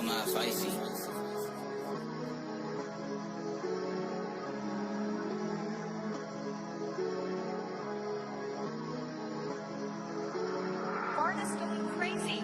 tell my spicy. Bart is going crazy.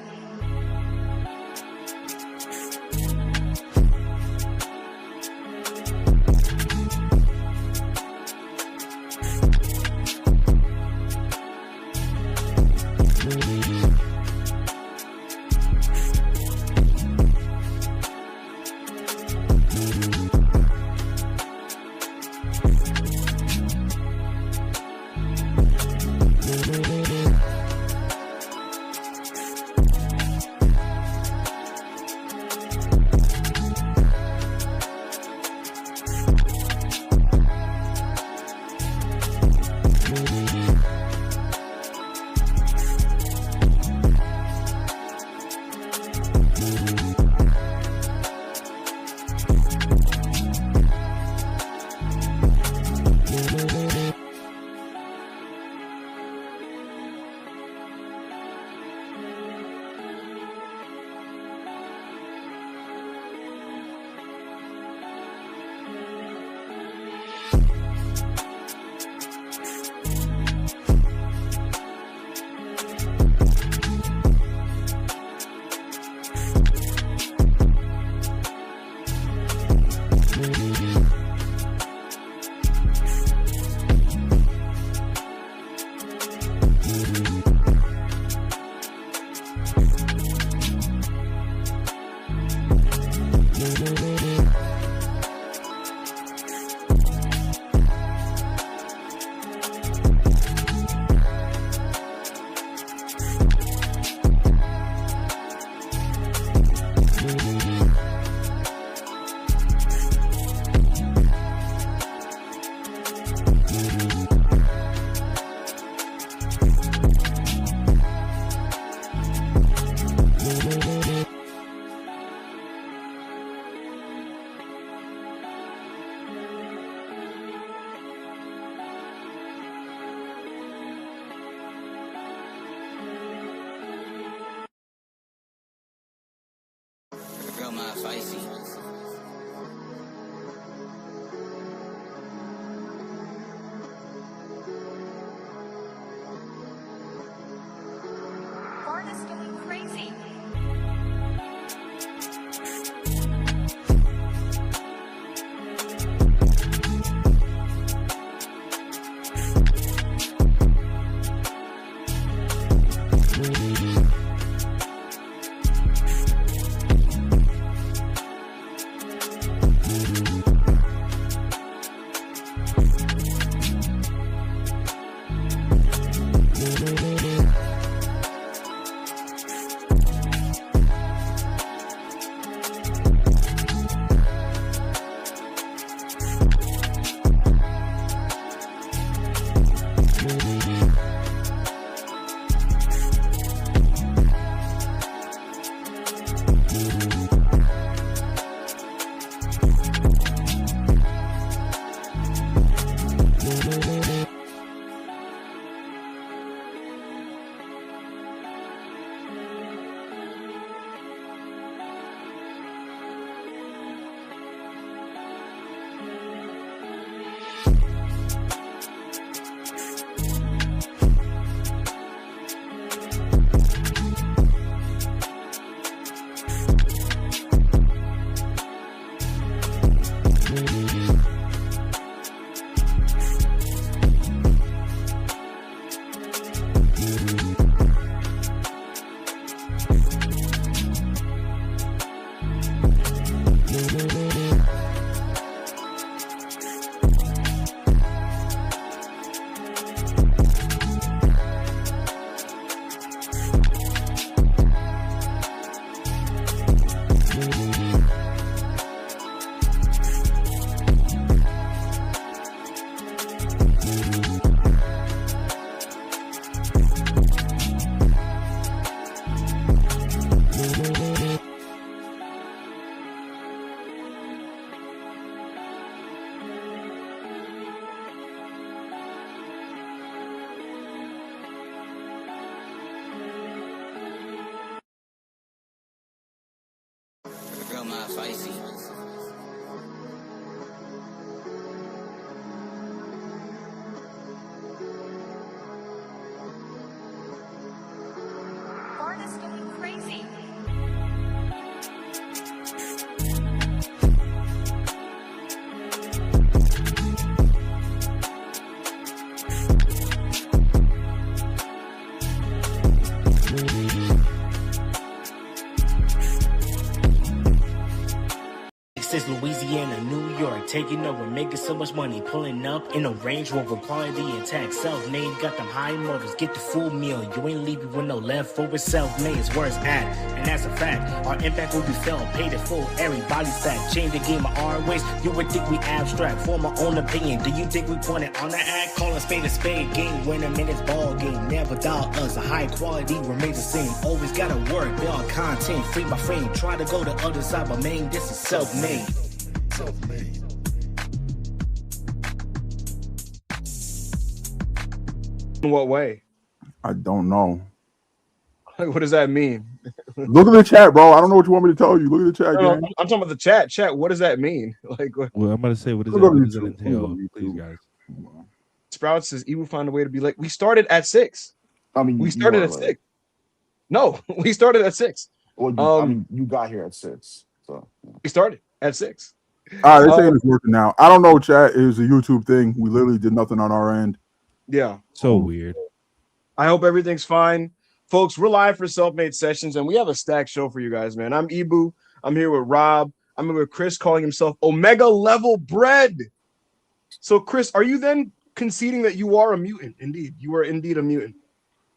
taking over, making so much money, pulling up in a Range Rover, quality intact, self-made, got them high motors, get the full meal, you ain't leaving with no leftover, self-made is where it's at, and that's a fact, our impact will be felt, paid in full, everybody's back, change the game our ways, you would think we abstract, for my own opinion, do you think we pointed on the act, call a spade, game winner, minutes ball game, never doubt us, a high quality remains the same, always gotta work, build content, free my frame, try to go the other side, but man, this is self-made. Self-made. In what way? I don't know. What does that mean? Look at the chat, bro. I don't know what you want me to tell you. Look at the chat, no, I'm talking about the chat. Chat, what does that mean? Like, what? Well, I'm going to say, what does that entail? Please, guys. Sprout says, "He will find a way to be late." We started at 6. I mean, we started at 6. No, we started at 6. Well, I mean, you got here at 6, so we started at 6. All right, they're saying it's working now. I don't know. Chat is a YouTube thing. We literally did nothing on our end. Yeah, so weird. I hope everything's fine, folks. We're live for Self-Made Sessions, and we have a stacked show for you guys, man. I'm Ibu. I'm here with Rob. I'm here with Chris, calling himself Omega Level Bread. So, Chris, are you then conceding that you are a mutant? Indeed, you are indeed a mutant.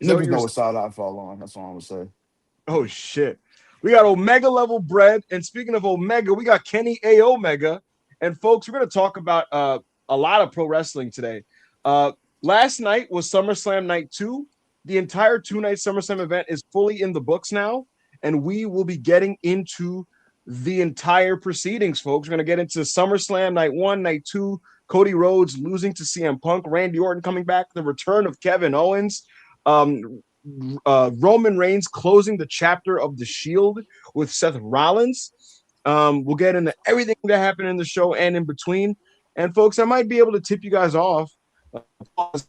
Never know what side I fall on. That's all I would say. Oh shit, we got Omega Level Bread, and speaking of Omega, we got Kenny A Omega, and folks, we're gonna talk about a lot of pro wrestling today. Last night was SummerSlam Night 2. The entire 2-night SummerSlam event is fully in the books now, and we will be getting into the entire proceedings, folks. We're going to get into SummerSlam Night 1, Night 2, Cody Rhodes losing to CM Punk, Randy Orton coming back, the return of Kevin Owens, Roman Reigns closing the chapter of the Shield with Seth Rollins. We'll get into everything that happened in the show and in between. And, folks, I might be able to tip you guys off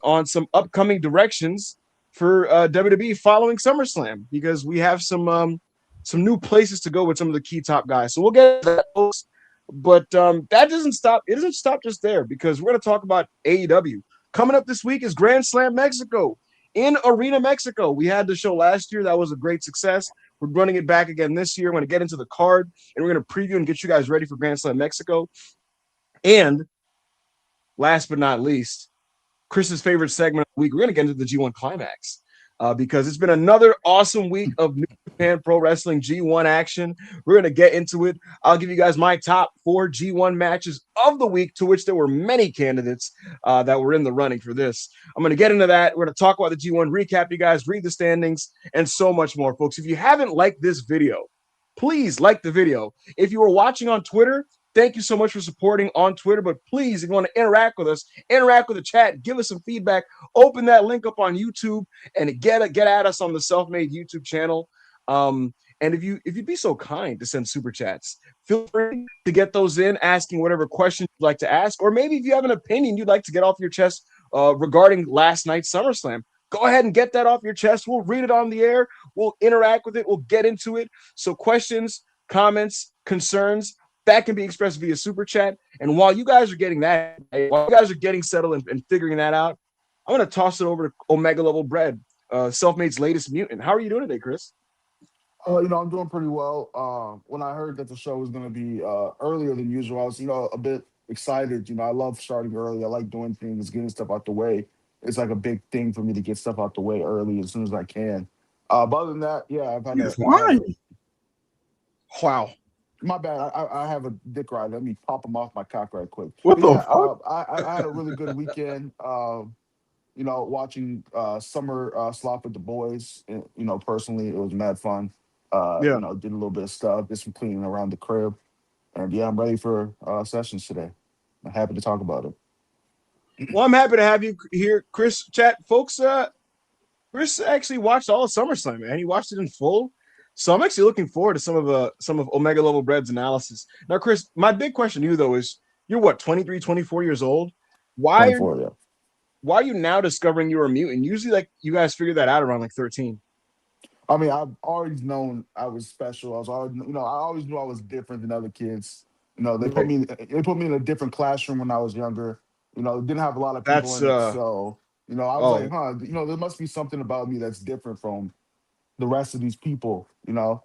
on some upcoming directions for WWE following SummerSlam, because we have some new places to go with some of the key top guys. So we'll get to that, folks. But that doesn't stop. It doesn't stop just there, because we're going to talk about AEW. Coming up this week is Grand Slam Mexico in Arena Mexico. We had the show last year. That was a great success. We're running it back again this year. We're going to get into the card, and we're going to preview and get you guys ready for Grand Slam Mexico. And last but not least, Chris's favorite segment of the week, we're going to get into the G1 Climax, because it's been another awesome week of New Japan Pro Wrestling G1 action. We're going to get into it. I'll give you guys my top 4 G1 matches of the week, to which there were many candidates that were in the running for this. I'm going to get into that. We're going to talk about the G1, recap you guys, read the standings, and so much more, folks. If you haven't liked this video, please like the video. If you are watching on Twitter, thank you so much for supporting on Twitter, but please, if you want to interact with us, interact with the chat, give us some feedback, open that link up on YouTube, and get at us on the Self-Made YouTube channel. And if you'd be so kind to send super chats, feel free to get those in, asking whatever questions you'd like to ask, or maybe if you have an opinion you'd like to get off your chest regarding last night's SummerSlam, go ahead and get that off your chest. We'll read it on the air. We'll interact with it. We'll get into it. So questions, comments, concerns, that can be expressed via super chat. And while you guys are getting that, while you guys are getting settled and figuring that out, I'm going to toss it over to Omega Level Bread, Self-Made's latest mutant. How are you doing today, Chris? I'm doing pretty well. When I heard that the show was going to be earlier than usual, I was, a bit excited. I love starting early. I like doing things, getting stuff out the way. It's like a big thing for me to get stuff out the way early as soon as I can. But other than that, yeah, I've had Wow. My bad. I have a dick ride. Let me pop him off my cock right quick. What the fuck? I had a really good weekend. Watching summer slop with the boys. Personally, it was mad fun. Did a little bit of stuff, did some cleaning around the crib, and I'm ready for sessions today. I'm happy to talk about it. Well, I'm happy to have you here, Chris. Chat, folks. Chris actually watched all of SummerSlam, man. He watched it in full. So I'm actually looking forward to some of Omega Level Bread's analysis. Now, Chris, my big question to you, though, is you're what, 23, 24 years old? Why are you now discovering you're a mutant? Usually, like, you guys figure that out around like 13. I mean, I've always known I was special. I always knew I was different than other kids. They put me in a different classroom when I was younger. Didn't have a lot of people in it. So, I was like, there must be something about me that's different from the rest of these people. I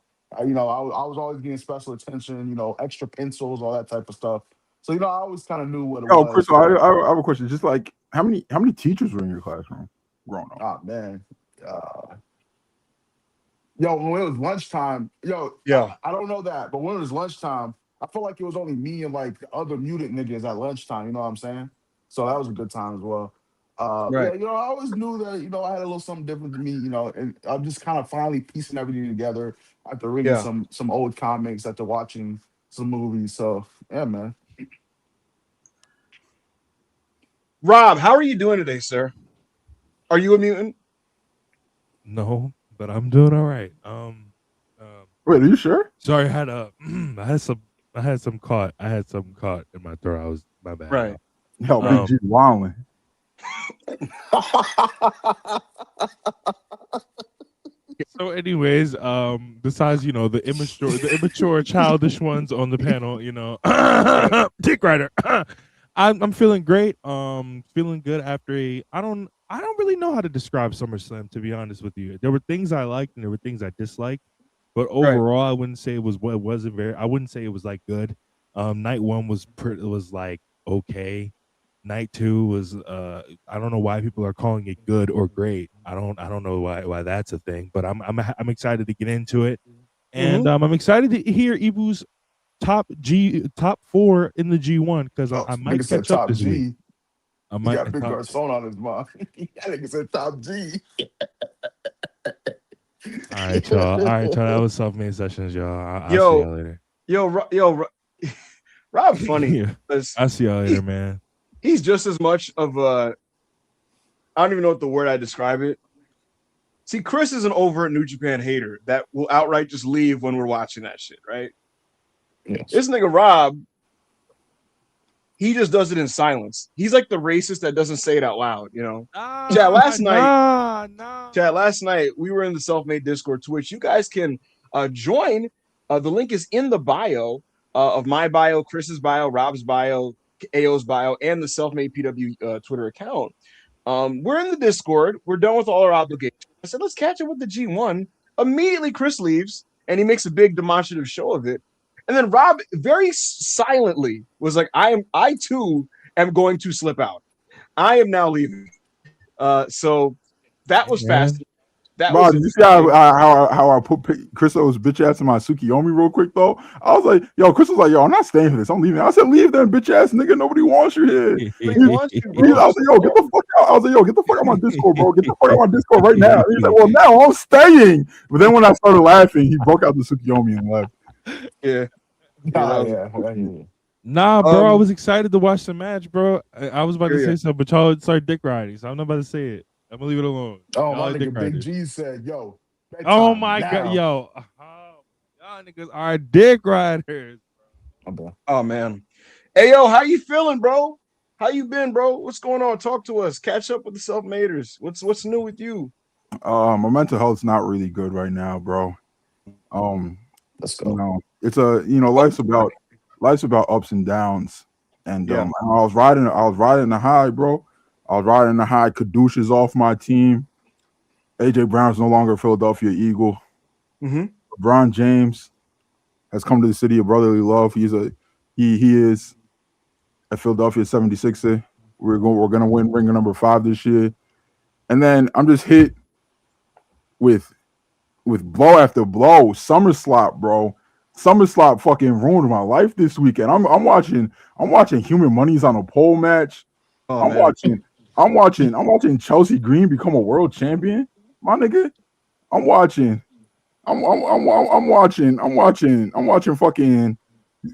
was always getting special attention, extra pencils, all that type of stuff. So I always kind of knew what it Yo, was. Chris, I have a question. Just like how many teachers were in your classroom growing up? Oh man, when it was lunchtime, Yeah. I don't know that, but when it was lunchtime, I felt like it was only me and like the other mutant niggas at lunchtime. You know what I'm saying? So that was a good time as well. Right. I always knew that I had a little something different to me. And I'm just kind of finally piecing everything together after reading some old comics, after watching some movies. So yeah, man. Rob, how are you doing today, sir? Are you a mutant? No, but I'm doing all right. Wait, are you sure? Sorry, I had I had some caught in my throat. My bad. Right. Yo, Big G wilding. So, anyways, besides the immature, childish ones on the panel, Dick Rider, I'm feeling great. Feeling good after I don't really know how to describe SummerSlam, to be honest with you. There were things I liked and there were things I disliked, but overall, I wouldn't say it wasn't very. I wouldn't say it was like good. Night one was like okay. Night two was I don't know why people are calling it good or great. I don't know why that's a thing, but I'm excited to get into it, and I'm excited to hear Ibu's top 4 in the G1 because I might catch up this week. I might got Big Garcon on his mind. That nigga said top G. All right, y'all. That was self-made sessions, y'all. I'll see y'all later. Rob funny. I'll see y'all later, man. He's just as much of a, I don't even know what the word I describe it. See, Chris is an overt New Japan hater that will outright just leave when we're watching that shit, right? Yes. This nigga Rob, he just does it in silence. He's like the racist that doesn't say it out loud, Chat, last night we were in the Self-Made Discord, to which you guys can join. The link is in the bio of my bio, Chris's bio, Rob's bio, AO's bio, and the Self-Made PW Twitter account. We're in the Discord. We're done with all our obligations. I said, let's catch up with the G1. Immediately, Chris leaves, and he makes a big demonstrative show of it. And then Rob very silently was like, I too am going to slip out. I am now leaving. So that was fast. Bro, did you see how I put Chriso's bitch ass in my Tsukiyomi real quick though? I was like, Chris was like, I'm not staying for this. I'm leaving. I said, leave that bitch ass nigga. Nobody wants you here. I was like, get the fuck out. I was like, get the fuck out of my Discord, bro. Get the fuck out of my Discord right now. He's like, well, now I'm staying. But then when I started laughing, he broke out the Tsukiyomi and left. Yeah. Nah, bro, I was excited to watch the match, bro. I was about to say something, but y'all started dick riding, so I'm not about to say it. I'm gonna leave it alone. Oh, my nigga Big G said, yo. Oh my God, yo. Y'all niggas are dick riders. Oh man. Hey yo, how you feeling, bro? How you been, bro? What's going on? Talk to us. Catch up with the Self-Maders. What's new with you? My mental health's not really good right now, bro. Let's go. It's life's about ups and downs. And I was riding the high, bro. I was riding the high. Kadusha's off my team. AJ Brown's no longer a Philadelphia Eagle. LeBron James has come to the city of brotherly love. He is a Philadelphia 76er. We're gonna win ring number 5 this year. And then I'm just hit with blow after blow. SummerSlap, bro. SummerSlap fucking ruined my life this weekend. I'm watching Human Money's on a pole match. I'm watching Chelsea Green become a world champion. My nigga. I'm watching fucking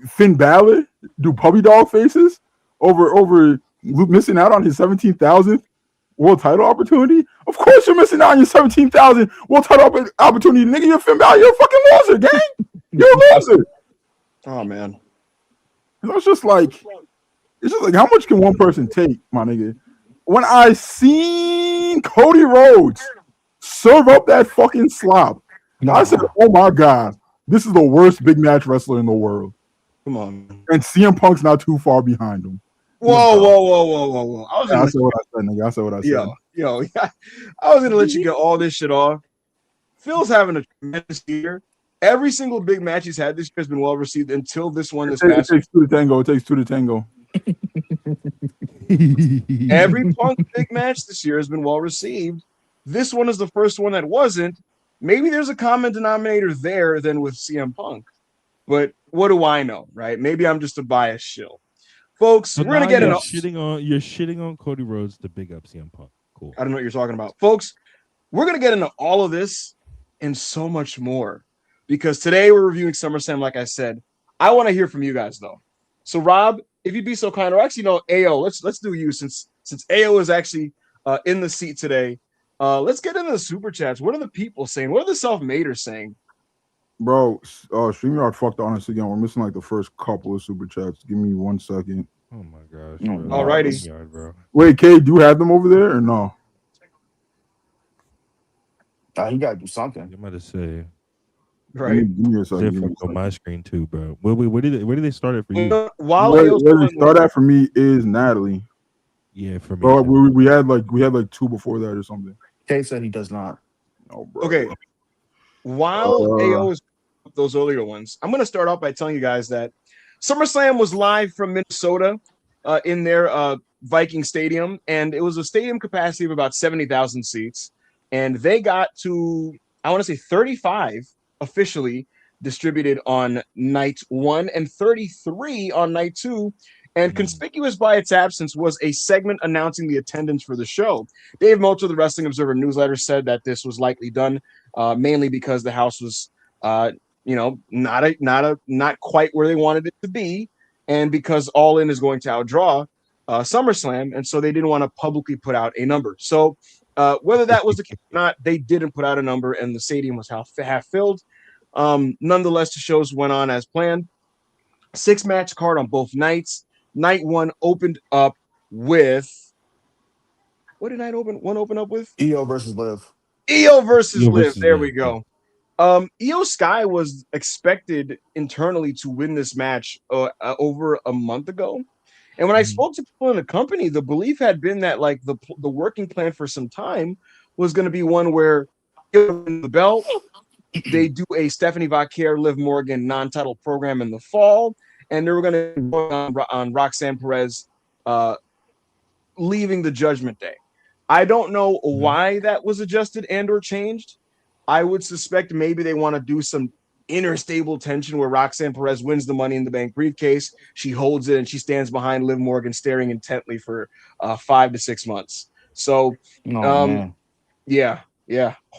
Finn Balor do puppy dog faces over missing out on his 17,000th world title opportunity. Of course you're missing out on your 17,000 world title opportunity, nigga. You're Finn Balor. You're a fucking loser, gang. You're a loser. Oh man. It's just like how much can one person take, my nigga? When I seen Cody Rhodes serve up that fucking slop, I said, oh my God, this is the worst big match wrestler in the world. Come on. And CM Punk's not too far behind him. Whoa. I said what I said, nigga. I said what I said. Yo, I was gonna let you get all this shit off. Phil's having a tremendous year. Every single big match he's had this year has been well received until this one. This It past takes two to tango. It takes two to tango. every Punk big match this year has been well received. This one is the first one that wasn't. Maybe there's a common denominator there than with CM Punk, but what do I know, right? Maybe I'm just a biased shill. Folks, So we're gonna get you're into you're shitting on Cody Rhodes to big up CM Punk. Cool. I don't know what you're talking about. Folks, we're gonna get into all of this and so much more because today we're reviewing SummerSlam, like I said. I want to hear from you guys though. So Rob, if you'd be so kind, or actually no, AO, let's do you since AO is actually in the seat today. Let's get into the super chats. What are the people saying? What are the self-maders saying? Bro, StreamYard fucked on us again. We're missing like the first couple of super chats. Give me 1 second. Oh my gosh. Alrighty. Bro. Wait, Kay, do you have them over there or no? You gotta do something. I'm about to say. Right. Give me a second. Different on my screen too, bro. Where did they start it for you? While Where AO's they start at for me is Natalie. Yeah, for me. Bro, we had like two before that or something. Kay said he does not. No, bro. Okay. While AO is those earlier ones, I'm going to start off by telling you guys that SummerSlam was live from Minnesota in their Viking Stadium, and it was a stadium capacity of about 70,000 seats, and they got to, I want to say 35 officially distributed on night 1 and 33 on night 2. And conspicuous by its absence was a segment announcing the attendance for the show. Dave Meltzer, the Wrestling Observer newsletter, said that this was likely done mainly because the house was, not quite where they wanted it to be, and because All In is going to outdraw SummerSlam, and so they didn't want to publicly put out a number. So whether that was the case or not, they didn't put out a number, and the stadium was half filled. Nonetheless, the shows went on as planned. 6-match card on both nights. Night 1 opened up with what did night open up with? EO versus Liv. EO versus Liv. There we go. EO Sky was expected internally to win this match over a month ago. And when I spoke to people in the company, the belief had been that like the working plan for some time was going to be one where the belt, they do a Stephanie Vaquer, Liv Morgan non-title program in the fall. And they were going to go on Roxanne Perez leaving the Judgment Day. I don't know why that was adjusted and or changed. I would suspect maybe they want to do some inner stable tension where Roxanne Perez wins the Money in the Bank briefcase. She holds it and she stands behind Liv Morgan staring intently for 5 to 6 months. So, yeah.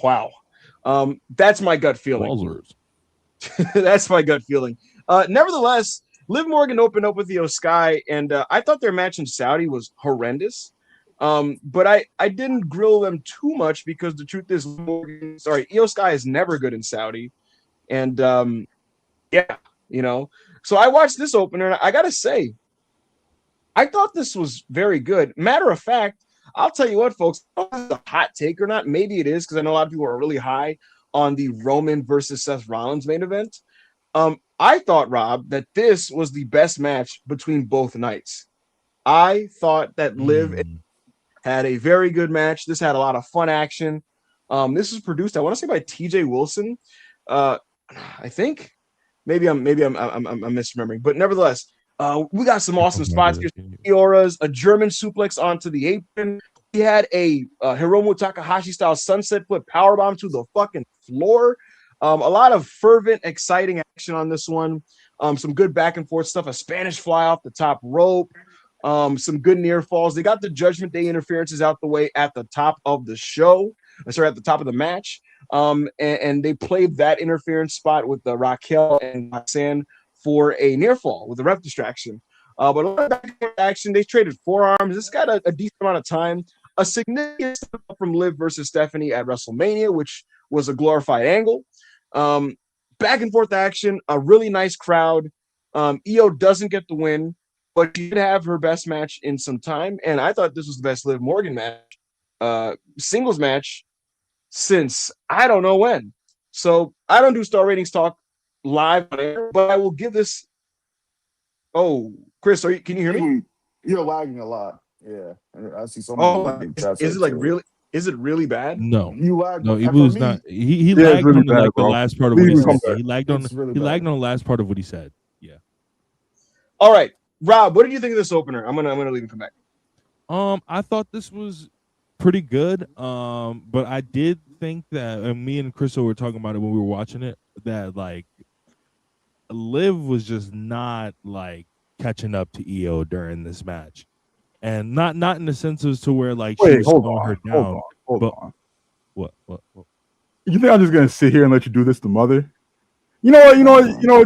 Wow. That's my gut feeling. That's my gut feeling. Nevertheless, Liv Morgan opened up with Io Sky, and I thought their match in Saudi was horrendous. But I didn't grill them too much because the truth is, Io Sky is never good in Saudi. And so I watched this opener, and I got to say, I thought this was very good. Matter of fact, I'll tell you what, folks, I don't know if it's a hot take or not. Maybe it is because I know a lot of people are really high on the Roman versus Seth Rollins main event. I thought, Rob, that this was the best match between both nights. I thought that Liv had a very good match. This had a lot of fun action. This was produced, I want to say, by TJ Wilson. I think maybe I'm misremembering, but nevertheless, we got some awesome spots here. Fioras, a German suplex onto the apron. He had a Hiromu Takahashi style sunset flip powerbomb to the fucking floor. A lot of fervent, exciting action on this one. Some good back and forth stuff. A Spanish fly off the top rope. Some good near falls. They got the Judgment Day interferences out the way at the top of the show. Sorry, at the top of the match. And they played that interference spot with the Raquel and Roxanne for a near fall with a ref distraction. But a lot of back and forth action. They traded forearms. This got a decent amount of time. A significant step up from Liv versus Stephanie at WrestleMania, which was a glorified angle. Back and forth action, a really nice crowd. Io doesn't get the win, but she did have her best match in some time, and I thought this was the best Liv Morgan match, singles match since I don't know when. So I don't do star ratings talk live on air, but I will give this. Oh, Chris, can you hear me? You're lagging a lot. Yeah, I see so many. Is it like really? Is it really bad? No, You lagged. no, For Ibu's me, not. He Yeah, it's lagged really on the, bad, like the bro. last part of what Leave he and come said. back. He lagged on. It's really He bad. lagged on the last part of what he said. Yeah. All right, Rob, what did you think of this opener? I'm gonna leave and come back. I thought this was pretty good. But I did think that, and me and Crystal were talking about it when we were watching it, that like Liv was just not like catching up to EO during this match, and not in the sense as to where like she Wait, was hold slowing on, her hold down. on, hold but on. what? You think I'm just gonna sit here and let you do this to Mother? You know what?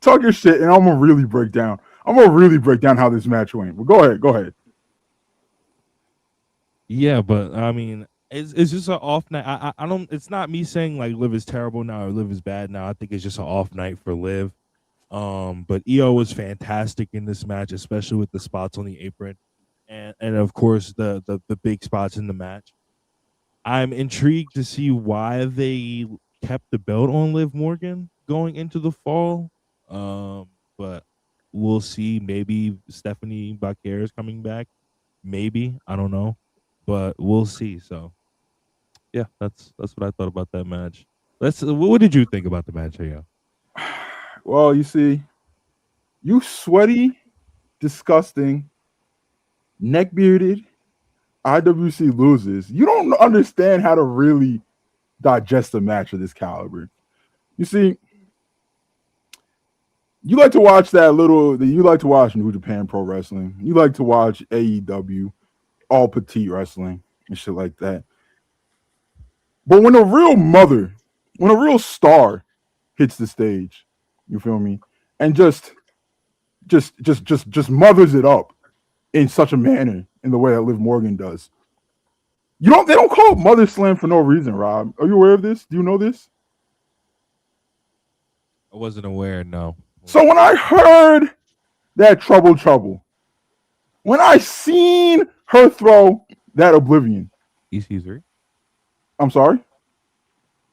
Talk your shit, and I'm gonna really break down. I'm gonna really break down how this match went. But go ahead. Yeah, but I mean, it's just an off night. I don't. It's not me saying like Liv is terrible now or Liv is bad now. I think it's just an off night for Liv. But EO was fantastic in this match, especially with the spots on the apron, and of course the big spots in the match. I'm intrigued to see why they kept the belt on Liv Morgan going into the fall. But we'll see. Maybe Stephanie Bakir is coming back. Maybe, I don't know, but we'll see. So, yeah, that's what I thought about that match. What did you think about the match, Ayo? Well, you see, you sweaty, disgusting, neck-bearded IWC losers. You don't understand how to really digest a match of this caliber. You see, you like to watch you like to watch New Japan Pro Wrestling. You like to watch AEW, all petite wrestling and shit like that. But when a real star hits the stage, you feel me, and just mothers it up in such a manner in the way that Liv Morgan does. They don't call it Mother Slam for no reason, Rob. Are you aware of this? Do you know this? I wasn't aware. No. So when I heard that trouble, when I seen her throw that Oblivion, EC3. I'm sorry.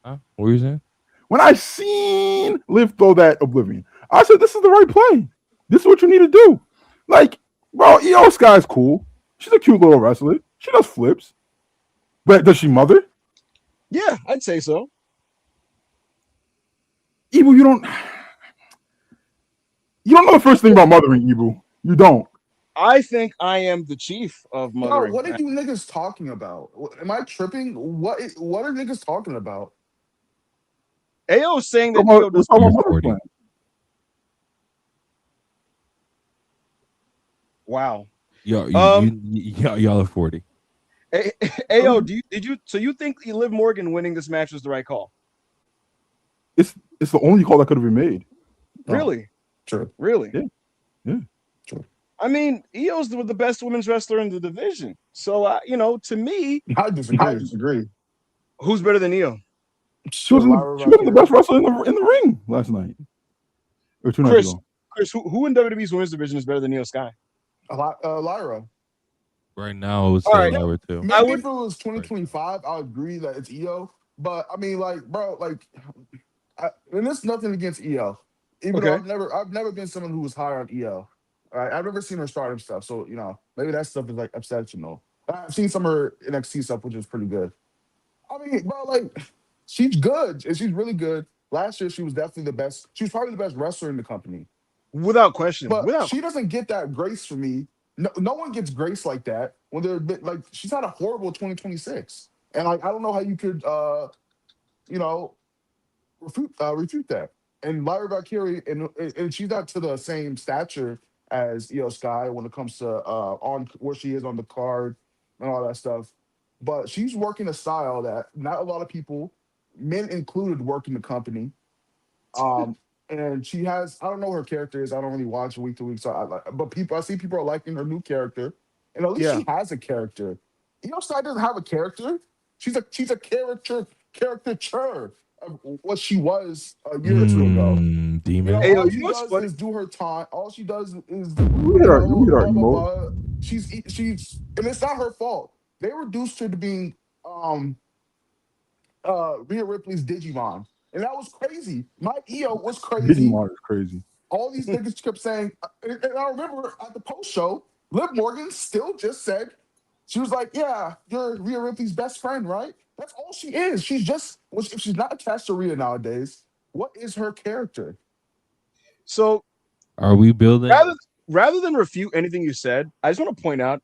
What were you saying? When I seen Liv throw that Oblivion, I said, this is the right play. This is what you need to do. Like, bro, EO Sky's cool. She's a cute little wrestler. She does flips. But does she mother? Yeah, I'd say so. Ibu, you don't know the first thing about mothering, Ibu. You don't. I think I am the chief of mothering. Yo, what are you niggas talking about? Am I tripping? What are niggas talking about? AO is saying that EO does. Wow. Y'all are 40. AO, so you think Liv Morgan winning this match was the right call? It's the only call that could have been made. Really? True. Really? Yeah. True. I mean, EO's the best women's wrestler in the division. So, to me, I disagree. Who's better than EO? She was the best wrestler in the ring last night. Or 2 nights ago. Chris, who in WWE's women's division is better than EO Sky? Lyra. Right now, I would say Lyra too. Maybe if it was 2025, I would agree that it's EO. But I mean, like, bro, like, and there's nothing against EO. Even though I've never been someone who was high on EO. Right? I've never seen her stardom stuff, so maybe that stuff is like exceptional. I've seen some of her NXT stuff, which is pretty good. I mean, bro, like, she's good and she's really good. Last year, she was definitely the best. She was probably the best wrestler in the company, without question. But she doesn't get that grace from me. No one gets grace like that when they're like she's had a horrible 2026, and like I don't know how you could refute that. And Lyra Valkyrie, and she's not to the same stature as EO Sky when it comes to on where she is on the card and all that stuff. But she's working a style that not a lot of people, men included, work in the company. And she has, I don't know what her character is. I don't really watch week to week. So I see people are liking her new character. And at least she has a character. EO Sky doesn't have a character. She's a caricature of what she was a year or two ago. Demon. All she does is do her taunt. All she does is she's and it's not her fault. They reduced her to being Rhea Ripley's Digimon. And that was crazy. My EO was crazy. Digimon is crazy. All these niggas kept saying, and I remember at the post show, Liv Morgan still just said She was like, "Yeah, you're Rhea Ripley's best friend, right?" That's all she is. She's just if she's not attached to Rhea nowadays, what is her character? So Are we building? rather than refute anything you said, I just want to point out,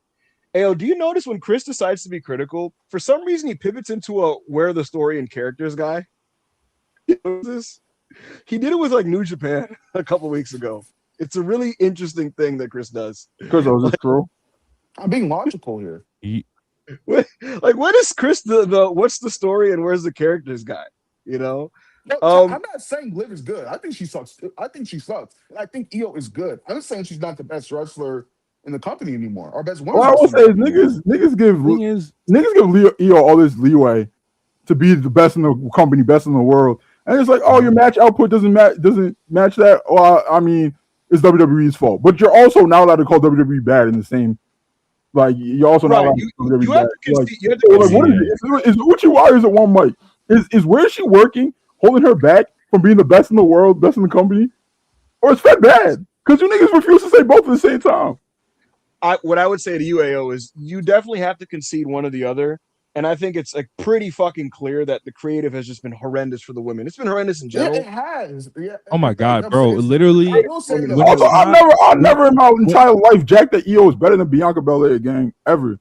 Ayo, do you notice when Chris decides to be critical, for some reason he pivots into a where the story and characters guy? You know this? He did it with like New Japan a couple weeks ago. It's a really interesting thing that Chris does. Because of this true. I'm being logical here. Like, what is Chris the what's the story and where's the characters guy? You know? No, I'm not saying Liv is good. I think she sucks. I think she sucks. And I think Io is good. I'm just saying she's not the best wrestler in the company anymore. Our best women. All I will say is niggas give Io all this leeway to be the best in the company, best in the world. And it's like, oh, your match output doesn't match that. Well, I mean, it's WWE's fault. But you're also not allowed to call WWE bad in the same. Like, you're also not allowed to call WWE bad. What is Uchi Warriors at one mic? Is where is she working holding her back from being the best in the world, best in the company? Or is Fed bad? Because you niggas refuse to say both at the same time. What I would say to you, AO, is you definitely have to concede one or the other. And I think it's like pretty fucking clear that the creative has just been horrendous for the women. It's been horrendous in general. Yeah, it has. Yeah. Oh my god, bro! Literally, I never in my entire life jacked that Io is better than Bianca Belair gang ever.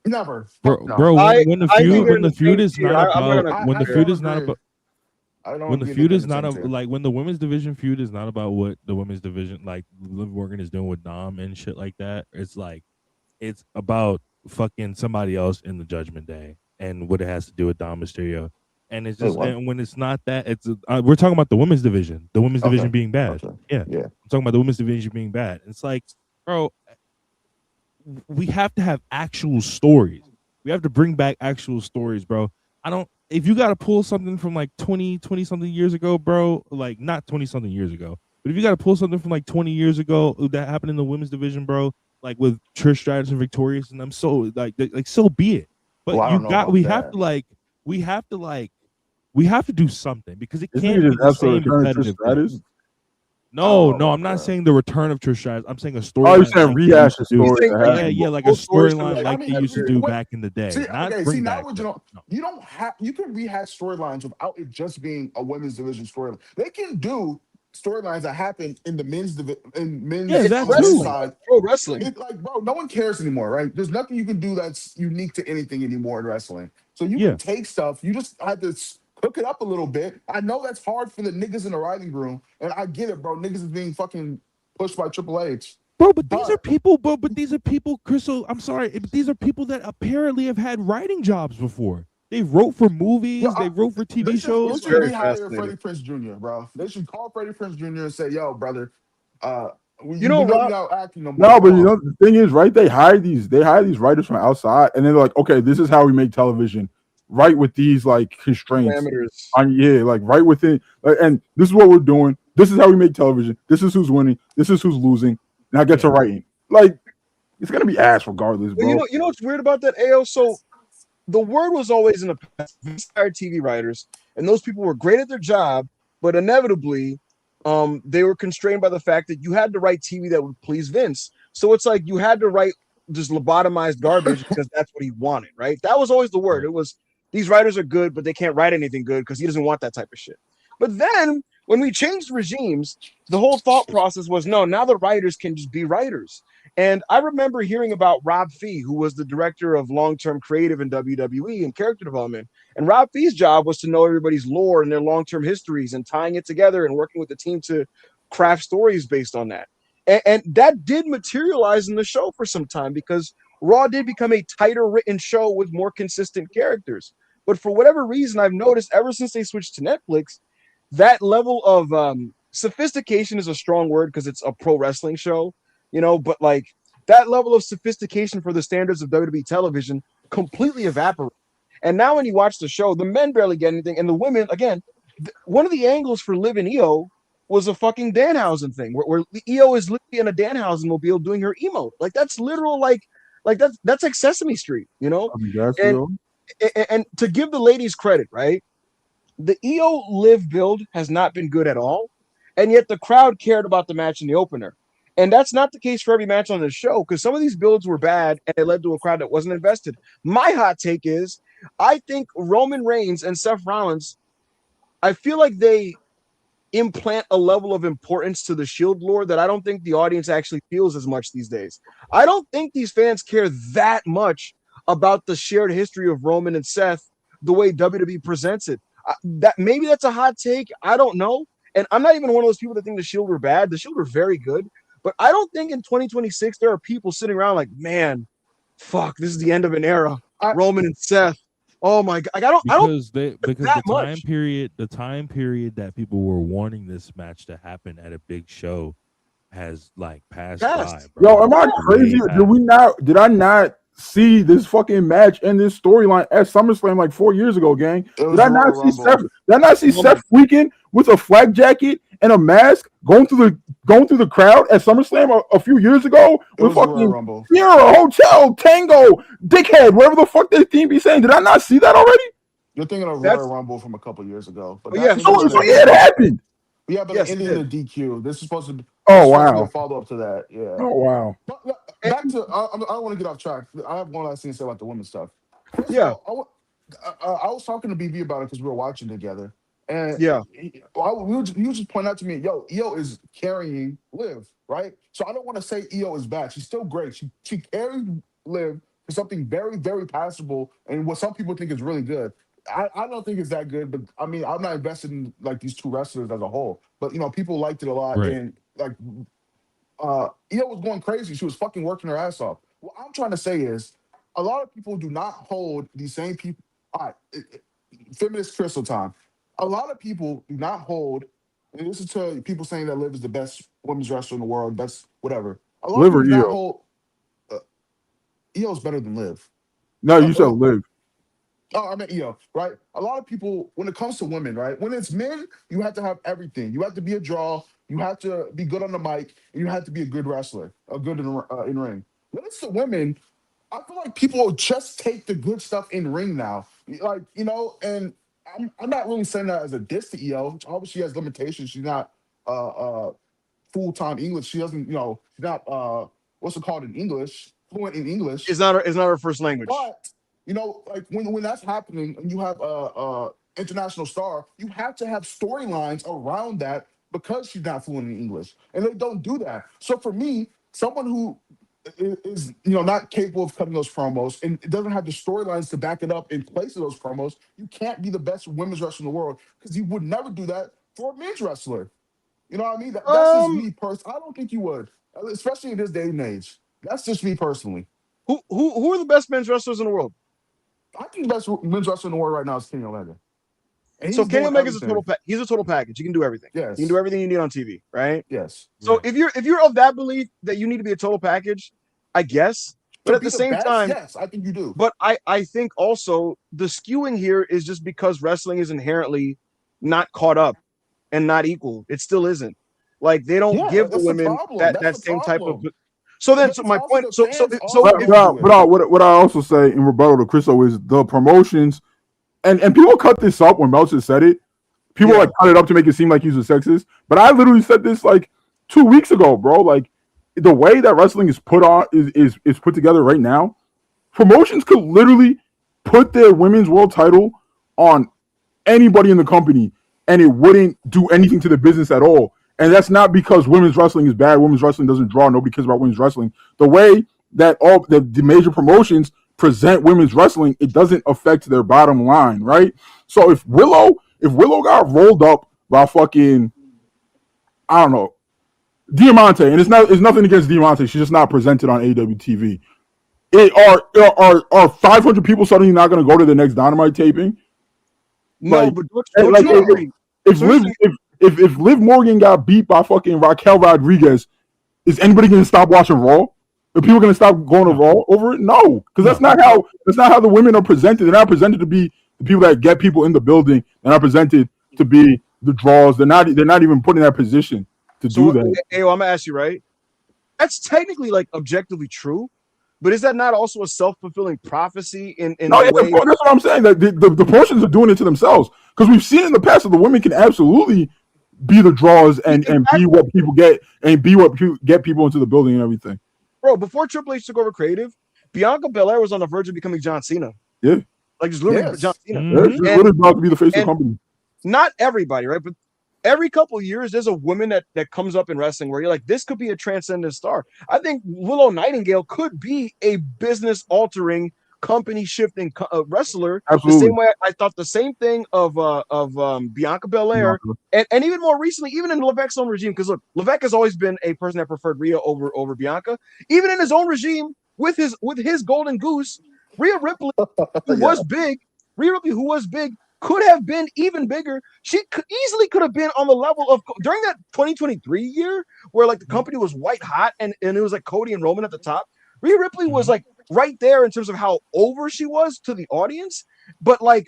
Never, bro. When the feud is not about when the women's division feud is not about what the women's division like Liv Morgan is doing with Dom and shit like that. It's like it's about fucking somebody else in the Judgment Day and what it has to do with Dom Mysterio. And it's just and when it's not that, it's we're talking about the women's division, division being bad. Okay. Yeah, I'm talking about the women's division being bad. It's like, bro, we have to have actual stories. We have to bring back actual stories, bro. If you got to pull something from like 20 something years ago, bro, like not 20 something years ago, but if you got to pull something from like 20 years ago that happened in the women's division, bro, like with Trish Stratus and Victorious and them, so like so be it. But we have to do something because it can't be the same repetitive. No, I'm not saying the return of Trish Stratus. I'm saying a story. Oh, you're saying rehash the story. Yeah, like a storyline like they used to do back in the day. You can rehash storylines without it just being a women's division storyline. They can do storylines that happen in the men's side. Pro wrestling. Bro, no one cares anymore, right? There's nothing you can do that's unique to anything anymore in wrestling. So you can take stuff. You just have to hook it up a little bit. I know that's hard for the niggas in the writing room, and I get it, bro. Niggas is being fucking pushed by Triple H. Bro, but these are people, Crystal, I'm sorry, but these are people that apparently have had writing jobs before. They wrote for movies, they wrote for TV shows. They should rehire Freddie Prinze Jr., bro. They should call Freddie Prinze Jr. and say, yo, brother, the thing is, right? They hire these writers from outside, and they're like, okay, this is how we make television. Right with these like constraints, like right within, and this is what we're doing. This is how we make television. This is who's winning. This is who's losing. Now get to writing. Like it's gonna be ass regardless, bro. You know what's weird about that, AO? So the word was always in the past, hired TV writers, and those people were great at their job, but inevitably, they were constrained by the fact that you had to write TV that would please Vince. So it's like you had to write just lobotomized garbage because that's what he wanted, right? That was always the word. It was. These writers are good, but they can't write anything good because he doesn't want that type of shit. But then when we changed regimes, the whole thought process was, no, now the writers can just be writers. And I remember hearing about Rob Fee, who was the director of long-term creative in WWE and character development. And Rob Fee's job was to know everybody's lore and their long-term histories and tying it together and working with the team to craft stories based on that. And that did materialize in the show for some time because Raw did become a tighter written show with more consistent characters. But for whatever reason, I've noticed ever since they switched to Netflix, that level of sophistication is a strong word because it's a pro wrestling show, but like that level of sophistication for the standards of WWE television completely evaporated. And now when you watch the show, the men barely get anything. And the women, again, one of the angles for Liv and Io was a fucking Danhausen thing where Io is literally in a Danhausen mobile doing her emote. Like that's literal, like that's like Sesame Street, And to give the ladies credit, right? The Io Liv build has not been good at all, and yet the crowd cared about the match in the opener. And that's not the case for every match on the show, because some of these builds were bad and it led to a crowd that wasn't invested. My hot take is I think Roman Reigns and Seth Rollins, I feel like they implant a level of importance to the Shield lore that I don't think the audience actually feels as much these days. I don't think these fans care that much about the shared history of Roman and Seth the way WWE presents it. That maybe that's a hot take. I don't know. And I'm not even one of those people that think the Shield were bad. The Shield were very good. But I don't think in 2026 there are people sitting around like, man, fuck, this is the end of an era. Roman and Seth. Oh my god! Because the time period that people were wanting this match to happen at a big show has like passed by. Bro. Yo, am I crazy? Did I not see this fucking match and this storyline at SummerSlam like 4 years ago, gang? Did I not see Seth freaking with a flag jacket and a mask going through the crowd at SummerSlam a few years ago with fucking Sierra, Hotel, Tango, Dickhead, whatever the fuck that team be saying? Did I not see that already? You're thinking of Royal Rumble from a couple years ago. But it happened. Yeah, but it ended in the DQ. This is supposed to be wow. Follow up to that. Yeah. Oh wow. But back to I don't want to get off track. I have one last thing to say about the women's stuff. Yeah. I was talking to BB about it because we were watching together. And he was just pointing out to me, Io is carrying Liv, right? So I don't want to say Io is bad. She's still great. She carried Liv for something very, very passable and what some people think is really good. I don't think it's that good, but I mean, I'm not invested in like these two wrestlers as a whole. But people liked it a lot, right. And like Io was going crazy. She was fucking working her ass off. What I'm trying to say is, a lot of people do not hold these same people. All right, feminist crystal time. A lot of people do not hold, and this is to people saying that Liv is the best women's wrestler in the world, best whatever. A lot Liv of people do or not Io? hold. Io's better than Liv. No, you said Liv. Oh, I meant Io, right? A lot of people, when it comes to women, right? When it's men, you have to have everything. You have to be a draw. You have to be good on the mic. And you have to be a good wrestler, a good in ring. When it's the women, I feel like people just take the good stuff in ring now. Like, and I'm not really saying that as a diss to Io. Obviously, she has limitations. She's not full-time English. She doesn't, she's not, what's it called in English? Fluent in English. It's not her first language. But, like when that's happening and you have a international star, you have to have storylines around that because she's not fluent in English. And they don't do that. So for me, someone who is not capable of cutting those promos and doesn't have the storylines to back it up in place of those promos, you can't be the best women's wrestler in the world because you would never do that for a men's wrestler. You know what I mean? That's just me personally. I don't think you would, especially in this day and age. That's just me personally. Who are the best men's wrestlers in the world? I think the best men's wrestler in the world right now is Kenny Omega. So Kenny Omega's he's a total package. He can do everything. Yes. He can do everything you need on TV, right? Yes. So if you're of that belief that you need to be a total package, I guess. But at the same time, yes, I think you do. But I think also the skewing here is just because wrestling is inherently not caught up and not equal. It still isn't. Like they don't give the women that same type of. So then, my point. What I also say in rebuttal to Chriso is the promotions, and people cut this up when Meltzer said it. People like cut it up to make it seem like he's a sexist. But I literally said this like 2 weeks ago, bro. Like the way that wrestling is put on is put together right now. Promotions could literally put their women's world title on anybody in the company, and it wouldn't do anything to the business at all. And that's not because women's wrestling is bad. Women's wrestling doesn't draw. Nobody cares about women's wrestling. The way that all the major promotions present women's wrestling, it doesn't affect their bottom line, right? So if Willow got rolled up by fucking, I don't know, Diamante, and it's nothing against Diamante. She's just not presented on AEW TV. Are 500 people suddenly not going to go to the next Dynamite taping? No, like, but don't you agree? If Liv Morgan got beat by fucking Raquel Rodriguez, is anybody going to stop watching Raw? Are people going to stop going to Raw over it? No, because that's not how the women are presented. They're not presented to be the people that get people in the building. They're not presented to be the draws. They're not even put in that position to do that. Hey, I'm gonna ask you, right? That's technically like objectively true, but is that not also a self-fulfilling prophecy in no, a way? That's what I'm saying. That the promotions are doing it to themselves because we've seen in the past that the women can absolutely be the draws and be what people get and be what get people into the building and everything. Bro, before Triple H took over creative, Bianca Belair was on the verge of becoming John Cena. Yeah. Like just literally John Cena. She's literally about to be the face of the company. Not everybody, right? But every couple of years, there's a woman that comes up in wrestling where you're like, this could be a transcendent star. I think Willow Nightingale could be a business-altering, company-shifting wrestler. Absolutely. The same way I thought the same thing of Bianca Belair, and even more recently, even in Levesque's own regime, because look, Levesque has always been a person that preferred Rhea over Bianca. Even in his own regime, with his golden goose, Rhea Ripley, who was big, could have been even bigger. She could have been on the level of during that 2023 year where like the company was white hot and it was like Cody and Roman at the top. Rhea Ripley was like right there in terms of how over she was to the audience, but like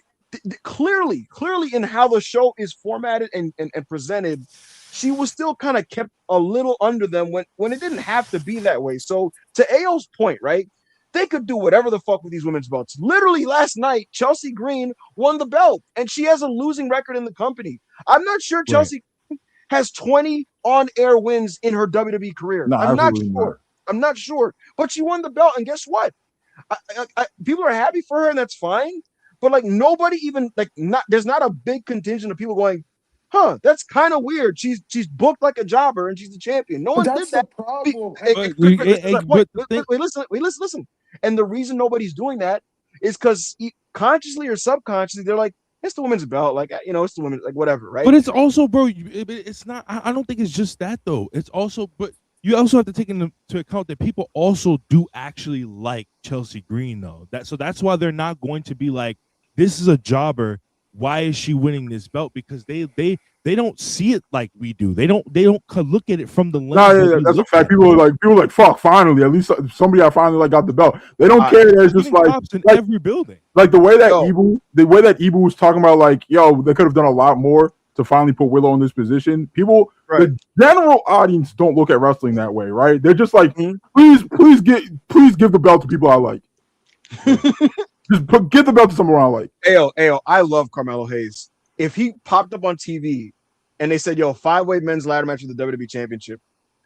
clearly in how the show is formatted and presented, she was still kind of kept a little under them when it didn't have to be that way. So to Ao's point, right? They could do whatever the fuck with these women's belts. Literally last night, Chelsea Green won the belt, and she has a losing record in the company. I'm not sure Chelsea has 20 on-air wins in her WWE career. No, I'm not sure. I'm not sure. But she won the belt, and guess what? People are happy for her, and that's fine. But like nobody even there's not a big contingent of people going, huh, that's kind of weird. She's booked like a jobber, and she's the champion. No one did that. Listen. And the reason nobody's doing that is because consciously or subconsciously, they're like, it's the women's belt. Like, it's the women, like whatever, right? But it's also, bro, it's not, I don't think it's just that though. It's also, but you also have to take into account that people also do actually like Chelsea Green though. So that's why they're not going to be like, this is a jobber. Why is she winning this belt? Because they don't see it like we do. They don't look at it from the lens. That's a fact. People are like, fuck, finally, at least somebody I finally got the belt. They don't care. It's just like in every building. Like the way that Ebu was talking about, like, yo, they could have done a lot more to finally put Willow in this position. People, the general audience don't look at wrestling that way, right? They're just like, please give the belt to people I like. Just give the belt to someone I like. Ayo, I love Carmelo Hayes. If he popped up on TV and they said, yo, 5-way men's ladder match for the WWE Championship,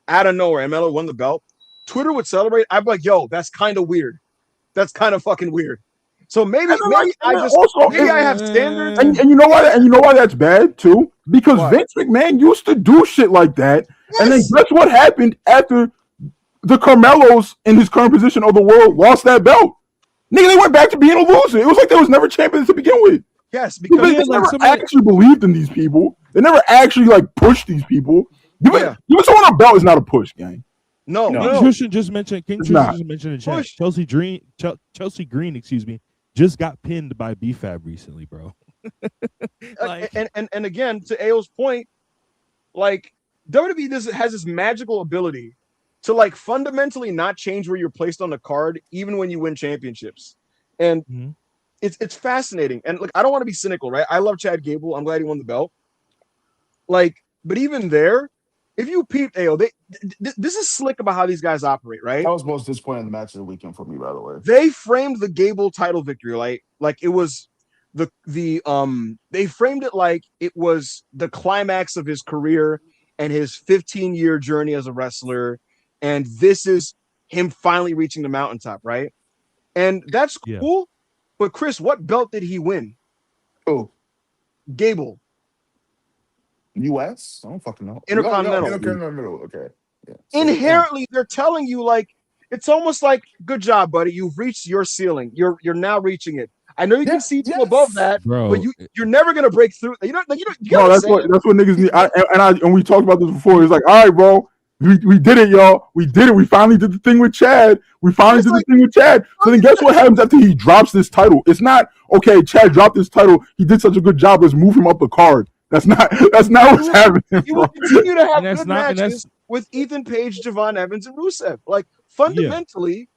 out of nowhere, and Melo won the belt, Twitter would celebrate. I'd be like, yo, that's kind of weird. That's kind of fucking weird. So maybe I have standards. And you know why? And you know why that's bad too? Because Vince McMahon used to do shit like that. Yes. And then guess what happened after the Carmelos in his current position of the world lost that belt? Nigga, they went back to being a loser. It was like they was never champions to begin with. Yes, because they never actually believed in these people. They never actually like pushed these people. Giving someone a belt is not a push, gang. No. Tristan just mentioned. King Tristan just mentioned in chat. Chelsea Green, excuse me, just got pinned by BFAB recently, bro. and again, to Ao's point, like WWE has this magical ability to like fundamentally not change where you're placed on the card, even when you win championships. And it's fascinating. And look, I don't want to be cynical, right? I love Chad Gable. I'm glad he won the belt. Like, but even there, if you peep AO, this is slick about how these guys operate, right? That was most disappointing match of the weekend for me, by the way. They framed the Gable title victory like it was they framed it like it was the climax of his career and his 15-year journey as a wrestler. And this is him finally reaching the mountaintop, right? And that's cool. Yeah. But Chris, what belt did he win? Oh, Gable. US? I don't fucking know. Intercontinental. Okay. Yeah. Inherently, they're telling you like it's almost like, good job, buddy. You've reached your ceiling. You're now reaching it. I know you can see above that, bro, but you're never gonna break through. You know. No, that's what niggas need. And we talked about this before. It's like, all right, bro. We did it, y'all. We did it. We finally did the thing with Chad. So then guess what happens after he drops this title? It's not, okay, Chad dropped this title. He did such a good job. Let's move him up the card. That's not what's happening. You will continue to have good matches with Ethan Page, Javon Evans, and Rusev. Like, fundamentally,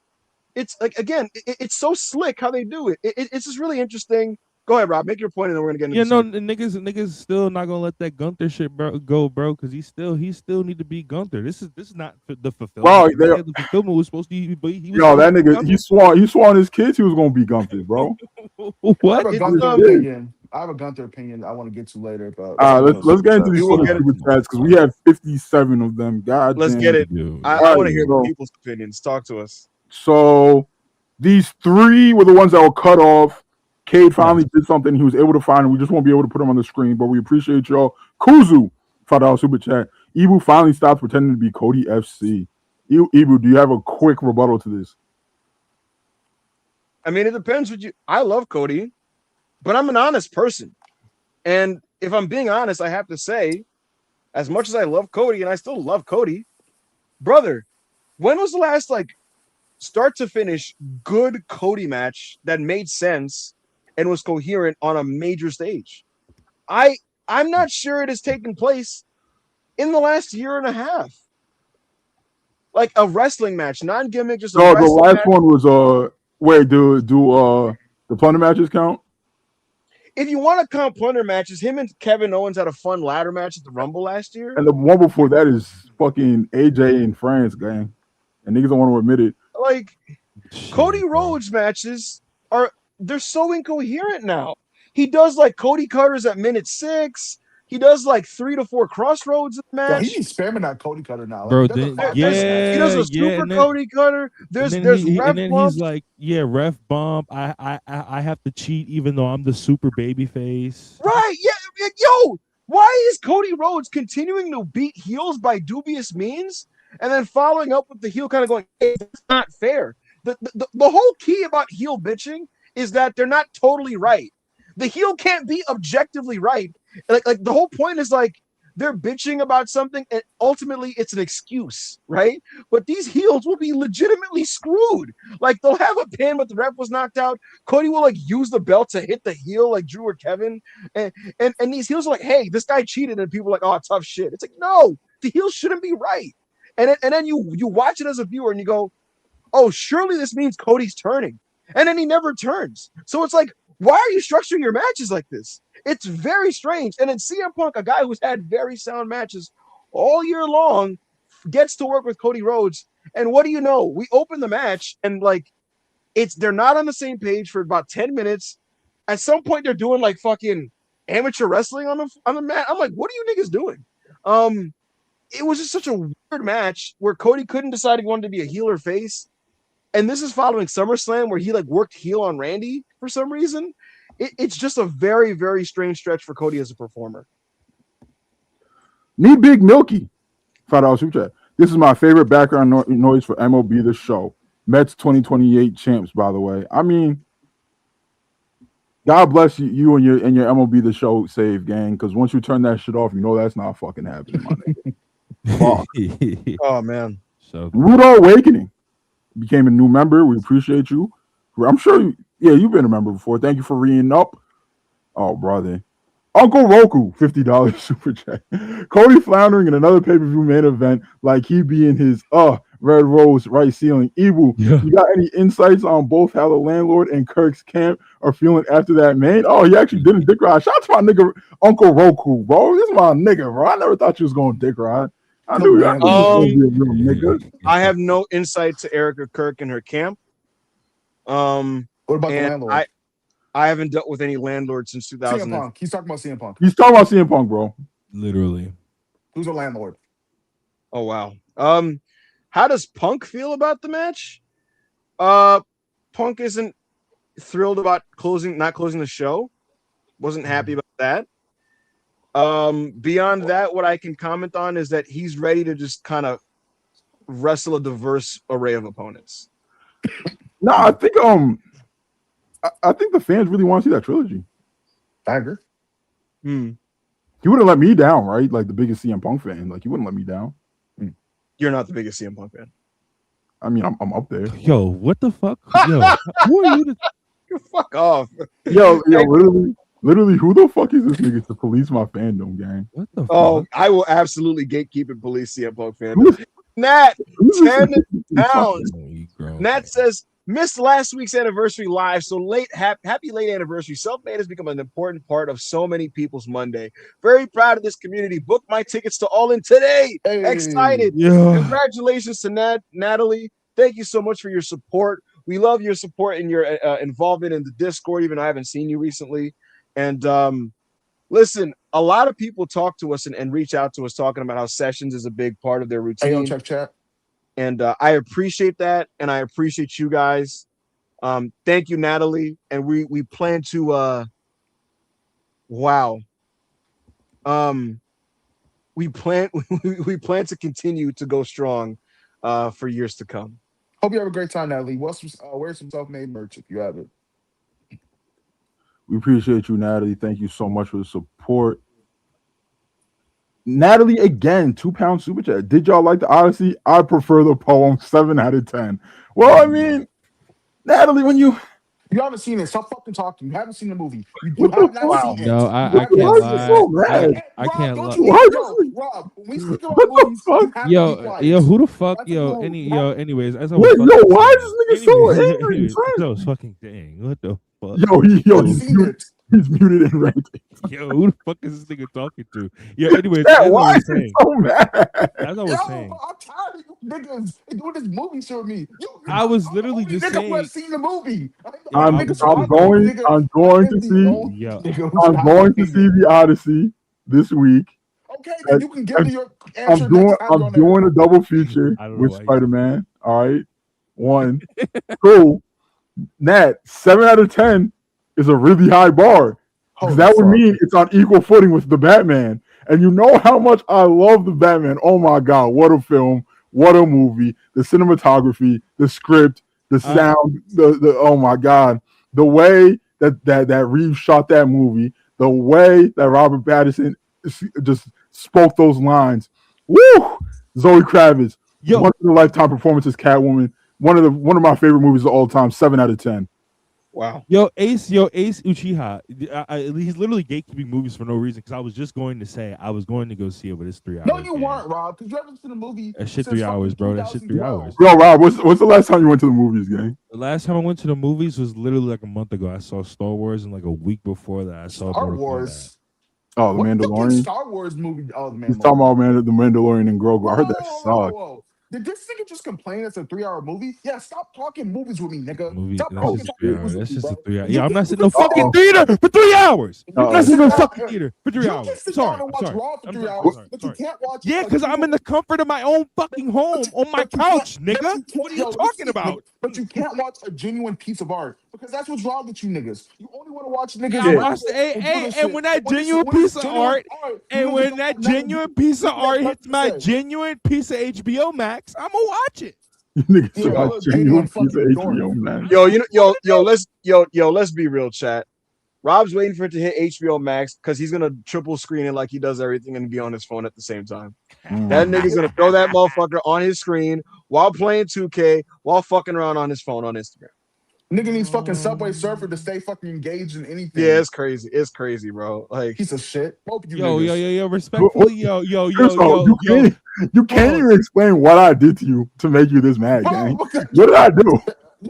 it's like, again, it's so slick how they do it. It's just really interesting. Go ahead, Rob. Make your point, and then we're gonna get into niggas still not gonna let that Gunther shit go, bro, because he still need to be Gunther. This is not the fulfillment. Bro, the fulfillment was supposed to be. That nigga, he swore his kids he was gonna be Gunther, bro. What? I have a Gunther opinion I want to get to later, but let's get into these will get super chats because we have 57 of them. God Let's damn. get it. Dude. I want to hear the people's opinions. Talk to us. So these 3 were the ones that were cut off. Cade finally did something he was able to find, and we just won't be able to put them on the screen, but we appreciate y'all. Kuzu, $5 super chat. Ibu finally stopped pretending to be Cody FC. Ibu, do you have a quick rebuttal to this? I mean, it depends what you. I love Cody, but I'm an honest person, and if I'm being honest, I have to say, as much as I love Cody, and I still love Cody, brother, when was the last start to finish good Cody match that made sense and was coherent on a major stage? I'm not sure it has taken place in the last year and a half. Like a wrestling match, non-gimmick, just a No, the wrestling last match. one was wait, do the plunder matches count? If you want to count plunder matches, him and Kevin Owens had a fun ladder match at the Rumble last year. And the one before that is fucking AJ in France, gang. And niggas don't want to admit it. Like Cody Rhodes matches they're so incoherent now. He does Cody Cutters at minute 6. He does 3 to 4 crossroads in the match. Yeah, he's spamming that Cody Cutter now. Bro, he does a super Cody Cutter. There's ref bump. He's like, yeah, ref bump. I have to cheat even though I'm the super baby face. Right? Yeah, yo, why is Cody Rhodes continuing to beat heels by dubious means and then following up with the heel kind of going, hey, that's not fair. The whole key about heel bitching is that they're not totally right. The heel can't be objectively right. Like the whole point is they're bitching about something and ultimately it's an excuse, right? But these heels will be legitimately screwed. Like they'll have a pin, but the ref was knocked out. Cody will use the belt to hit the heel like Drew or Kevin. And these heels are like, hey, this guy cheated, and people are like, oh, tough shit. It's like, no, the heel shouldn't be right. And then you watch it as a viewer and you go, oh, surely this means Cody's turning. And then he never turns. So it's like, why are you structuring your matches like this? It's very strange. And then CM Punk, a guy who's had very sound matches all year long, gets to work with Cody Rhodes. And what do you know? We open the match and they're not on the same page for about 10 minutes. At some point, they're doing fucking amateur wrestling on the mat. I'm like, what are you niggas doing? It was just such a weird match where Cody couldn't decide if he wanted to be a heel or face. And this is following SummerSlam where he worked heel on Randy for some reason. It's just a very, very strange stretch for Cody as a performer. Need Big Milky. $5 super chat. This is my favorite background noise for MLB The Show. Mets 2028 champs, by the way. I mean, God bless you and your MLB The Show save, gang, because once you turn that shit off, you know that's not fucking happening, my nigga. Fuck. Oh, man. So Rudo Awakening became a new member. We appreciate you. I'm sure you've been a member before. Thank you for reading up. Oh, brother. Uncle Roku, $50 super chat. Cody floundering in another pay-per-view main event like he be in his Red Rose right ceiling. Ibu, you got any insights on both how the landlord and Kirk's camp are feeling after that main? Oh, he actually didn't dick ride. Shout out to my nigga Uncle Roku, bro. This is my nigga, bro. I never thought you was going to dick ride. I knew you was going to be a real nigga. I have no insight to Erica Kirk and her camp. What about the landlord? I haven't dealt with any landlord since 2000. CM Punk. He's talking about CM Punk. He's talking about CM Punk, bro. literally. Who's a landlord? Oh, wow. How does Punk feel about the match? Punk isn't thrilled about not closing the show. Wasn't happy about that. Beyond that, what I can comment on is that he's ready to just kind of wrestle a diverse array of opponents. No, I think I think the fans really want to see that trilogy. I agree. He wouldn't let me down, right? Like the biggest CM Punk fan. Like he wouldn't let me down. You're not the biggest CM Punk fan. I mean, I'm up there. Yo, what the fuck? Yo, who are you? Fuck off. Yo, literally, who the fuck is this nigga to police my fandom, gang? What the Oh, fuck? I will absolutely gatekeep and police CM Punk fan. Nat, 10 pounds. Nat says, missed last week's anniversary live, so happy late anniversary. Self-made has become an important part of so many people's Monday. Very proud of this community. Book my tickets to All In today. Hey. Excited. Yeah. Congratulations to Natalie. Thank you so much for your support. We love your support and your involvement in the Discord, even though I haven't seen you recently. And listen, a lot of people talk to us and reach out to us talking about how sessions is a big part of their routine. Hey, yo, check chat. And I appreciate that, and I appreciate you guys. Thank you, Natalie. And we plan to we plan to continue to go strong for years to come. Hope you have a great time, Natalie. Wear some self-made merch if you have it. We appreciate you, Natalie. Thank you so much for the support. Natalie, again, £2 super chat. Did y'all like the Odyssey? I prefer the poem. 7 out of 10. Well, I mean, Natalie, when you haven't seen it, stop fucking talking. You haven't seen the movie. You have not seen it. No, I can't lie. I can't lie. Rob, when we speak about movies, you have to be quiet. Who the fuck, That's anyways, as I wait, was yo, why is this nigga so angry? anyways, I was fucking dang. What the fuck? Yo, He's he's muted and ranting. Yo, who the fuck is this nigga talking to? Yeah, anyways, Yeah, as I why was is he saying, so mad? as I was saying, I'm tired of you niggas doing this movie shit with me. I was literally just nigga who saying. has seen the movie. I'm going to see the Odyssey this week. Okay, then you can give me your answer. I'm doing a double feature with Spider-Man. All right, 1, 2. Nat, 7 out of 10 is a really high bar. Because that would mean it's on equal footing with the Batman. And you know how much I love the Batman. Oh my God, what a film, what a movie, the cinematography, the script, the sound, the oh my God, the way that Reeves shot that movie, the way that Robert Pattinson just spoke those lines. Woo! Zoe Kravitz, one of the lifetime performances, Catwoman, one of my favorite movies of all time, 7 out of 10. Wow. Ace Uchiha. He's literally gatekeeping movies for no reason. Because I was just going to say I was going to go see it, but it's 3 hours. No, you weren't, Rob. Because you haven't seen the movie. That shit 3 hours, bro. That shit 3 hours. Yo, Rob, what's the last time you went to the movies, gang? The last time I went to the movies was literally like a month ago. I saw Star Wars, and like a week before that, I saw Star Wars. Oh, the Mandalorian. Star Wars movie. Oh, the Mandalorian. He's talking about the Mandalorian and Grogu. I heard that sucked. Whoa. Did this nigga just complain it's a 3-hour movie? Yeah, stop talking movies with me, nigga. Stop talking movies. That's just a 3 hour. Yeah, I'm not sitting in no fucking theater for 3 hours. I'm not sitting in no fucking theater for 3 hours. You can sit sorry, down and watch sorry. Raw for 3 sorry, hours, sorry, but sorry. you can't watch. Yeah, because I'm in the comfort of my own fucking home on my couch, nigga. What are you talking about? But you can't watch a genuine piece of art because that's what's wrong with you niggas. You only want to watch niggas. I watched and when that genuine piece of art, and when that genuine piece of art hits my genuine piece of HBO Max, I'm gonna watch it. Niggas about genuine piece of HBO Max. Let's be real, chat. Rob's waiting for it to hit HBO Max because he's gonna triple screen it like he does everything and be on his phone at the same time. That nigga's gonna throw that motherfucker on his screen while playing 2K, while fucking around on his phone on Instagram. Nigga needs fucking Subway Surfer to stay fucking engaged in anything. Yeah, it's crazy. It's crazy, bro. Like piece of shit. Yo, respectfully, yo. You can't even explain what I did to you to make you this mad, gang. What did I do?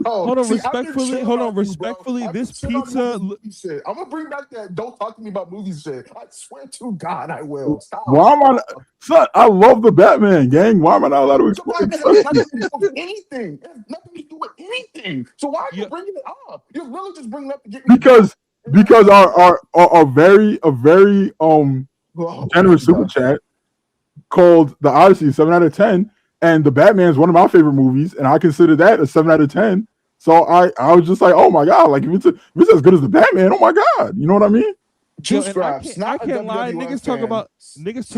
Hold on, respectfully. This pizza. I'm gonna bring back that. Don't talk to me about movies shit. I swear to God, I will. Stop. Why am I? Son, I love the Batman, gang. Why am I not allowed to explain? It has nothing to do with anything. It has nothing to do with anything. So why are you bringing it up? You're really just bringing it up to get me. Because our very generous super chat called The Odyssey 7 out of 10. And the Batman is one of my favorite movies, and I consider that a 7 out of 10. So I was just like, oh my God, like if it's as good as the Batman, oh my God, you know what I mean? I can't lie. Niggas talk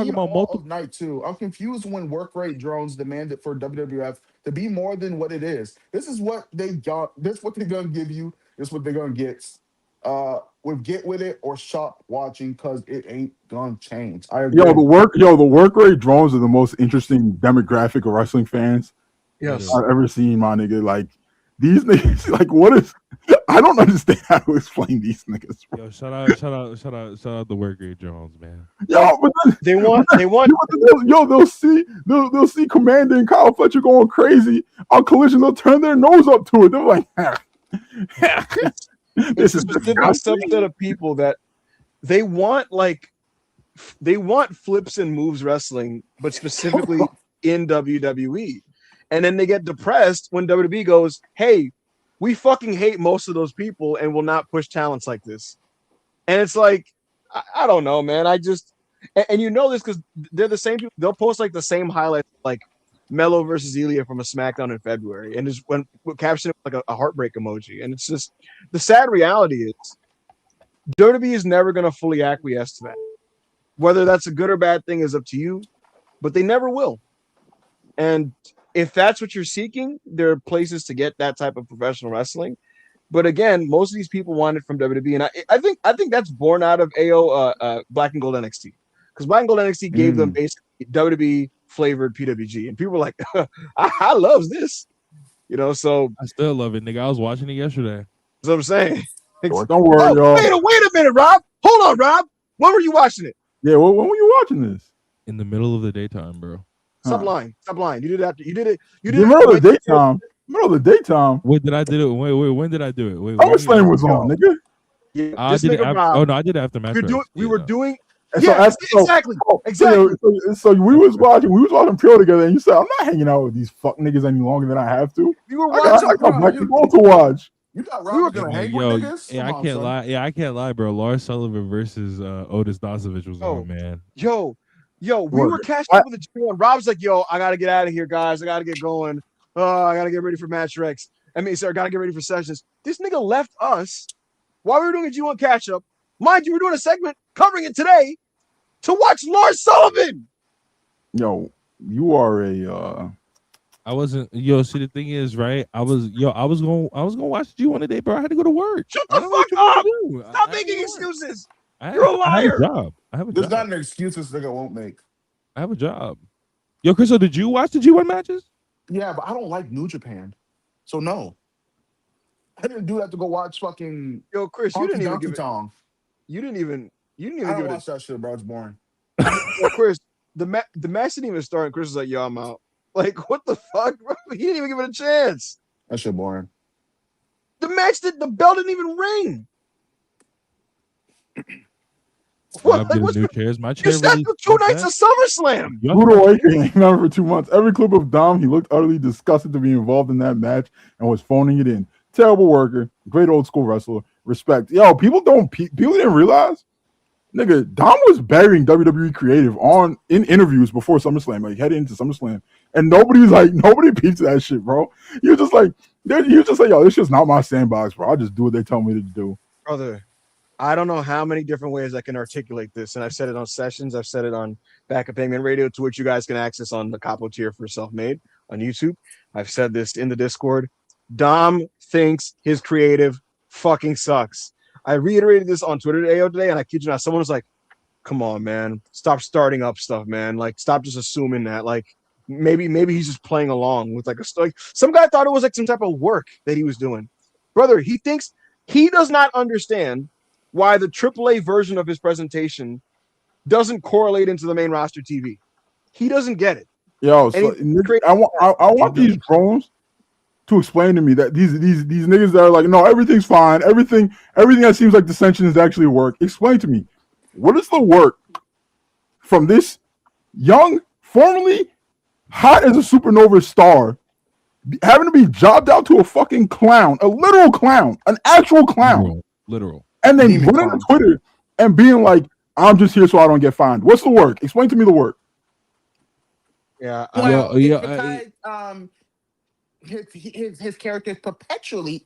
about multiple night too. I'm confused when work rate drones demanded for WWF to be more than what it is. This is what they got. This is what they're gonna give you. This is what they're gonna get. With get with it or stop watching because it ain't gonna change. I agree. The work rate drones are the most interesting demographic of wrestling fans I've ever seen, my nigga. Like these niggas, like what is? I don't understand how to explain these niggas. Bro. Yo, shout out the work rate drones, man. Yo, but they want. They'll see Commander and Kyle Fletcher going crazy on Collision. They'll turn their nose up to it. They're like, It's a specific subset of people that they want flips and moves wrestling, but specifically in WWE. And then they get depressed when WWE goes, hey, we fucking hate most of those people and will not push talents like this. And it's like, I don't know, man. I just, and you know this because they're the same people. They'll post like the same highlights, like Melo versus Ilya from a SmackDown in February, and just when caption it with like a heartbreak emoji. And it's just the sad reality is WWE is never going to fully acquiesce to that. Whether that's a good or bad thing is up to you, but they never will. And if that's what you're seeking, there are places to get that type of professional wrestling. But again, most of these people want it from WWE, and I think that's born out of Black and Gold NXT, because Black and Gold NXT gave them basically WWE flavored PWG, and people were like, I love this, you know. So I still love it, nigga. I was watching it yesterday. That's what I'm saying. Don't worry, y'all. Wait a minute, Rob. Hold on, Rob. When were you watching it? Yeah, when were you watching this? In the middle of the daytime, bro. Stop lying. You did it after. You did it. You did it in the middle of the daytime. Middle of the daytime. Wait, did I did it? Wait, when did I do it? Wait, SummerSlam was on, nigga. Yeah, I did it after, oh no, I did it after match. We were doing. Yeah, exactly. So we was watching Pure together, and you said, "I'm not hanging out with these fuck niggas any longer than I have to." You were watching. I got Black people to watch. You got Rob gonna hang with niggas? Yeah, I can't lie. Yeah, I can't lie, bro. Lars Sullivan versus Otis Dosovich was on, man. Yo, we were catching up with the G1. Rob's like, yo, I gotta get out of here, guys. I gotta get going. Oh, I gotta get ready for Match Rex. I gotta get ready for sessions. This nigga left us while we were doing a G1 catch up. Mind you, we're doing a segment covering it today to watch Lars Sullivan. Yo, you are a. I wasn't. Yo, see, the thing is, right? I was gonna watch G1 today, bro. I had to go to work. Shut the fuck up! Stop making excuses. You're a liar. I have a job. There's not an excuse this nigga won't make. I have a job. Yo, Chris, so did you watch the G1 matches? Yeah, but I don't like New Japan, so no. I didn't do that to go watch fucking. Yo, Chris, you didn't even give it. You didn't even I don't watch that shit, bro. It's boring. Yo, Chris, the match didn't even start, and Chris was like, "Yo, I'm out." Like, what the fuck, bro? He didn't even give it a chance. That shit boring. The bell didn't even ring. What? Like, new chairs. My chair. You sat for 2 nights of SummerSlam. Rude Awakening came out for 2 months. Every clip of Dom, he looked utterly disgusted to be involved in that match and was phoning it in. Terrible worker, great old school wrestler. Respect. Yo, people didn't realize, nigga, Dom was burying WWE creative in interviews before SummerSlam, like heading into SummerSlam, and nobody peeps that shit, bro. You're just like, yo, this shit's not my sandbox, bro. I'll just do what they tell me to do, brother. I don't know how many different ways I can articulate this, and I've said it on sessions. I've said it on Backup Payment Radio, to which you guys can access on the Capo tier for Self-Made on YouTube. I've said this in the Discord. Dom thinks his creative fucking sucks. I reiterated this on Twitter today, and I kid you not, someone was like, "Come on, man, stop starting up stuff, man. Like, stop just assuming that. Like, maybe he's just playing along with like some guy thought it was like some type of work that he was doing, brother. He thinks he does not understand why the AAA version of his presentation doesn't correlate into the main roster TV. He doesn't get it. Yo, so I want these drones to explain to me that these niggas that are like, no, everything's fine, everything that seems like dissension is actually work. Explain to me, what is the work from this young, formerly hot as a supernova star, having to be jobbed out to a fucking clown, a literal clown, an actual clown, literal. And then running on Twitter and being like, I'm just here so I don't get fined. What's the work? Explain to me the work. Yeah. His character is perpetually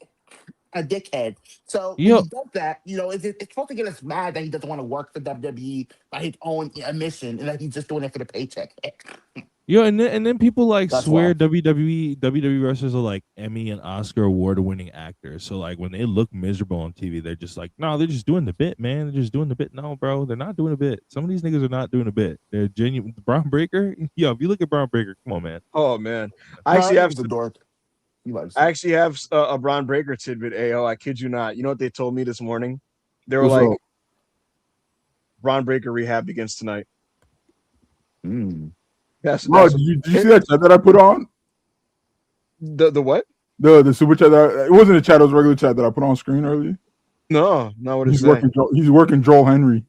a dickhead. So he does that, it's supposed to get us mad that he doesn't want to work for WWE by his own admission and that he's just doing it for the paycheck. Yo, and then people like swear WWE wrestlers are like Emmy and Oscar award-winning actors. So like when they look miserable on TV, they're just like, no, they're just doing the bit, man. They're just doing the bit. No, bro, they're not doing a bit. Some of these niggas are not doing a bit. They're genuine. Braun Breaker, yo, if you look at Braun Breaker, come on, man. Oh man, I actually have a Braun Breaker tidbit. AO, I kid you not. You know what they told me this morning? They were like, Braun Breaker rehab begins tonight. Did you see that chat that I put on? The what? The super chat. It wasn't a chat. It was a regular chat that I put on screen earlier. No, not what he's working. He's working Joel Henry.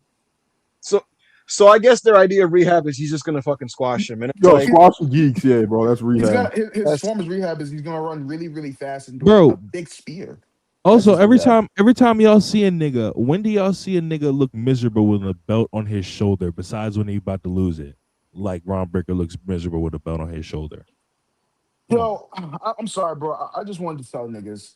So I guess their idea of rehab is he's just gonna fucking squash him. And squash the geeks, yeah, bro. That's rehab. His form of rehab is he's gonna run really, really fast and do a big spear. Also, just every do that. time y'all see a nigga, when do y'all see a nigga look miserable with a belt on his shoulder? Besides when he about to lose it, like Ron Breaker looks miserable with a belt on his shoulder. Yo, I'm sorry, bro. I just wanted to tell niggas,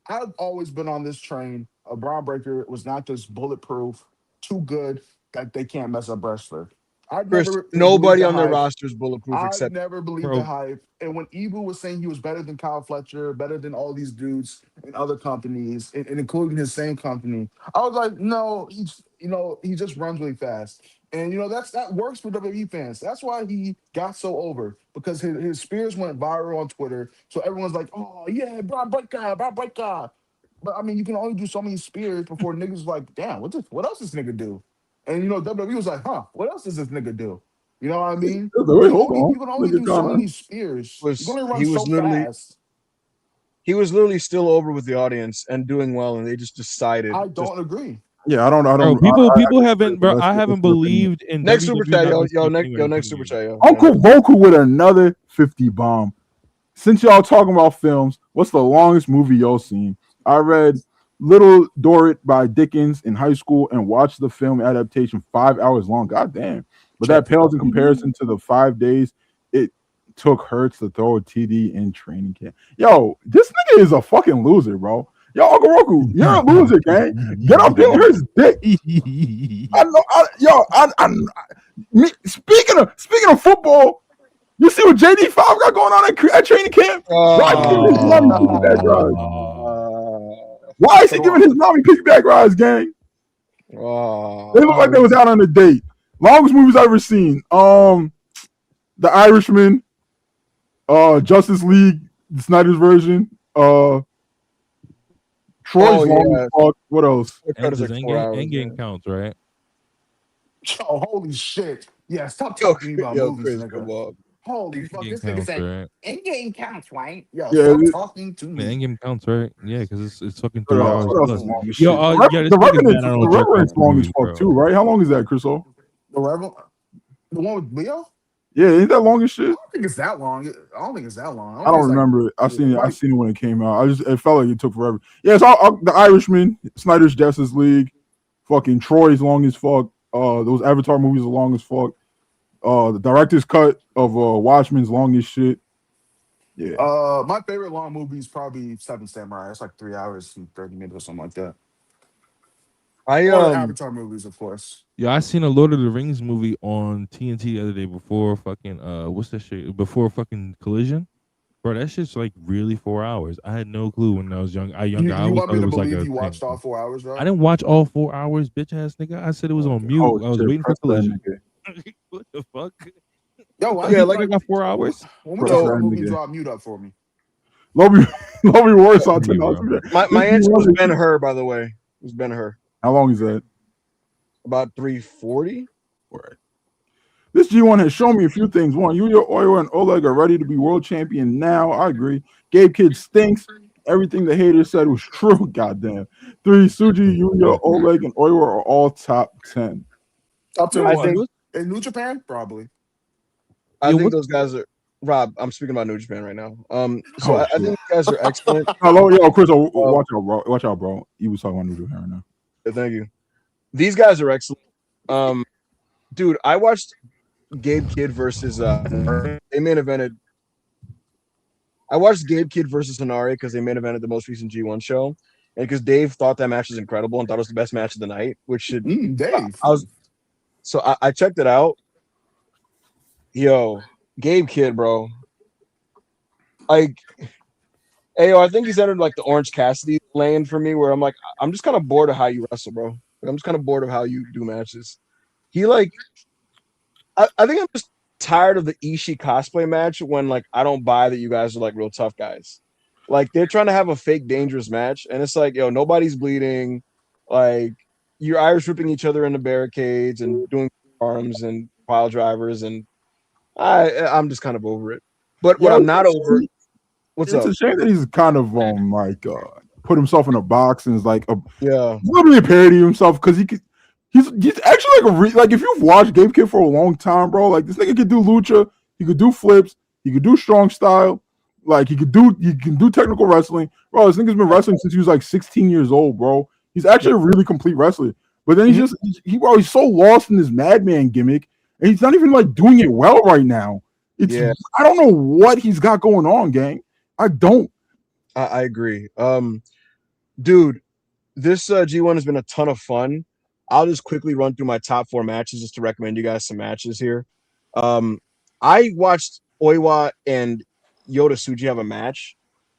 I've always been on this train. A Braun Breaker was not just bulletproof, too good that they can't mess up wrestler. I've Chris, never believed nobody the on their hype. roster is bulletproof I've except never believed the Bro, hype. And when Ebu was saying he was better than Kyle Fletcher, better than all these dudes in other companies, and including his same company, I was like, no, he just runs really fast. And that works for WWE fans. That's why he got so over, because his spears went viral on Twitter. So everyone's like, oh yeah, Braun Breaker, Braun Breaker. But I mean, you can only do so many spears before niggas like, damn, what else this nigga do? And WWE was like, huh, what else does this nigga do? You know what I mean? Wait, hold on. You can only Nigga do so kinda- many spears. You can only run he was so fast. still over with the audience and doing well, and they just decided I just don't agree. Yeah, I don't. bro, people haven't, bro. I haven't that's the opinion. believed in next super WWE chat, not next super chat, yo. Uncle Boku with another 50 bomb. Since y'all talking about films, what's the longest movie y'all seen? I read Little Dorrit by Dickens in high school and watched the film adaptation 5 hours long. God damn. But that pales in comparison to the 5 days it took Hertz to throw a TD in training camp. Yo, this nigga is a fucking loser, bro. Yo, Uncle Roku, you're a loser, gang. Get up in his dick. Speaking of football, you see what JD5 got going on at training camp? Why is he giving his mommy piggyback rides, gang? They look like they was out on a date. Longest movies I've ever seen. The Irishman, Justice League, the Snyder's version, Troy's long fuck. What else? Endgame counts, right? Oh, holy shit. Yeah, stop talking about movies, Chris, nigga. Holy fuck, this nigga said Endgame counts, right? Yo, Yeah, stop talking to me. Endgame counts, right? Yeah, because it's fucking What 3 else? hours What else plus. is long as Yo, shit? The Revenant's long as fuck too, right? How long is that, Chris? The one with Leo? Yeah, ain't that long as shit? I don't think it's that long. I don't remember it. I seen it when it came out. It felt like it took forever. Yeah, it's the Irishman, Snyder's Justice League, fucking Troy's long as fuck. Those Avatar movies are long as fuck. The director's cut of Watchmen's long as shit. Yeah. My favorite long movie is probably Seven Samurai. It's like 3 hours and 30 minutes or something like that. Or the Avatar movies, of course. Yeah, I seen a Lord of the Rings movie on TNT the other day before fucking what's that shit? Before fucking Collision. Bro, that shit's like really 4 hours. I had no clue when I was young. I always want me to it was believe like you watched all 4 hours, bro? I didn't watch all 4 hours, bitch ass nigga. I said it was on mute. I was waiting for Collision. What the fuck? Yo, I got 4 hours. When we talk about movie, drop mute up for me. Lobby Warsaw. My answer was Ben-Hur, by the way. It was Ben-Hur. How long is that? About 340. All right. This G1 has shown me a few things. One, Yuya, Oyo, and Oleg are ready to be world champion now. I agree. Gabe Kidd stinks. Everything the haters said was true. Goddamn. 3, Suji, Yuya, Oleg, and Oyo are all top 10. Top 10 I think in New Japan, probably. I think those guys are Rob. I'm speaking about New Japan right now. I think these guys are excellent. Hello, yo, Chris, watch out, bro. Watch out, bro. You was talking about New Japan right now. Yeah, thank you. These guys are excellent. Dude, I watched Gabe Kidd versus they main evented. I watched Gabe Kidd versus Hanare because they main evented the most recent G1 show, and because Dave thought that match was incredible and thought it was the best match of the night. Which should Dave. I checked it out. Yo, Gabe Kidd, bro. Like, I think he's entered like the Orange Cassidy lane for me, where I'm like, I'm just kind of bored of how you wrestle, bro. Like, I'm just kind of bored of how you do matches. He like, I think I'm just tired of the Ishii cosplay match when like I don't buy that you guys are like real tough guys. Like they're trying to have a fake dangerous match, and it's like, yo, nobody's bleeding. Like you're Irish ripping each other into barricades and doing arms and pile drivers, and I'm just kind of over it. But what I'm not over, it's a shame that he's kind of put himself in a box and is like literally a parody of himself because he's actually like if you've watched Gabe Kidd for a long time, bro, like this nigga could do lucha, he could do flips, he could do strong style. Like he can do technical wrestling, bro. This nigga's been wrestling since he was like 16 years old, bro. He's actually a really complete wrestler. But then he's so lost in this madman gimmick, and he's not even like doing it well right now. I don't know what he's got going on, gang. I don't. I agree. Dude, this G1 has been a ton of fun. I'll just quickly run through my top 4 matches just to recommend you guys some matches here. I watched Oiwa and Yota Tsuji have a match,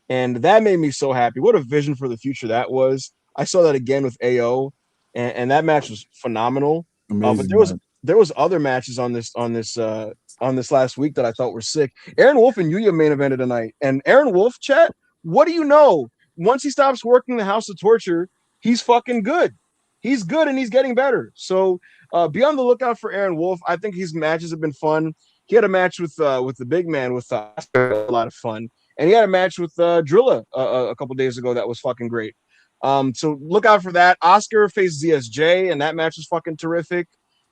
and that made me so happy. What a vision for the future that was. I saw that again with AO, and that match was phenomenal. But there was other matches on this last week that I thought were sick. Aaron Wolf and Yuya main evented tonight, and Aaron Wolf, chat, what do you know? Once he stops working the House of Torture, he's fucking good. He's good and he's getting better. So be on the lookout for Aaron Wolf. I think his matches have been fun. He had a match with the big man with Ospreay, a lot of fun, and he had a match with Drilla a couple days ago that was fucking great. So look out for that. Oscar faced ZSJ, and that match was fucking terrific.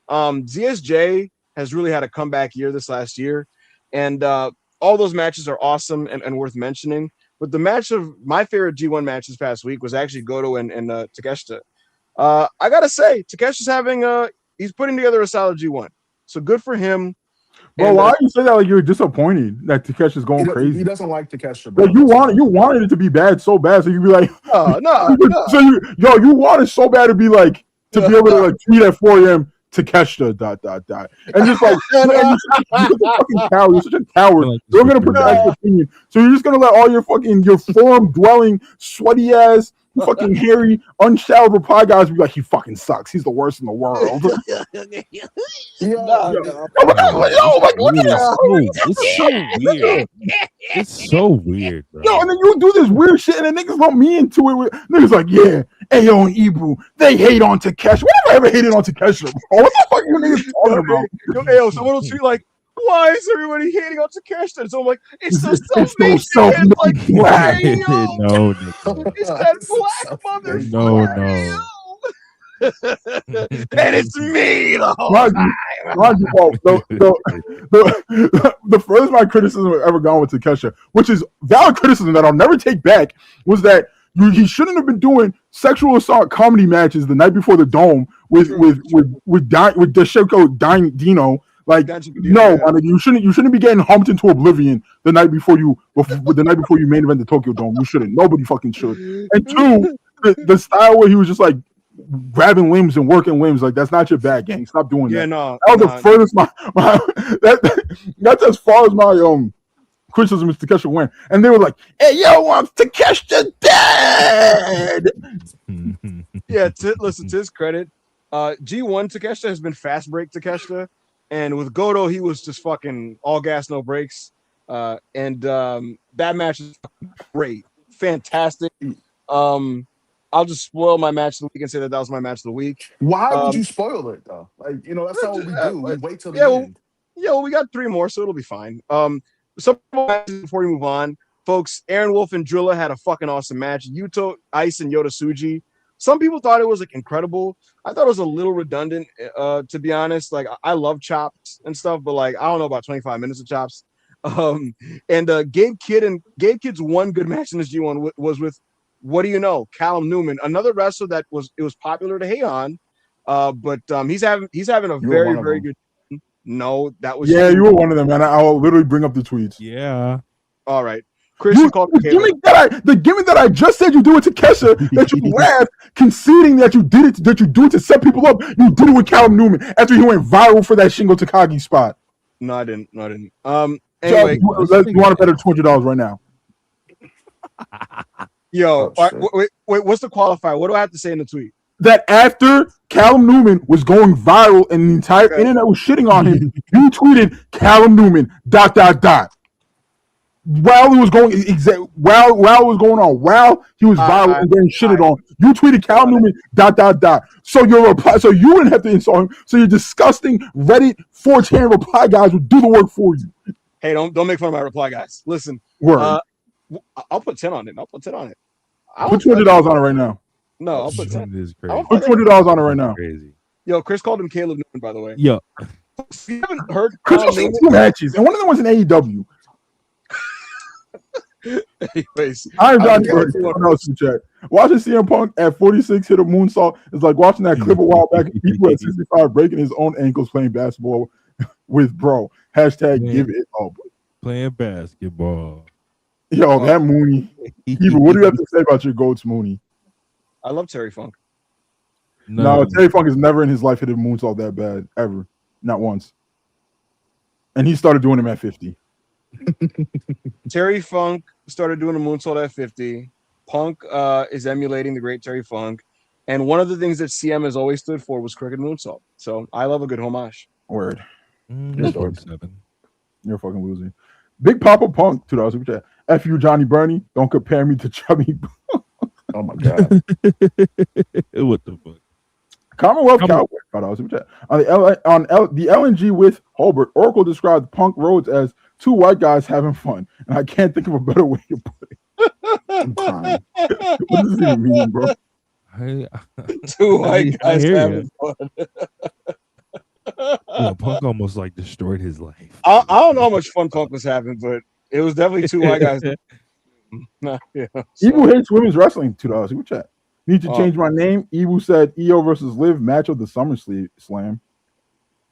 ZSJ has really had a comeback year this last year, and all those matches are awesome and worth mentioning. But the match of my favorite G1 match this past week was actually Goto and Takeshita. I gotta say, Takeshi's he's putting together a solid G1, so good for him. Bro, why do you say that like you're disappointed that Takeshi's going crazy? He doesn't like Takeshi, bro. But you wanted it to be bad so bad, so you'd be like, no. So you wanted so bad to be like to be able to like tweet at 4 a.m. Takeshita ... and just like you're a fucking coward. You're such a coward. You're gonna protect your opinion, so you're just gonna let all your forum dwelling, sweaty ass, fucking hairy, unshowered reply guys be like, he fucking sucks. He's the worst in the world. It's so weird. It's so weird, bro. Yo, and then you do this weird shit, and then niggas want me into it. Niggas like, yeah, Ayo and Ibu, they hate on Takeshi. What have I ever hated on Takeshi, bro? What the fuck are you niggas talking about? Yo, Ayo, someone will tweet like, why is everybody hating on Takeshi? And so I'm like, it's the self-made self-made like black. No, it's that black mother. No. And it's me the whole time. The furthest my criticism has ever gone with Takeshi, which is valid criticism that I'll never take back, was that he shouldn't have been doing sexual assault comedy matches the night before the Dome with Desheko Dino. Like, no, I mean, you shouldn't be getting humped into oblivion the night before you main event the Tokyo Dome. You shouldn't. Nobody fucking should. And two, the style where he was just like grabbing limbs and working limbs, like that's not your bad, gang. Stop doing that. No, that was the furthest that's as far as my criticism is Takeshi went. And they were like, "Hey, yo, I'm Takeshi dead." Yeah, listen, to his credit, G1 Takeshi has been fast break Takeshi. And with Goto, he was just fucking all gas, no brakes. And that match is great. Fantastic. I'll just spoil my match of the week and say that was my match of the week. Why would you spoil it, though? Like, that's not what we do. We wait till the end. Well, we got 3 more, so it'll be fine. Some matches before we move on. Folks, Aaron Wolf and Drilla had a fucking awesome match. Yuto, Ice, and Yota Tsuji. Some people thought it was like incredible. I thought it was a little redundant, to be honest. Like, I love chops and stuff, but like, I don't know about 25 minutes of chops. And Gabe Kidd's one good match in this G1 was with, what do you know, Callum Newman, another wrestler that was popular to hate on, but he's having a very, very good. No, that was you were one of them, man. I'll literally bring up the tweets. Yeah. All right. Chris, the gimmick that I just said you do it to Kesha, that you laughed, conceding that you do it to set people up. You did it with Callum Newman after he went viral for that Shingo Takagi spot. No, I didn't. Anyway, you want to bet $200 right now? Yo, wait, what's the qualifier? What do I have to say in the tweet? That after Callum Newman was going viral and the entire internet was shitting on him, you tweeted Callum Newman ... While it was going while it was going on, while he was viral and getting shitted on, you tweeted Callum Newman ... So your reply, so you wouldn't have to insult him. So your disgusting Reddit 4chan reply guys would do the work for you. Hey, don't make fun of my reply guys. Listen, I'll put 10 on it. Put $200 on it right now. No, I'll put 10. This is crazy. Put $200 on it right now. Crazy. Yo, Chris called him Caleb Newman, by the way. Yo, you haven't heard Chris was in 2 matches, and one of them was in AEW. Anyways, I'm Johnny Bird. Watching CM Punk at 46 hit a moonsault is like watching that clip a while back of people at 65 breaking his own ankles playing basketball with bro. Hashtag give it up. Playing basketball. Yo, that Mooney. Even, what do you have to say about your goats, Mooney? I love Terry Funk. No, Terry Funk has never in his life hit a moonsault that bad, ever. Not once. And he started doing them at 50. Terry Funk started doing a moonsault at 50. Punk is emulating the great Terry Funk. And one of the things that CM has always stood for was crooked moonsault. So I love a good homage. Word. You're 47. You're fucking losing. Big Papa Punk, $2. F you, Johnny Burney. Don't compare me to Chubby. Oh my God. What the fuck? Commonwealth Cowboy, $5. On the LNG with Holbert, Oracle described Punk Rhodes as two white guys having fun. And I can't think of a better way to put it. I'm crying. What does this even mean, bro? Two white guys having fun. Punk almost like destroyed his life. I don't know how much fun Punk was having, but it was definitely two white guys. Ebu hates women's wrestling, $2. Super chat. Need to change my name. Ebu said EO versus Liv match of the Summer Slam.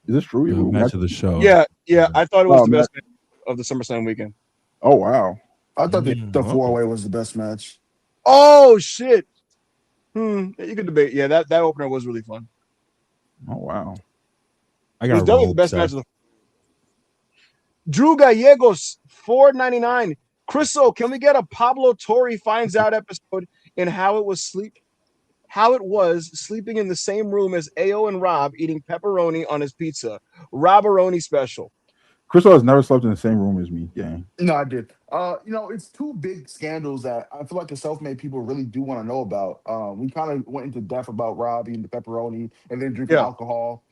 Is this true? Ebu? Match of the show. Yeah. I thought it was the best match of the SummerSlam weekend. Oh wow. I thought the 4-way was the best match. Oh shit. You could debate. Yeah, that opener was really fun. Oh wow. I got it was definitely the best match of the Drew Gallegos, $4.99. Chriso, can we get a Pablo Torre finds out episode in how it was sleeping in the same room as Ao and Rob eating pepperoni on his pizza? Rob-a-roni special. Chriso has never slept in the same room as me, gang. No, I did. It's two big scandals that I feel like the self-made people really do want to know about. We kind of went into depth about Rob eating the pepperoni and then drinking alcohol,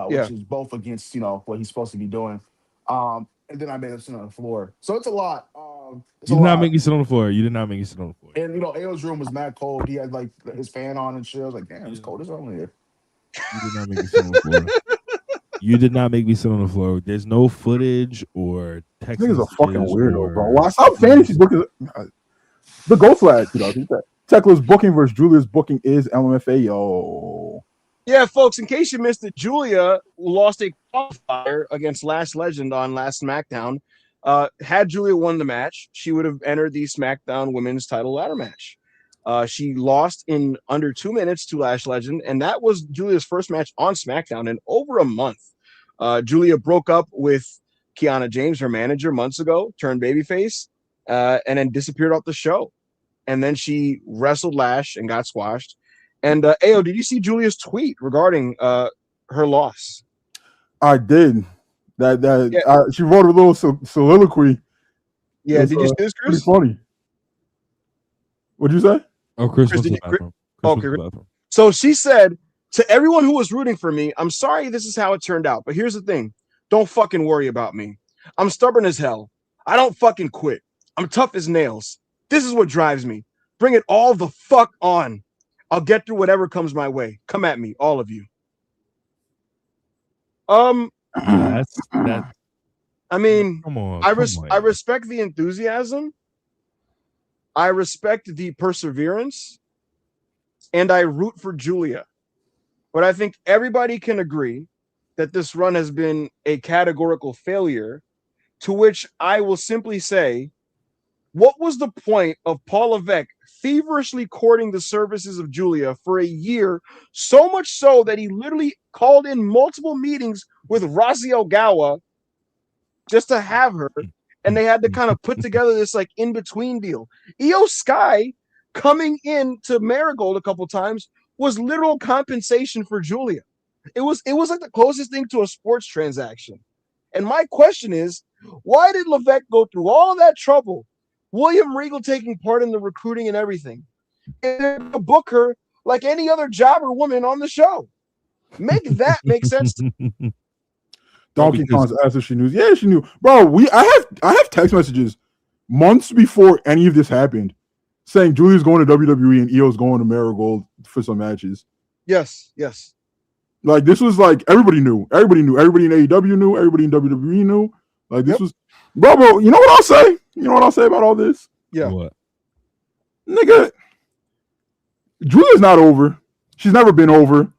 which is both against, what he's supposed to be doing. And then I made him sit on the floor. So it's a lot. You did not make me sit on the floor. You did not make me sit on the floor. And, Ao's room was mad cold. He had, his fan on and shit. I was like, damn, it's cold as hell in here. You did not make me sit on the floor. You did not make me sit on the floor. There's no footage or text. This is a fucking weirdo, bro. Why stop fantasy booking? The Ghost Flag, Tekla's booking versus Julia's booking is LMFA. Yo. Yeah, folks, in case you missed it, Julia lost a qualifier against Last Legend on last SmackDown. Had Julia won the match, she would have entered the SmackDown Women's Title ladder match. She lost in under 2 minutes to Last Legend, and that was Julia's first match on SmackDown in over a month. Julia broke up with Kiana James, her manager, months ago, turned babyface, and then disappeared off the show. And then she wrestled Lash and got squashed. And Ao, did you see Julia's tweet regarding her loss? I did. She wrote a little soliloquy. Yeah, did you see this, Chris? Pretty funny. What'd you say? Oh, Chris was the bathroom. So she said, to everyone who was rooting for me, I'm sorry this is how it turned out. But here's the thing. Don't fucking worry about me. I'm stubborn as hell. I don't fucking quit. I'm tough as nails. This is what drives me. Bring it all the fuck on. I'll get through whatever comes my way. Come at me, all of you. That's I mean, come on. I respect the enthusiasm. I respect the perseverance. And I root for Julia. But I think everybody can agree that this run has been a categorical failure, to which I will simply say, what was the point of Paul Levesque feverishly courting the services of Julia for a year, so much so that he literally called in multiple meetings with Raziel Gawa just to have her, and they had to kind of put together this in-between deal. Io Sky coming in to Marigold a couple times was literal compensation for Julia. It was like the closest thing to a sports transaction. And my question is, why did Levesque go through all of that trouble? William Regal taking part in the recruiting and everything. And book her like any other jobber woman on the show. Make that make sense to me. Donkey Kong's asked if she knew. Yeah, she knew. Bro, I have text messages months before any of this happened saying Julia's going to WWE and Io's going to Marigold for some matches. Yes. Like, this was like, everybody knew. Everybody in AEW knew. Everybody in WWE knew. Like, this was... Bro, you know what I'll say? You know what I'll say about all this? Yeah. What? Nigga, Julia's not over. She's never been over.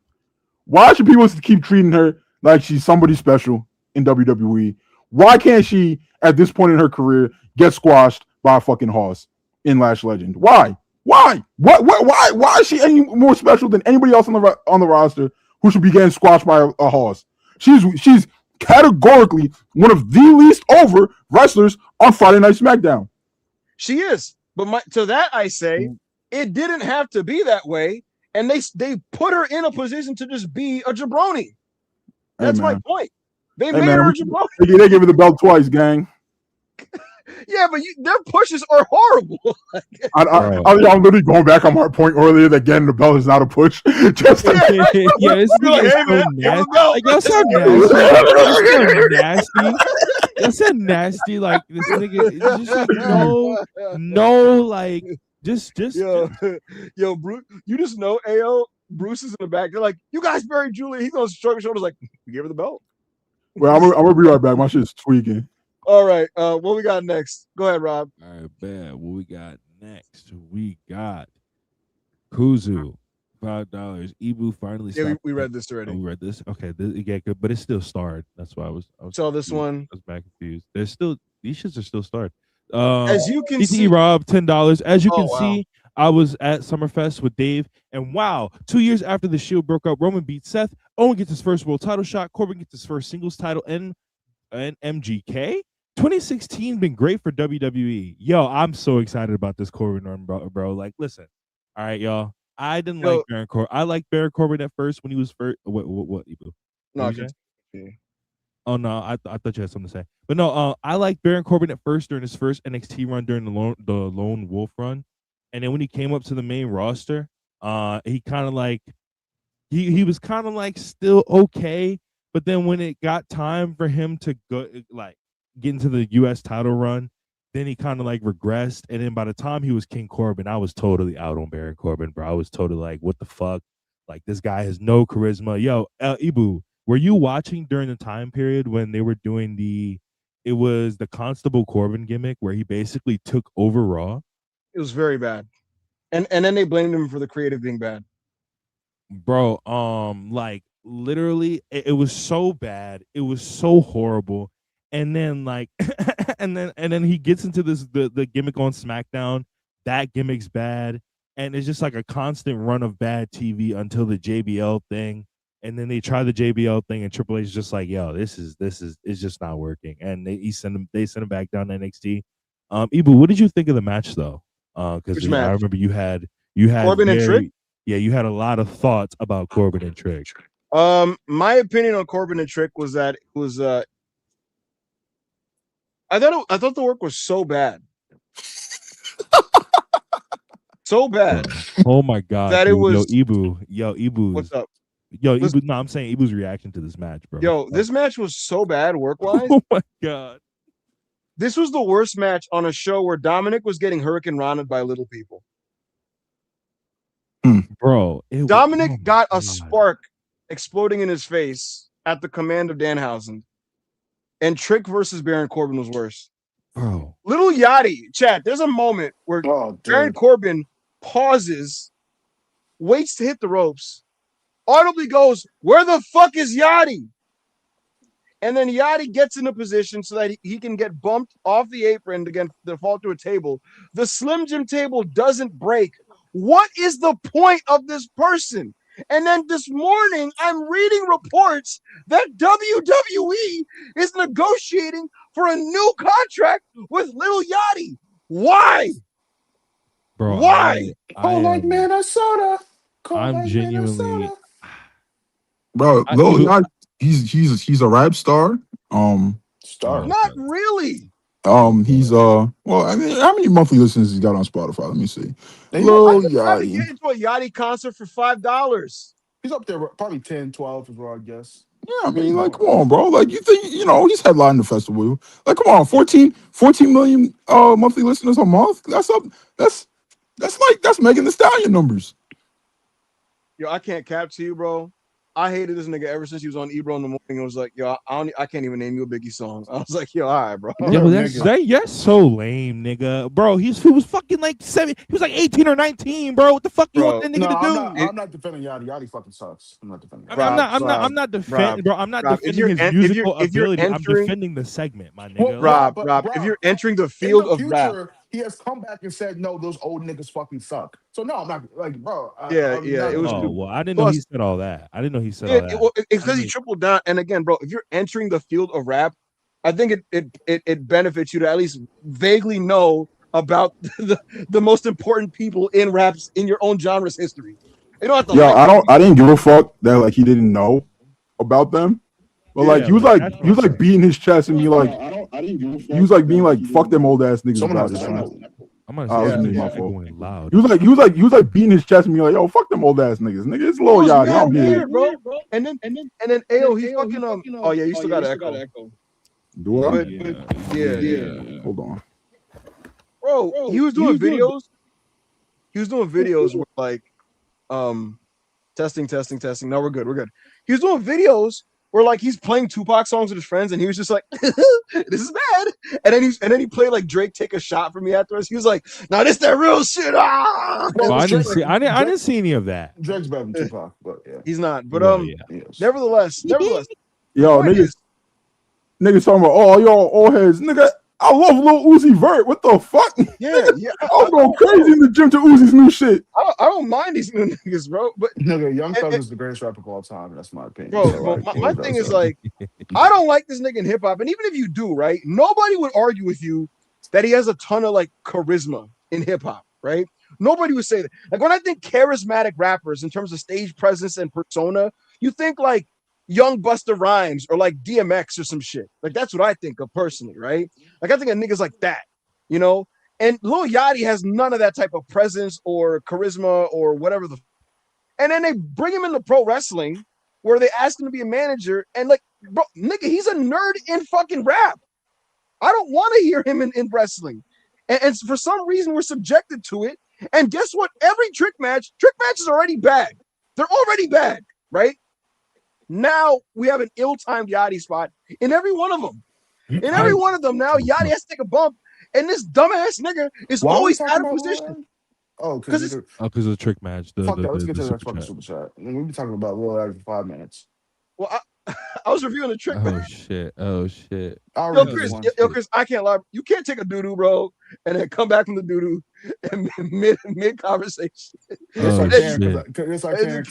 Why should people keep treating her like she's somebody special in WWE? Why can't she, at this point in her career, get squashed by a fucking horse in Lash Legend? Why? Why? Why is she any more special than anybody else on the roster who should be getting squashed by a horse? She's categorically one of the least over wrestlers on Friday Night SmackDown. She is. But to that I say, it didn't have to be that way. And they put her in a position to just be a jabroni. That's my point. They made her a jabroni. They gave her the belt twice, gang. Yeah, but their pushes are horrible. I'm literally going back on my point earlier that getting the belt is not a push. Just yeah, this is like, hey, man, nasty. Like, y'all sound nasty. Y'all sound nasty. Like this nigga is just like no, like just yo, Bruce. You just know, AO. Bruce is in the back. They're like, you guys buried Julia. He's on his shoulders, like, we gave her the belt. Well, I'm gonna be right back. My shit's tweaking. All right. What we got next? Go ahead, Rob. All right, bad. What we got next? We got Kuzu, $5. Ibu finally. Yeah, we read this already. Oh, we read this. Okay, yeah, good, but it's still starred. That's why I was saw this one. I was back confused. There's still these shits are still starred. As you can see, Rob $10. As you can see, I was at Summerfest with Dave, and wow, 2 years after the Shield broke up, Roman beats Seth. Owen gets his first world title shot. Corbin gets his first singles title, and MGK. 2016 been great for WWE. Yo, I'm so excited about this Corbin run, bro. Like, listen, all right, y'all. I didn't like Baron Corbin. I liked Baron Corbin at first when he was first. What, Ibu? No, oh no, I thought you had something to say. But no, I liked Baron Corbin at first during his first NXT run during the Lone Wolf run, and then when he came up to the main roster, he kind of like he was kind of like still okay, but then when it got time for him to go like get into the US title run, then he kind of like regressed, and then by the time he was King Corbin, I was totally out on Baron Corbin, bro. I was totally like, what the fuck? Like, this guy has no charisma. Yo, Ibu, were you watching during the time period when they were doing it was the Constable Corbin gimmick where he basically took over Raw? It was very bad. And then they blamed him for the creative being bad. Bro, like literally it was so bad. It was so horrible. And then like and then he gets into the gimmick on SmackDown. That gimmick's bad. And it's just like a constant run of bad TV until the JBL thing. And then they try the JBL thing, and Triple H is just like, yo, this is it's just not working. And they send him back down to NXT. Ibu, what did you think of the match though? Because I remember you had Corbin and Trick. Yeah, you had a lot of thoughts about Corbin and Trick. My opinion on Corbin and Trick was that it was I thought the work was so bad. So bad. Oh my god. That dude. it was Ibu. What's up? Yo, Ibu, no, I'm saying Ibu's reaction to this match, bro. Yo, this match was so bad work-wise. Oh my god. This was the worst match on a show where Dominic was getting Hurricane Rana by little people. Bro, Dominic got a spark exploding in his face at the command of Danhausen. And Trick versus Baron Corbin was worse. Bro. Little Yachty, chat, there's a moment where Baron Corbin pauses, waits to hit the ropes, audibly goes, "Where the fuck is Yachty?" And then Yachty gets in a position so that he can get bumped off the apron to fall to a table. The Slim Jim table doesn't break. What is the point of this person? And then this morning, I'm reading reports that WWE is negotiating for a new contract with Lil Yachty. Why? Bro, why? Cold like Minnesota. I'm genuinely, bro. Lil Yachty, he's a rap star. Not really. He's well, I mean, how many monthly listeners he got on Spotify? Let me see. Lil Yachty. Get into a Yachty concert for $5. He's up there, probably 10, 12 is what I guess. Yeah, I mean, like, come on, bro. Like, you think, he's headlining the festival. Like, come on, 14 million monthly listeners a month. That's Megan Thee Stallion numbers. Yo, I can't cap to you, bro. I hated this nigga ever since he was on Ebro in the morning. It was like, yo, I can't even name you a Biggie song. I was like, yo, all right, bro. Yo, that's so lame, nigga. Bro, he was fucking like 7. He was like 18 or 19, bro. What the fuck you want that nigga to do? I'm not defending Yachty. Yachty fucking sucks. I'm not defending. I'm not defending, bro. I'm not defending his musical ability. I'm defending the segment, my nigga. Rob, if you're entering the field of rap, he has come back and said, no, those old niggas fucking suck. So no, I'm not like, bro. It was. Oh, well, I didn't know he said all that. I didn't know he said all that. It's because he tripled down. And again, bro, if you're entering the field of rap, I think it benefits you to at least vaguely know about the most important people in raps in your own genre's history. You don't have to. I didn't give a fuck that like he didn't know about them. But like he was like beating his chest and be like, he was like being like, fuck them old ass niggas. I'm gonna say going loud. He was like beating his chest and be like, yo, fuck them old ass niggas. Nigga, it's Lil Yachty. I'm here, bro. And then Ayo, he fucking oh yeah, you still got echo. Do I? Yeah. Hold on. Bro, he was doing videos. He was doing videos with like testing. No, we're good. He was doing videos where like he's playing Tupac songs with his friends, and he was just like, "This is bad." And then he played like Drake "Take a Shot" for me afterwards. He was like, "Now this that real shit." Well, I didn't see any of that. Drake's better than Tupac, but yeah, he's not. But nevertheless, yo, niggas talking about all heads, nigga. I love Lil Uzi Vert. What the fuck? Yeah. I'm going crazy in the gym to Uzi's new shit. I don't mind these new niggas, bro. But nigga, Young Thug is the greatest rapper of all time. That's my opinion. Bro, my thing is like, I don't like this nigga in hip hop, and even if you do, right, nobody would argue with you that he has a ton of like charisma in hip hop, right? Nobody would say that. Like when I think charismatic rappers in terms of stage presence and persona, you think like Young Busta Rhymes or like DMX or some shit. Like that's what I think of personally, right? Like I think of niggas like that, you know? And Lil Yachty has none of that type of presence or charisma or whatever and then they bring him into pro wrestling where they ask him to be a manager and like, bro, nigga, he's a nerd in fucking rap. I don't want to hear him in wrestling. And for some reason we're subjected to it. And guess what? Every trick match is already bad. They're already bad, right? Now we have an ill-timed Yachty spot in every one of them. In every one of them now, Yachty has to take a bump, and this dumbass nigga is always out of position. Because of the trick match. Fuck that. Let's get to the next fucking super chat. We've been talking about Lil Yachty for 5 minutes. Well, I was reviewing the trick match. Oh shit. Yo, Chris, I can't lie. You can't take a doo-doo, bro, and then come back from the doo-doo and mid conversation. Yes, I can because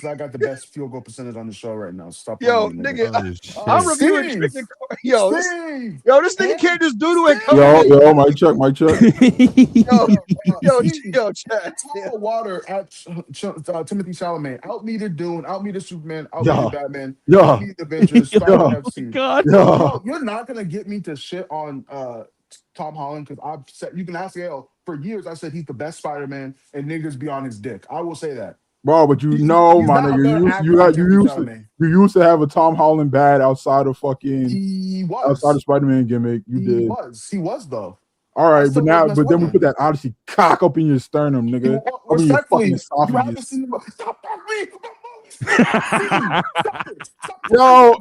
I got the best field goal percentage on the show right now. Stop. Yo, nigga, I'm reviewing trick. This nigga can't just doo-doo and come. Yo, my check. Yo, chat. Water at Timothy Chalamet. Outmeter Dune. Outmeter Superman. Outmeter Batman. Outmeter Avengers. God. Yo, you're not gonna get me to shit on Tom Holland because I've said you can ask Yale for years. I said he's the best Spider-Man and niggas be on his dick. I will say that, bro. But he's my nigga, you used to have a Tom Holland bad outside of fucking outside of Spider-Man gimmick. He was though. All right, but then we put that Odyssey cock up in your sternum, nigga. Stop me. Yo,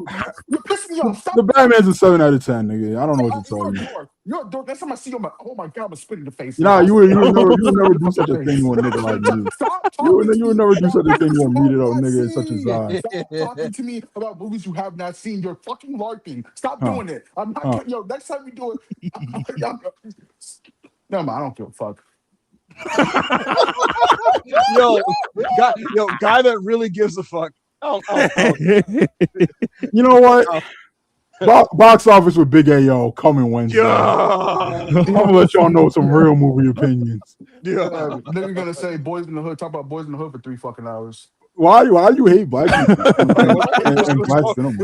the Batman's a 7 out of 10, nigga. I don't know what to tell you. Next time I see you, oh my god, I'm spit in the face. Nah, you would never do such a thing to a nigga like me. You would never do such a thing to a meated up nigga such as I. Stop talking to me about movies you have not seen. You're fucking LARPing. Stop doing it. I'm not. Yo, next time you do it, no man, I don't give a fuck. Guy that really gives a fuck. You know what? Box office with Big AO coming Wednesday. I'm gonna let y'all know some real movie opinions. Nigga gonna say Boys in the Hood. Talk about Boys in the Hood for 3 fucking hours. Why you hate black people? Is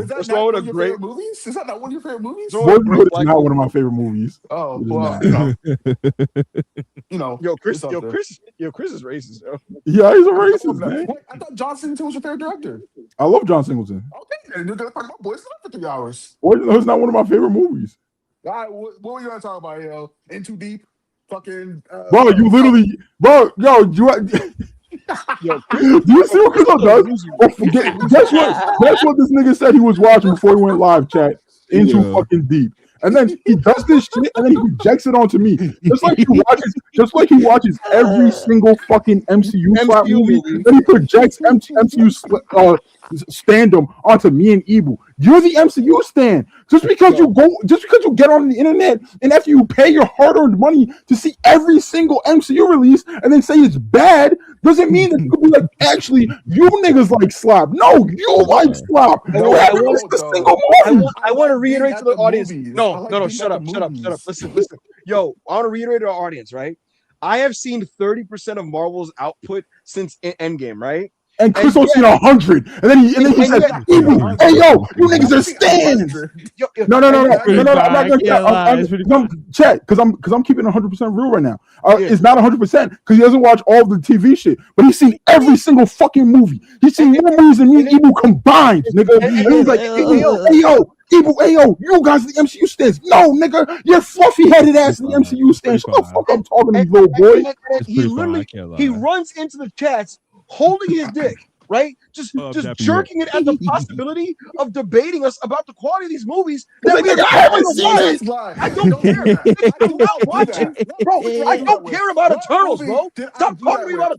that not one of your favorite movies? Is that not one of your favorite movies? Boys in the Hood is not one of my favorite movies. Oh, well, you know. Yo, Chris is racist, yo. Yeah, he's a racist, man. Wait, I thought John Singleton was your favorite director. I love John Singleton. Okay, then you're gonna talk about Boys in the Hood for 3 hours. Boys in the Hood is not one of my favorite movies. All right, what were you gonna talk about, yo? In Too Deep? Fucking bro, you literally, bro, yo, Yo, Do you see what Chris does? Guess what this nigga said he was watching before he went live, chat? Into fucking deep. And then he does this shit and then he projects it onto me. Just like he watches every single fucking MCU slap movie. Then he projects MCU stand-up onto me and Ebu. You're the MCU stand. Just because you get on the internet and after you pay your hard-earned money to see every single MCU release and then say it's bad, doesn't mean that you could be like, actually, you niggas like slop. No, you like slop. You haven't missed a single movie. I want to reiterate to the audience. No, shut up. Listen. Yo, I want to reiterate to our audience, right? I have seen 30% of Marvel's output since Endgame, right? And Chris will see 100, and then he says, "Hey yo, you niggas are stands." No. Chat, because I'm keeping 100% real right now. It's not 100% because he doesn't watch all of the TV shit, but he's seen every single fucking movie. He's seen more movies than me and Ebu combined, nigga. And he's like, hey yo, Ebu, you guys are the MCU stands. No, nigga, you're fluffy headed ass the MCU stands. Shut the fuck up, talking to these little boy. He runs into the chats holding his dick, right? Just jerking it at the possibility of debating us about the quality of these movies that we haven't seen. I don't care. I'm not watching, bro. I don't care about Eternals, bro. Stop talking to me about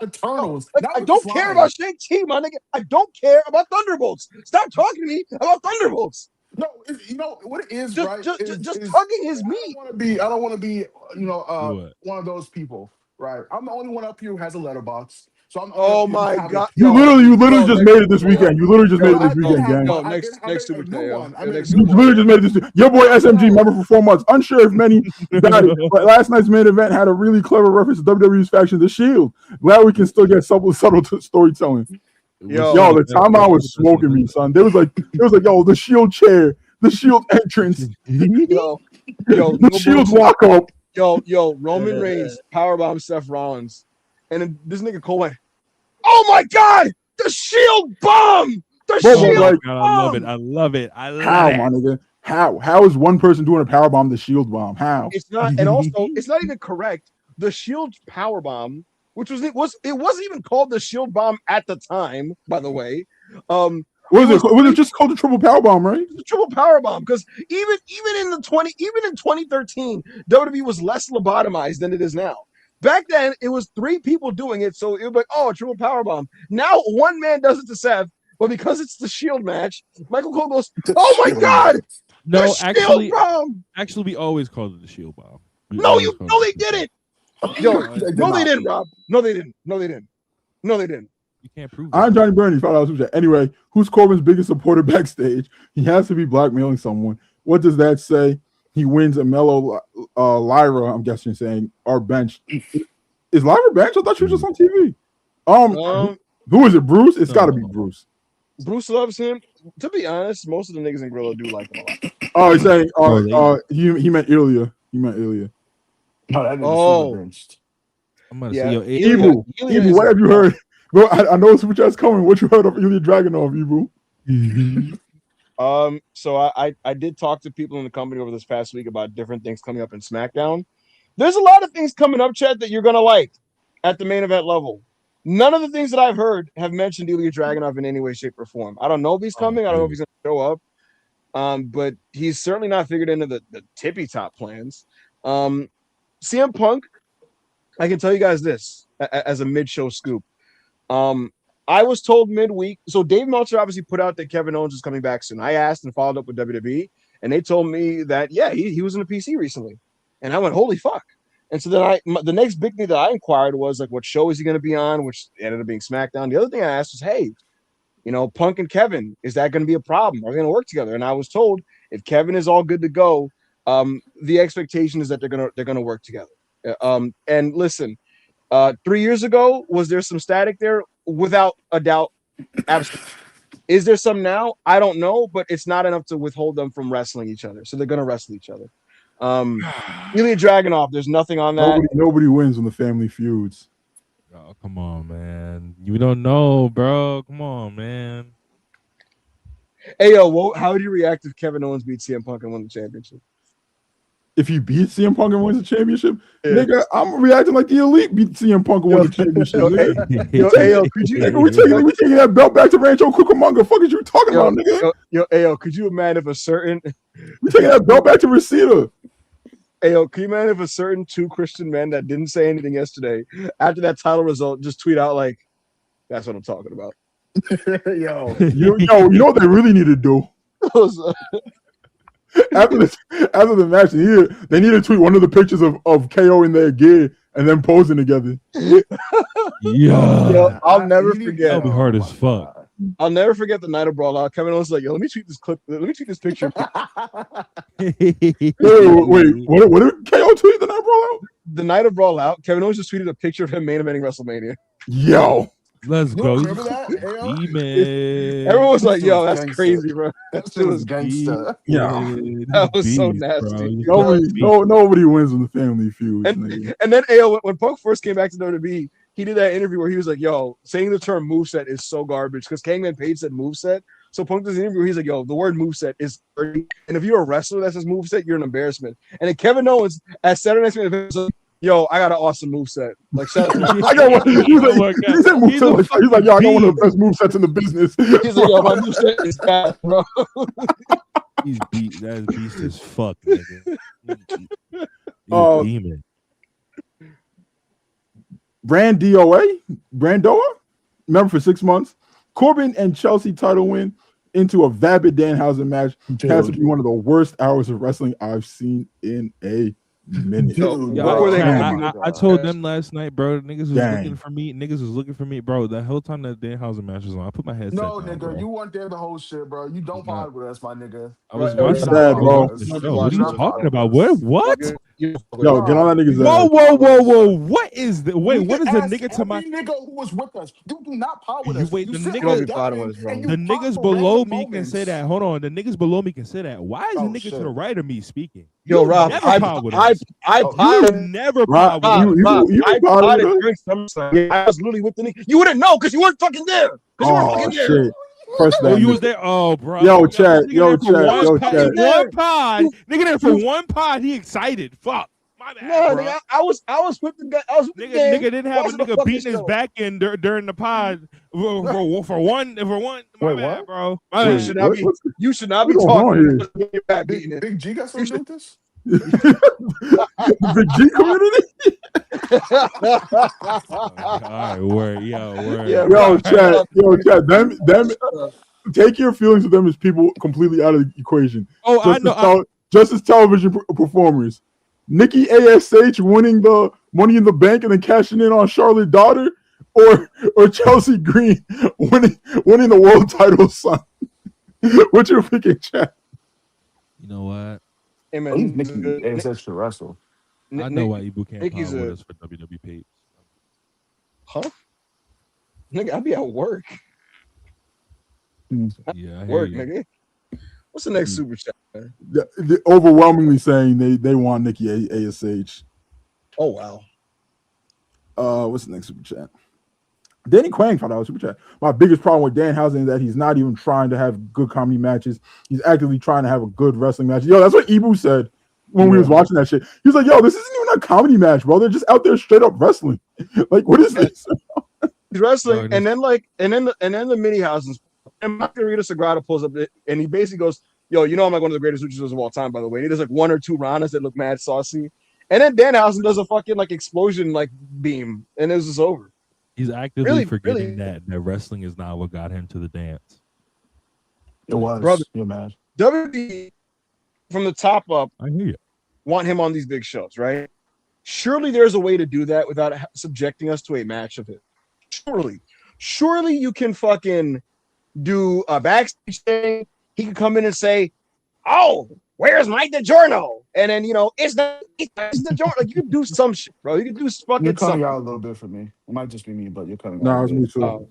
Eternals. I don't care about Shang-Chi, my nigga. I don't care about Thunderbolts. Stop talking to me about Thunderbolts. No, you know what it is, just, right? Just tugging his meat. I don't want to be, one of those people. Right, I'm the only one up here who has a letterbox. So I'm. Oh my god! You literally just made it this weekend. You literally just made it this weekend, gang. No, next Super Day. You literally just made it this. Your boy SMG member for 4 months. Unsure if many got it, but last night's main event had a really clever reference to WWE's faction, The Shield. Glad we can still get subtle storytelling. Yo, the timeout was smoking me, son. It was like, yo, the Shield chair, the Shield entrance, the Shield's lock up. Yo, Roman Reigns powerbomb Seth Rollins, and then this nigga Cole went, "Oh my god, the Shield bomb! The Shield bomb! I love it. How, my nigga? How is one person doing a powerbomb the Shield bomb? How? It's not, and also it's not even correct. The Shield powerbomb, which it wasn't even called the Shield bomb at the time, by the way. Was it just called the triple power bomb, right? The triple power bomb, because even in 2013, WWE was less lobotomized than it is now. Back then, it was 3 people doing it, so it was like, oh, a triple power bomb. Now one man does it to Seth, but because it's the Shield match, Michael Cole goes, "Oh my god!" No, actually, we always called it the Shield bomb. No, they didn't. Yo, no, they didn't, Rob. No, they didn't. You can't prove that. I'm Johnny Bernie, $5 Anyway, who's Corbin's biggest supporter backstage? He has to be blackmailing someone. What does that say? He wins a mellow Lyra, I'm guessing saying, our bench. Is Lyra bench? I thought she was just on TV. Who is it, Bruce? It's got to be Bruce. Bruce loves him. To be honest, most of the niggas in Gorilla do like him a lot. Oh, he's saying, he meant Ilya. No, that oh. I'm going to say, Evil, what have you heard? Bro, I know Super Chat's coming. What you heard of Ilya Dragunov, Evil? So I did talk to people in the company over this past week about different things coming up in SmackDown. There's a lot of things coming up, Chat, that you're gonna like at the main event level. None of the things that I've heard have mentioned Ilya Dragunov in any way, shape, or form. I don't know if he's coming. I don't know if he's gonna show up. But he's certainly not figured into the tippy top plans. CM Punk, I can tell you guys this as a mid-show scoop. I was told midweek. So Dave Meltzer obviously put out that Kevin Owens is coming back soon. I asked and followed up with WWE, and they told me that he was in a PC recently, and I went, holy fuck. And so then the next big thing that I inquired was like, what show is he going to be on? Which ended up being SmackDown. The other thing I asked was, hey, Punk and Kevin, is that going to be a problem? Are they going to work together? And I was told if Kevin is all good to go, the expectation is that they're gonna work together. And listen. 3 years ago, was there some static there? Without a doubt, absolutely. Is there some now? I don't know, but it's not enough to withhold them from wrestling each other. So they're going to wrestle each other. Ilya Dragunov, there's nothing on that. Nobody wins when the family feuds. Oh, come on, man. You don't know, bro. Come on, man. Hey, yo, how would you react if Kevin Owens beat CM Punk and won the championship? if he beats CM Punk and wins the championship, nigga, I'm reacting like the Elite beat CM Punk and won the championship. Nigga, we taking that belt back to Rancho Cucamonga. Fuck is you talking about, nigga? Could you imagine if a certain we taking that belt back to Reseda? Can you imagine if a certain two Christian men that didn't say anything yesterday after that title result just tweet out like, "That's what I'm talking about." You know what they really need to do after the match? They need to tweet one of the pictures of KO in their gear and them posing together. I'll never forget. That'll be hard as fuck. I'll never forget the night of Brawl Out. Kevin Owens was like, "Yo, let me tweet this clip. Let me tweet this picture." Wait, what did KO tweet the night of Brawl Out? The night of Brawl Out, Kevin Owens just tweeted a picture of him main eventing WrestleMania. Yo, let's go. Remember that? Everyone was like, "Yo, that's crazy, bro." That shit was gangsta. Yeah, that was so nasty. Nobody wins in the family feud. And then when Punk first came back to WWE, he did that interview where he was like, "Yo, saying the term moveset is so garbage," because Hangman Page said moveset. So Punk does an interview. He's like, "Yo, the word moveset is dirty, and if you're a wrestler that says moveset, you're an embarrassment." And then Kevin Owens at Saturday Night's Main Event was like, "Yo, I got an awesome moveset." Like, I got one. He's like, "Yo, I got one of the best movesets in the business." He's like, "Yo, my moveset is bad, bro." He's beat. That beast is fuck, nigga. He's a demon. Brandoa, remember for 6 months, Corbin and Chelsea title win into a vapid Danhausen match. Has to be one of the worst hours of wrestling I've seen in a minute. I told them last night, bro. Niggas was looking for me. Niggas was looking for me, bro. The whole time that Danhausen match was on, I put my headset down, nigga, bro. you weren't there the whole shit, bro. You don't pod with us, my nigga. I was watching that, bro. What are you talking about? What? Yo, get on that nigga's ass. Whoa. What is the what is the nigga to my nigga who was with us? You do not pod with us. Wait, the niggas below me can say that. Hold on, the niggas below me can say that. Why is the nigga to the right of me speaking? Yo, Rob, I never pod with us. I was literally with the nigga. You wouldn't know because you weren't fucking there. Shit. You was there. Oh, bro. Yo, chat. One pod. Nigga there for one pod. He excited. Fuck. My bad, bro. Nigga, I was with the guy. Nigga didn't have a nigga beating his back in during the pod for one. My bad, bro. You should not be talking. Big G got something to do with this? The G community. All right, word. Yo, chat. Them. Take your feelings of them as people completely out of the equation. I know. Just as television performers, Nikki ASH winning the Money in the Bank and then cashing in on Charlotte Daughter, or Chelsea Green winning the world title, son. What you thinking, chat? You know what? Hey, man, Nikki ASH should wrestle. I know why Ibu can't pod with us for WWE Page. Huh? Nigga, I'll be at work. Yeah, I work, hear you. nigga. What's the next super chat, man? They're overwhelmingly saying they want Nikki ASH. Oh wow. What's the next super chat? Danny Quang found out super chat. My biggest problem with Danhausen is that he's not even trying to have good comedy matches. He's actively trying to have a good wrestling match. Yo, that's what Ibu said when we was watching that shit. He was like, "Yo, this isn't even a comedy match, bro. They're just out there straight up wrestling. Like, what is this?" He's wrestling, and then the mini houses. And Margarita Sagrada pulls up, and he basically goes, "Yo, you know I'm like one of the greatest luchadors of all time, by the way." And he does like one or two ranas that look mad saucy, and then Danhausen does a fucking like explosion like beam, and it was just over. He's actively forgetting that wrestling is not what got him to the dance. It was, brother. You're mad. WWE from the top up, I hear you. Want him on these big shows, right? Surely there's a way to do that without subjecting us to a match of it. Surely you can fucking do a backstage thing. He can come in and say, "Oh, where's Mike DiGiorno?" And then it's DiGiorno. Like you can do some shit, bro. You can do fucking. You're cutting out a little bit for me. It might just be me, but you're cutting. No, it's me too.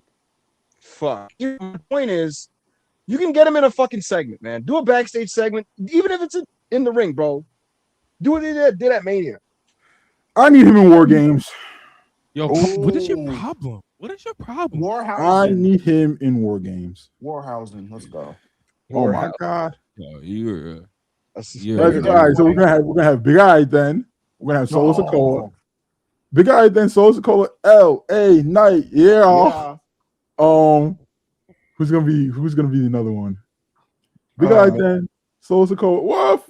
Fuck. My point is, you can get him in a fucking segment, man. Do a backstage segment, even if it's in the ring, bro. Do what they did at Mania. I need him in War Games. Yo, what is your problem? What is your problem? Warhausen. I need him in War Games. Warhausen. Let's go. Oh my god. Yo, you're Yeah. All right, so we're gonna have Big Eye then. We're gonna have Solo Sikoa. Big Eye then Solo Sikoa. L.A. Knight. Yeah. Who's gonna be another one? Big Eye then Solo Sikoa. Well,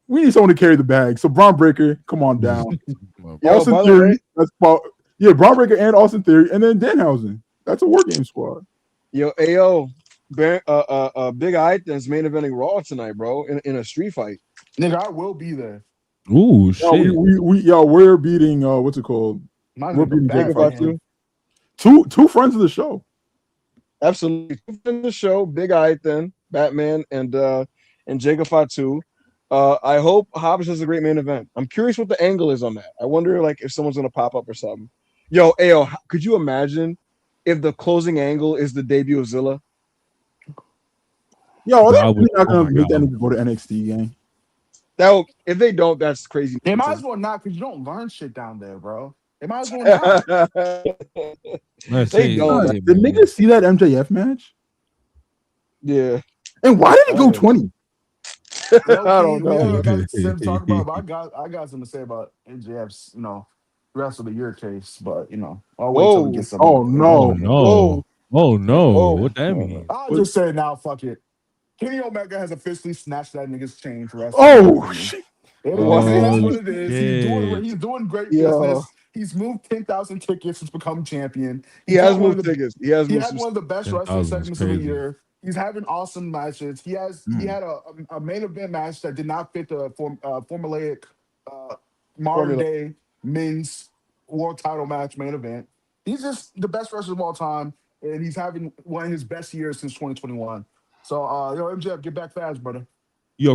we need someone to carry the bag. So Braun Breaker, come on down. Austin Theory. Braun Breaker and Austin Theory, and then Danhausen. That's a war game squad. Yo, AO, Big Eye then's main eventing Raw tonight, bro, in a street fight. Nigga, I will be there. Ooh, shit. We're beating what's it called? We're beating Jacob two friends of the show. Absolutely. Two friends of the show, Big Eye then, Batman and Jacob Fatu. I hope Hobbs has a great main event. I'm curious what the angle is on that. I wonder like if someone's gonna pop up or something. Yo, AO, could you imagine if the closing angle is the debut of Zilla? Yo, they're not gonna make that nigga go to NXT gang. If they don't, that's crazy. They might as well not, because you don't learn shit down there, bro. They might as well not. They don't. Did niggas see that MJF match? Yeah. And why did it go 20? I don't know. I got something to say about MJF's, rest of the year case, but I'll wait till we get some. Oh no. What that mean? I'll just say now, fuck it. Kenny Omega has officially snatched that nigga's chain for rest. Shit. That's what it is. He's doing great business. He's moved 10,000 tickets since becoming champion. He has moved tickets. He had one of the best wrestling segments of the year. He's having awesome matches. He had a main event match that did not fit the formulaic modern day men's world title match main event. He's just the best wrestler of all time, and he's having one of his best years since 2021. So, MJF, get back fast, brother.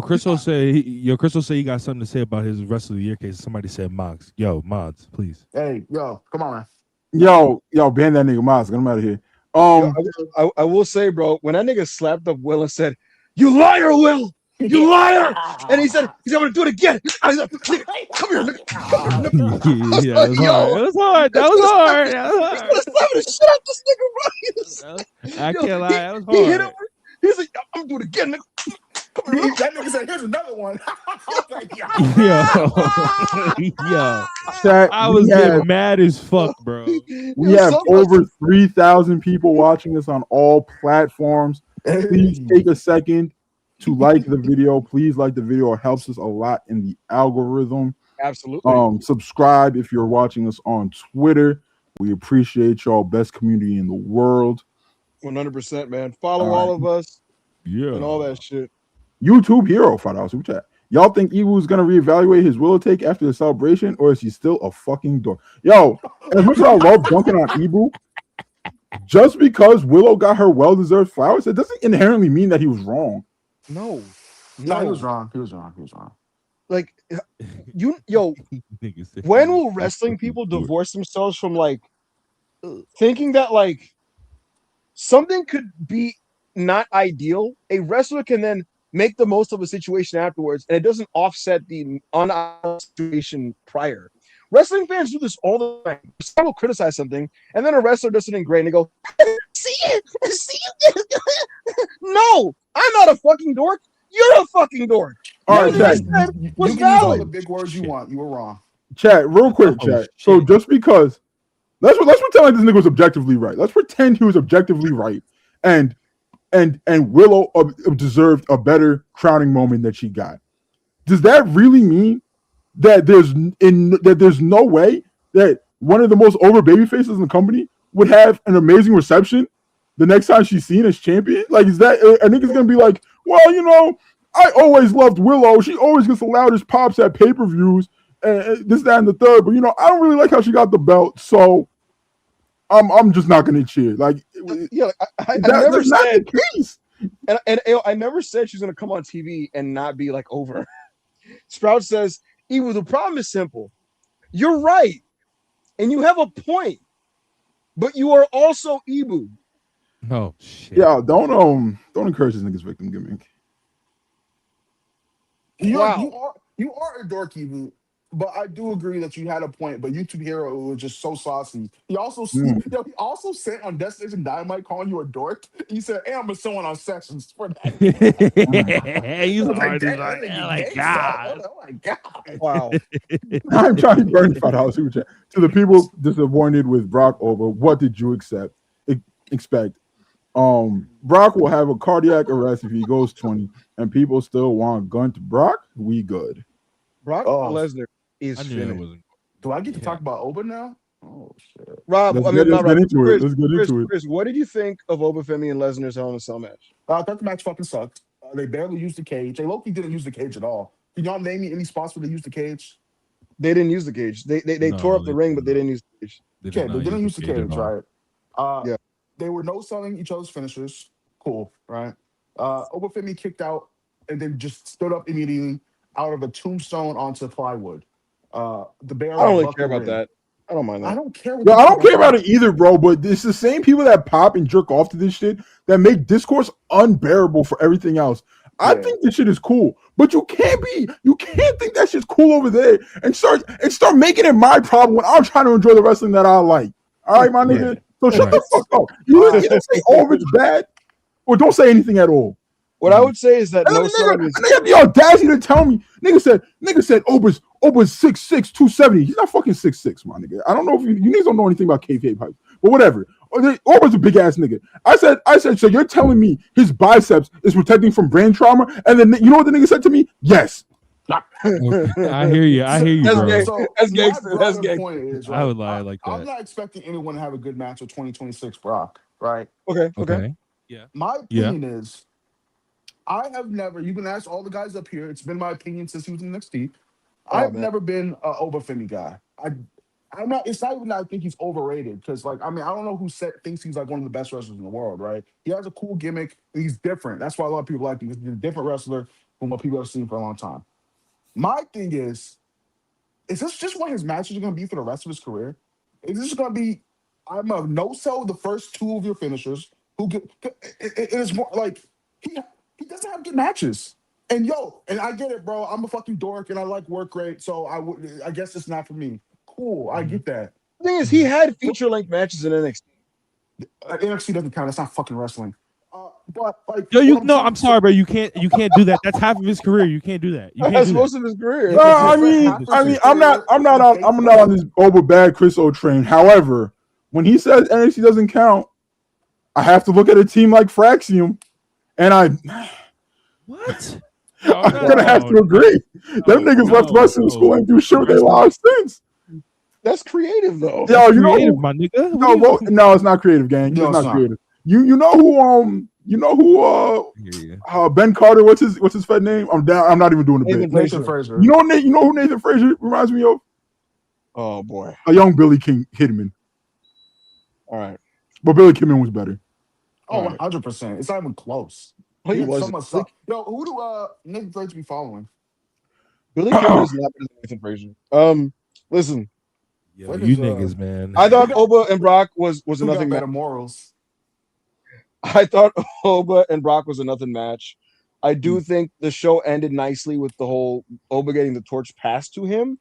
Crystal say he got something to say about his rest of the year case. Somebody said Mox. Yo, mods, please. Hey, come on, man. Yo, ban that nigga Mox. Get him out of here. I will say, bro, when that nigga slapped up Will and said, "You liar, Will! You liar!" and he said, "He's going to do it again." I was like, "Come here, nigga! Come here, nigga!" Yeah, that was hard. That was hard. He's slapping the shit out this nigga, bro. I can't lie. That was hard. He hit him. He's like, "I'm gonna do it again, nigga." That nigga said, "Here's another one." I was getting mad as fuck, bro. We have over 3,000 people watching us on all platforms. Please take a second to like the video. Please like the video. It helps us a lot in the algorithm. Absolutely. Subscribe if you're watching us on Twitter. We appreciate y'all. Best community in the world. 100%, man. Follow all of us. Yeah. And all that shit. YouTube Hero, $5 super chat. Y'all think Evil's gonna reevaluate his Willow take after the celebration, or is he still a fucking dork? Yo, as much as I love dunking on Ebu, just because Willow got her well-deserved flowers, it doesn't inherently mean that he was wrong. No, he was wrong. He was wrong. Like, when will wrestling people divorce themselves from like thinking that like something could be not ideal? A wrestler can then make the most of a situation afterwards, and it doesn't offset the unideal situation prior. Wrestling fans do this all the time. Some will criticize something, and then a wrestler does something great, and they go, see it. No, I'm not a fucking dork. You're a fucking dork. All right, Chat. You can use all the big words you want. You were wrong. Chat, real quick, Chat. So just because, let's pretend like this nigga was objectively right. Let's pretend he was objectively right, and Willow deserved a better crowning moment that she got. Does that really mean that there's no way that one of the most over baby faces in the company would have an amazing reception the next time she's seen as champion? Like, is that a nigga's gonna be like, well, I always loved Willow. She always gets the loudest pops at pay-per-views and this, that, and the third. But I don't really like how she got the belt, so I'm just not gonna cheer. Like, I never said the case. And I never said she's gonna come on TV and not be like over. Sprout says, "Ewu, the problem is simple. You're right, and you have a point, but you are also Ebu." Oh shit! Yeah, don't encourage this nigga's victim gimmick. You are a dork, Ebu. But I do agree that you had a point. But YouTube Hero was just so saucy. He also he also sent on Destination Dynamite calling you a dork. He said, "Hey, I'm gonna someone on Sessions for that." He's I was like, hard. He's "Damn, like, that oh nigga my gangsta." god. Oh my god! Wow. I'm trying to burn $5 super chat. To the people disappointed with Brock over, what did you expect? Brock will have a cardiac arrest if he goes 20, and people still want gun to Brock. We good. Brock Oh, Lesnar is I knew that finished. wasn't. do I get to Yeah. talk about Oba now? Oh shit! Rob, Let's I get, mean, not let's get Rob. into it. Chris, Let's get into it. Chris, what did you think of Obafemi and Lesnar's Hell in a Cell match? I thought the match fucking sucked. They barely used the cage. They low-key didn't use the cage at all. Can y'all name me any spots where they used the cage? They didn't use the cage. They tore up the ring, but they didn't use the cage. They Okay, did they not didn't use the at cage, all. right? Yeah. They were no selling each other's finishers. Cool, right? Obafemi kicked out and then just stood up immediately out of a tombstone onto plywood. The bear. I don't really care about that. I don't mind I that. don't care. What Yo, you I think don't care about that. it either, bro. But it's the same people that pop and jerk off to this shit that make discourse unbearable for everything else. I Yeah. think this shit is cool, but you can't think that shit's cool over there and start making it my problem when I'm trying to enjoy the wrestling that I like. All right, my nigga. So shut the fuck up. You either say all of it's bad or don't say anything at all. What I would say is that And no then selling is. they have the audacity to tell me, nigga said Oba's 6'6", 270. He's not fucking 6'6", my nigga. I don't know if you niggas don't know anything about kayfabe hype, but whatever. Oba's a big ass nigga. I said, so you're telling me his biceps is protecting from brain trauma? And then you know what the nigga said to me? Yes. I hear you. I hear you, That's bro. gay. So That's my gangster. That's broader gangster. point is, I would lie like I'm that. not expecting anyone to have a good match with 2026 Brock, right? Okay. Okay. Yeah. My opinion is, I have never. You can ask all the guys up here. It's been my opinion since he was in NXT. I've man. never been an Obafemi guy. I'm not. It's not even that I think he's overrated because, like, I mean, I don't know who thinks he's like one of the best wrestlers in the world, right? He has a cool gimmick. And he's different. That's why a lot of people like him. He's a different wrestler from what people have seen for a long time. My thing is this just what his matches are going to be for the rest of his career? Is this going to be? I'm a no sell the first two of your finishers. It is more like he doesn't have good matches. And I get it, bro. I'm a fucking dork and I like work rate, so I guess it's not for me. Cool, I get that. The thing is, he had feature length matches in NXT. NXT doesn't count. That's not fucking wrestling. But like, I'm sorry, bro. You can't do that. That's half of his career. You can't do that. You can't That's do most that. of his career. No, I mean, I'm not on this over bad Chris O train. However, when he says NXT doesn't count, I have to look at a team like Fraxium, and What? I'm gonna have to agree. Them niggas left wrestling school and do shit with their lives since. That's creative, though. Yo, you Creative, know, my nigga. no, it's not creative, gang. No, it's it's not not. creative. You know who Ben Carter, what's his fed name? I'm down. I'm not even doing the bit. Nathan Fraser. You know who Nathan Fraser reminds me of? Oh boy, a young Billy King Kidman. All right, but Billy Kidman was better. Oh, 100%. It's not even close. He had was so much stuff. Yo, who do Nathan Fraser be following? Billy Kidman is not better than Nathan Fraser. Listen. Yo, you niggas, man. I thought Oba and Brock was a nothing better morals. I thought Oba and Brock was a nothing match. I do think the show ended nicely with the whole Oba getting the torch passed to him.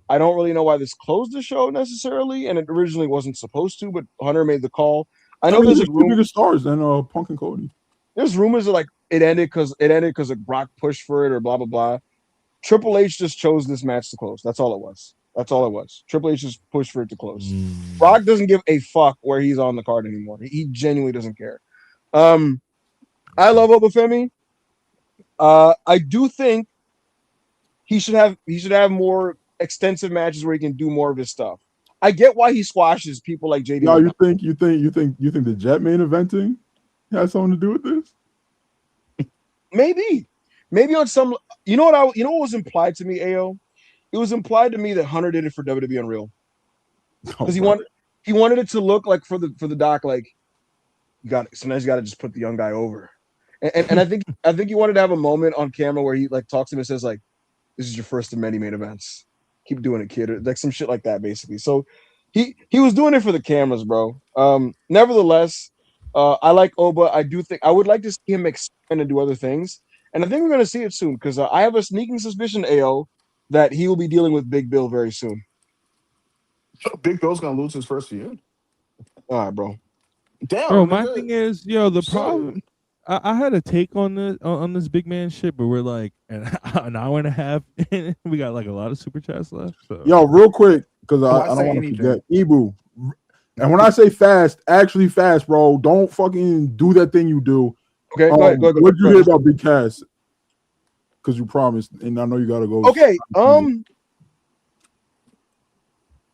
I don't really know why this closed the show necessarily, and it originally wasn't supposed to, but Hunter made the call. I know there's two bigger stars than Punk and Cody. There's rumors that like it ended because of Brock pushed for it or blah blah blah. Triple H just chose this match to close. That's all it was. Triple H just pushed for it to close. Brock doesn't give a fuck where he's on the card anymore. He genuinely doesn't care. I love Obafemi. I do think he should have more extensive matches where he can do more of his stuff. I get why he squashes people like JD. No, you think the Jet main eventing has something to do with this? Maybe on some. You know what was implied to me, AO? It was implied to me that Hunter did it for WWE Unreal because he wanted it to look like for the doc like sometimes you got to just put the young guy over, and I think he wanted to have a moment on camera where he like talks to him and says like, "This is your first of many main events. Keep doing it, kid," or like some shit like that, basically. So he was doing it for the cameras, bro. Nevertheless, I like Oba. I would like to see him expand and do other things, and I think we're gonna see it soon because I have a sneaking suspicion, AO, that he will be dealing with Big Bill very soon. Big Bill's gonna lose his first feud. All right, bro. Damn, Bro, my thing is, the Sorry. problem. I had a take on this big man shit, but we're like an hour and a half in. We got like a lot of super chats left. So. Yo, real quick, because I don't say want to anything? forget. Ibu. And when I say fast, actually fast, bro. Don't fucking do that thing you do. Okay, go ahead. What did you hear about Big Cass? Because you promised, and I know you gotta go. Okay,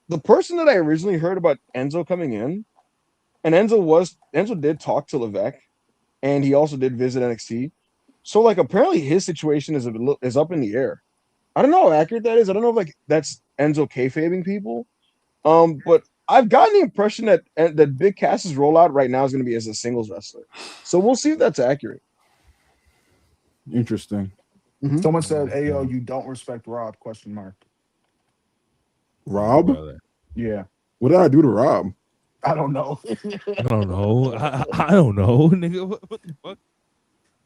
the person that I originally heard about Enzo coming in, and Enzo did talk to Levesque, and he also did visit NXT. So like apparently his situation is up in the air. I don't know how accurate that is. I don't know if like that's Enzo kayfabing people. But I've gotten the impression that Big Cass's rollout right now is going to be as a singles wrestler. So we'll see if that's accurate. Interesting. Mm-hmm. Someone said, "Ayo, you don't respect Rob?" ? Rob? Yeah. What did I do to Rob? I don't know. I don't know. I don't know, nigga. What the fuck?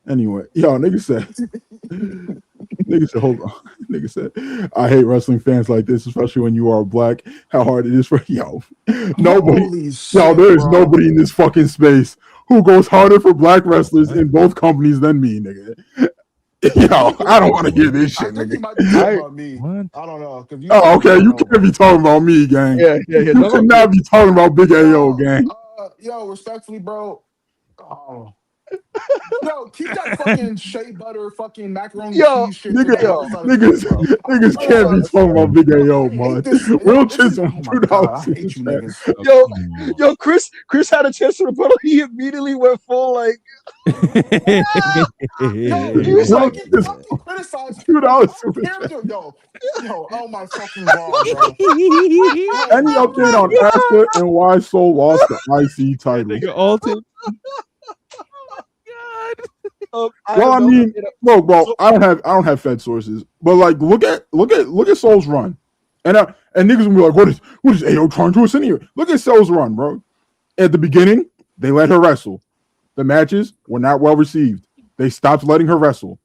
Anyway, yo, nigga said, hold on. Nigga said, I hate wrestling fans like this, especially when you are black. How hard it is for nobody. Shit, there is bro. nobody in this fucking space who goes harder for black wrestlers in both companies than me, nigga. Yo, I don't want to hear this shit, I think he nigga. might be talking about me. What? I don't know. Okay, you can't be talking about me, gang. Yeah. You cannot be talking about Big AO, gang. Yo, respectfully, bro. Oh. Yo, keep that fucking shea butter, fucking macaroni cheese shit. Niggas can't be talking about Big AO, man. Will Chisholm, I hate you niggas. Yo, Chris had a chance to rebuttal. He immediately went full like. Yo, he was like, he fucking criticized $2 Yo, oh my fucking god, bro. Any update on Asuka and why Soul lost the IC title? Nigga altered. Well, I mean, look, bro, I don't have Fed sources, but like, look at Soul's run, and niggas will be like, what is AO trying to insinuate? Look at Soul's run, bro. At the beginning, they let her wrestle. The matches were not well received. They stopped letting her wrestle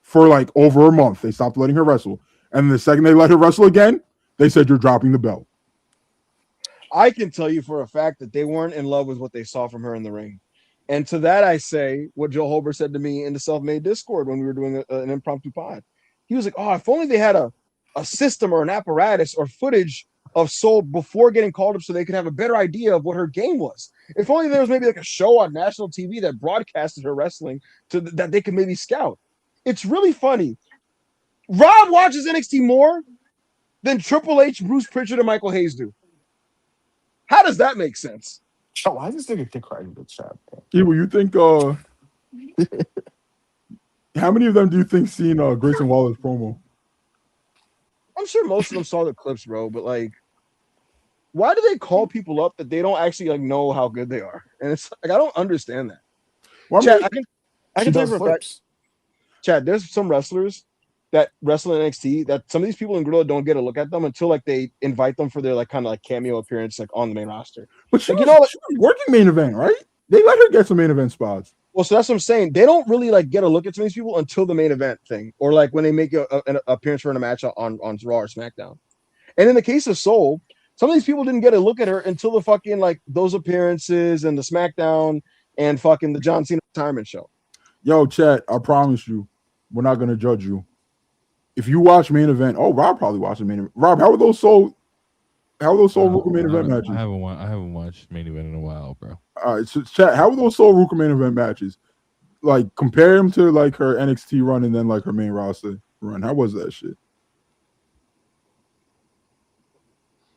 for like over a month. They stopped letting her wrestle, and the second they let her wrestle again, they said you're dropping the belt. I can tell you for a fact that they weren't in love with what they saw from her in the ring. And to that, I say what Joe Holber said to me in the Self-Made Discord when we were doing an impromptu pod. He was like, oh, if only they had a system or an apparatus or footage of Soul before getting called up so they could have a better idea of what her game was. If only there was maybe like a show on national TV that broadcasted her wrestling that they could maybe scout. It's really funny. Rob watches NXT more than Triple H, Bruce Pritchard, and Michael Hayes do. How does that make sense? Oh, why is this nigga dick riding the chat? Evil, you think how many of them do you think seen Grayson Waller's promo? I'm sure most of them saw the clips, bro, but like, why do they call people up that they don't actually like know how good they are? And it's like I don't understand that. Well, Chad, I can tell you does for a fact, Chad, there's some wrestlers that wrestle in NXT that some of these people in Gorilla don't get a look at them until like they invite them for their like kind of like cameo appearance like on the main roster. But she like, was working main event, right? They let her get some main event spots. Well, so that's what I'm saying. They don't really like get a look at some of these people until the main event thing, or like when they make an appearance for a match on Raw or SmackDown. And in the case of Soul, some of these people didn't get a look at her until the fucking like those appearances and the SmackDown and fucking the John Cena retirement show. Yo, Chad, I promise you, we're not gonna judge you. If you watch main event, Rob probably watched the main event. Rob, how are those Soul Ruka main event matches? I haven't watched main event in a while, bro. All right, so Chad, how are those Soul Ruka main event matches? Like, compare them to like her NXT run and then like her main roster run. How was that shit?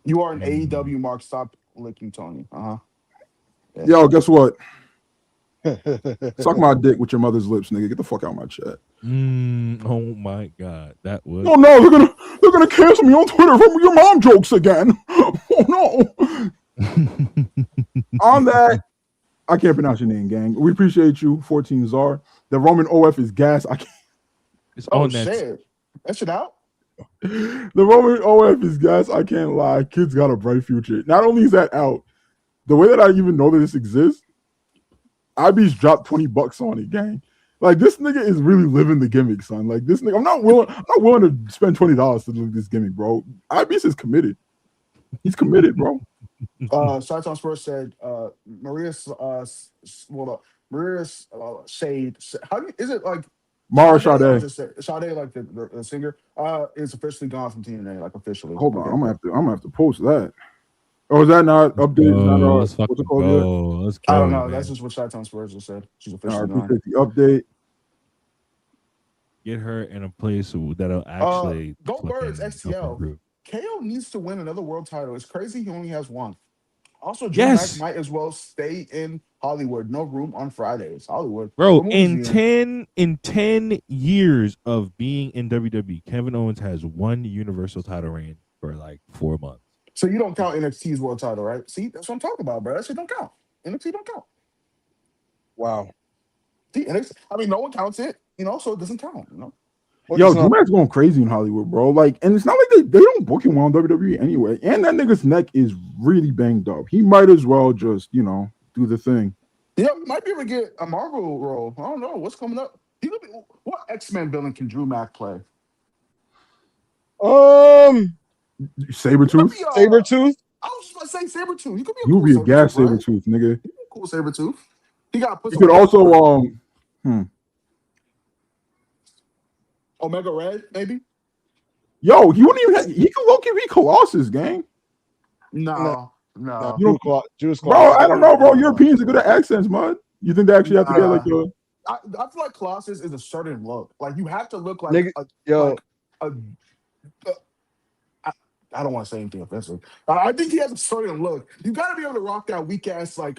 You are an AEW mark. Stop licking Tony. Yeah. Yo, guess what? Suck my dick with your mother's lips, nigga. Get the fuck out of my chat. Oh my god, that was. Oh no, they're gonna cancel me on Twitter from your mom jokes again. Oh no. On that, I can't pronounce your name, gang. We appreciate you, 14 Czar. The Roman OF is gas. I can't. It's on that. Shit. That shit out. The Roman OF is gas. I can't lie. Kid's got a bright future. Not only is that out, the way that I even know that this exists, IB's dropped $20 on it, gang. Like this nigga is really living the gimmick, son. Like this nigga, I'm not willing to spend $20 to do this gimmick, bro. IBS is committed. He's committed, bro. Saiton Spurs said Maria's Shade. How do you, is it like Mara Sade? Sade, like the singer, is officially gone from TNA, like officially. Hold on, I'm gonna have to post that. Or is that not updated? Let's what's it called? Let's go, I don't know. man. That's just what Saiton Spurs just said. She's I officially gone. appreciate the update. Get her in a place that'll actually Go Birds fucking help XTL. improve. KO needs to win another world title. It's crazy he only has one. Also, Drew Mack might as well stay in Hollywood. No room on Fridays. Hollywood. Bro, in 10 years of being in WWE, Kevin Owens has one Universal title reign for like 4 months. So you don't count NXT's world title, right? See, that's what I'm talking about, bro. That shit don't count. NXT don't count. Wow. See, NXT, I mean, no one counts it, so it doesn't count, Yo, Drew Mack's going crazy in Hollywood, bro. Like, and it's not like they don't book him well in WWE anyway. And that nigga's neck is really banged up. He might as well just, do the thing. Yeah, he might be able to get a Marvel role. I don't know what's coming up. What X-Men villain can Drew Mack play? Sabretooth? Sabretooth? I was just going to say Sabretooth. He could be a You cool be a gas right? Sabretooth, nigga. He could be a cool Sabretooth. He got put. You could also Omega Red, maybe. Yo, he wouldn't even. He could low-key be Colossus, gang. No. Jewish bro, I don't know, bro. Europeans are good at accents, man. You think they actually have to get like a? I feel like Colossus is a certain look. Like you have to look like I don't want to say anything offensive. I think he has a certain look. You got to be able to rock that weak ass like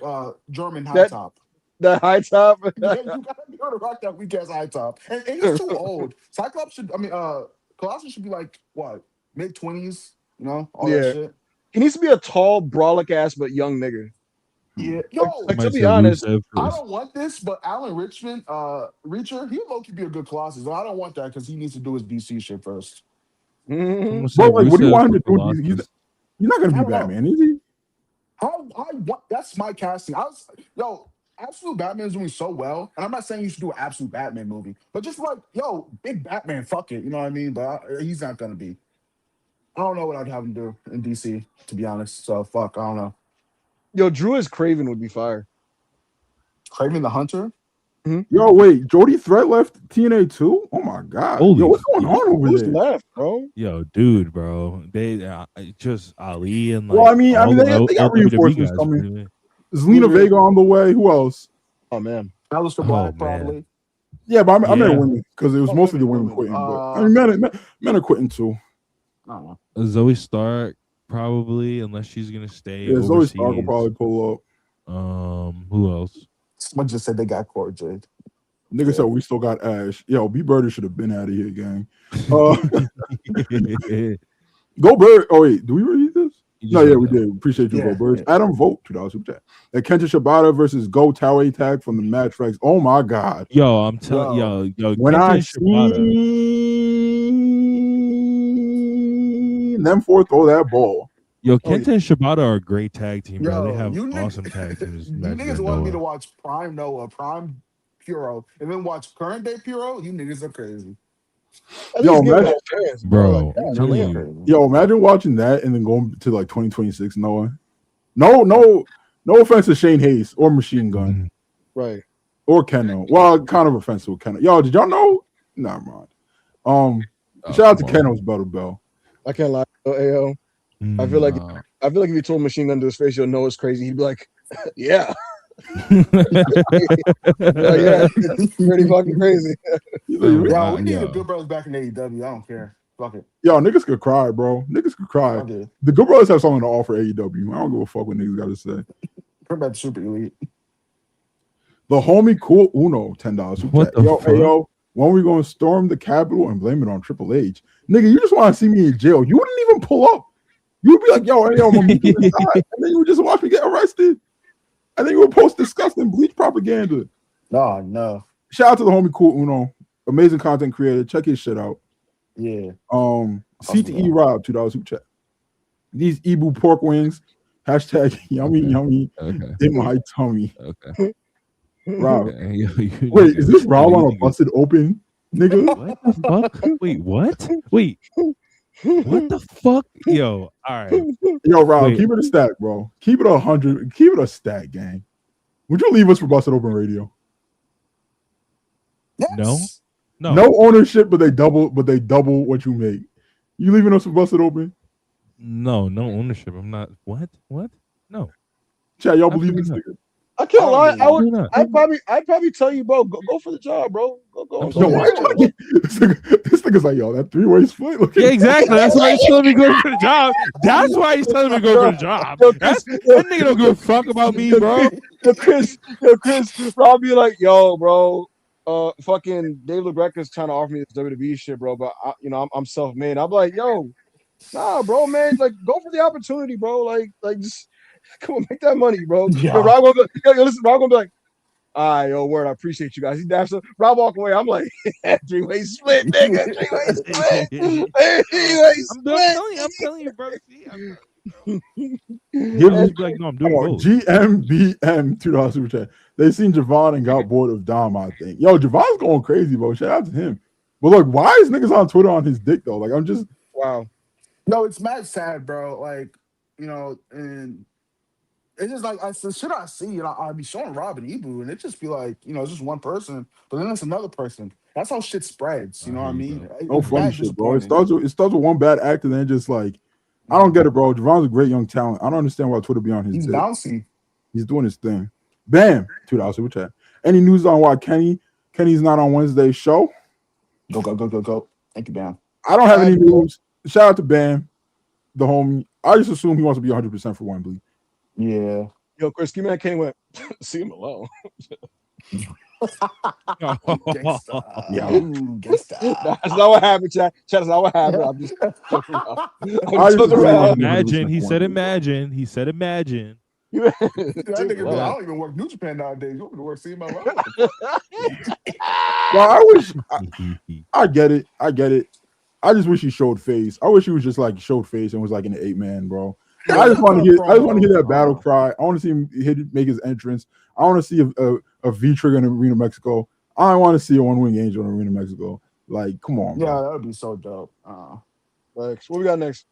German high top. That high top. You got to be able to rock that weak ass high top. And he's too old. Cyclops should. Colossus should be like what, mid-20s. All that shit. He needs to be a tall, brolic ass but young nigga. Yeah. Like to be honest, I don't want this, but Alan Richmond, Reacher, he would low-key be a good Colossus. I don't want that because he needs to do his DC shit first. Mm-hmm. Bro, like, what do you want him to do? He's not gonna be Batman, is he? That's my casting. Absolute Batman is doing so well, and I'm not saying you should do an Absolute Batman movie, but just like, big Batman, fuck it, you know what I mean? But he's not gonna be. I don't know what I'd have him do in DC, to be honest. So fuck, I don't know. Yo, Drew as Craven would be fire. Craven the Hunter? Mm-hmm. Yo, wait, Jody Threat left TNA too? Oh my god! Yo, what's going on over there? Left, bro? Yo, dude, bro, they just Ali and like. Well, I mean, they got reinforcements coming. Zelina Vega on the way. Who else? Oh man, Aleister Black probably. Yeah, but I meant women because it was mostly the women quitting. But I mean, men are quitting too. I don't know. Zoe Stark probably, unless she's gonna stay. Yeah, Zoe Stark will probably pull up. Who else? Someone just said they got Cord Jade. Nigga said we still got Ash. Yo, B Bird should have been out of here, gang. Go Bird. Oh wait, do we read this? No, yeah, we did. Appreciate you, Go Birds. Yeah. Adam Vogt, $2 super chat. Kenta Shibata versus Go Tower tag from the match tracks. Oh my god. Yo, I'm telling yo. When I seen them four throw that ball. Yo, Kenta and Shibata are a great tag team, bro. They have awesome tag teams. You niggas wanted me to watch Prime Noah, Prime Puro, and then watch current day Puro. You niggas are crazy. Yo, imagine, bro. Yo, imagine watching that and then going to like 2026 Noah. No offense to Shane Hayes or Machine Gun. Right. Or Keno. Well, kind of offensive with Keno. Yo, did y'all know? Nah, mind. Shout out to Keno's Battle Bell. I can't lie, AO. I feel like if you told Machine Gun to his face, you'll know it's crazy. He'd be like, yeah. Yeah, it's pretty fucking crazy. Wow, we need the Good Brothers back in AEW. I don't care. Fuck it. Yo, niggas could cry, bro. Niggas could cry. The Good Brothers have something to offer AEW. I don't give a fuck what niggas got to say. Bring back the Super Elite. The homie Cool Uno, $10. What the fuck? Hey, yo, when we going to storm the Capitol and blame it on Triple H? Nigga, you just want to see me in jail. You wouldn't even pull up. You'd be like, yo, hey, yo, I'm inside. And then you would just watch me get arrested. And then you would post disgusting bleach propaganda. No. Shout out to the homie Cool Uno. Amazing content creator. Check his shit out. Yeah. CTE Rob, $2 super chat. These Ebu pork wings. Hashtag yummy. Okay. In my tummy. Okay. Rob. You Wait, is this Rob on a busted open, nigga? What the fuck? Wait, what? Wait, what the fuck? Yo, all right. Yo, Rob, Wait. keep it a stack, bro. Keep it 100. Keep it a stack, gang. Would you leave us for Busted Open Radio? Yes. No ownership, but they double what you make. You leaving us for Busted Open? No ownership. I'm not. What? No. Chat, y'all believe this nigga? I can't lie. Absolutely I'd probably tell you, bro, go for the job, bro. Go. Yo, why this nigga's like, yo, that 3-way split. Look Yeah, exactly. That's why he's telling me go for the job. That's why he's telling me go for the job. That nigga don't give a fuck about me, bro. Yo, Chris, Rob be like, yo, bro, fucking Dave LaGreca's trying to offer me this WWE shit, bro, but I'm self-made. I'm like, yo, nah, bro, man, like, go for the opportunity, bro. Like just come on, make that money, bro. Yeah. Yo, Rob gonna be like, all right, yo, word, I appreciate you guys. He dashed up. Rob walk away. I'm like, 3-way split, nigga. 3-way split. 3-way split. I'm telling you, bro. See, like, no, I'm doing both. GMBM $2 super chat. They seen Javon and got bored of Dom, I think. Yo, Javon's going crazy, bro. Shout out to him. But look, why is niggas on Twitter on his dick though? Like, I'm just wow. No, it's mad sad, bro. Like, and it's just like the shit I see, I'll be showing Rob and Ibu, and it just be like, it's just one person, but then it's another person. That's how shit spreads. You know what I mean? no funny shit, bro. It starts with one bad actor, then just like, I don't get it, bro. Javon's a great young talent. I don't understand why Twitter be on his He's dick. bouncing. He's doing his thing. Bam, $2 super chat. Any news on why Kenny's not on Wednesday's show? Go. Thank you, Bam. I don't have any news. Shout out to Bam, the homie. I just assume he wants to be 100% for Wembley. Yeah. Yo, Chris, give me that Kenny went, see him alone. Yeah. That's not what happened, chat. That's not what happened. I'm just joking around. Imagine. He said imagine. He said imagine. That nigga, I don't even work New Japan nowadays. You want me to work CML? Well, I wish I get it. I just wish he showed face. I wish he was just like showed face and was like in the 8-man, bro. I just want to hear that battle cry. I want to see him make his entrance. I want to see a V-trigger in Arena Mexico. I want to see a one-wing angel in Arena Mexico. Like, come on, yeah, bro. that would be so dope. Thanks. What we got next?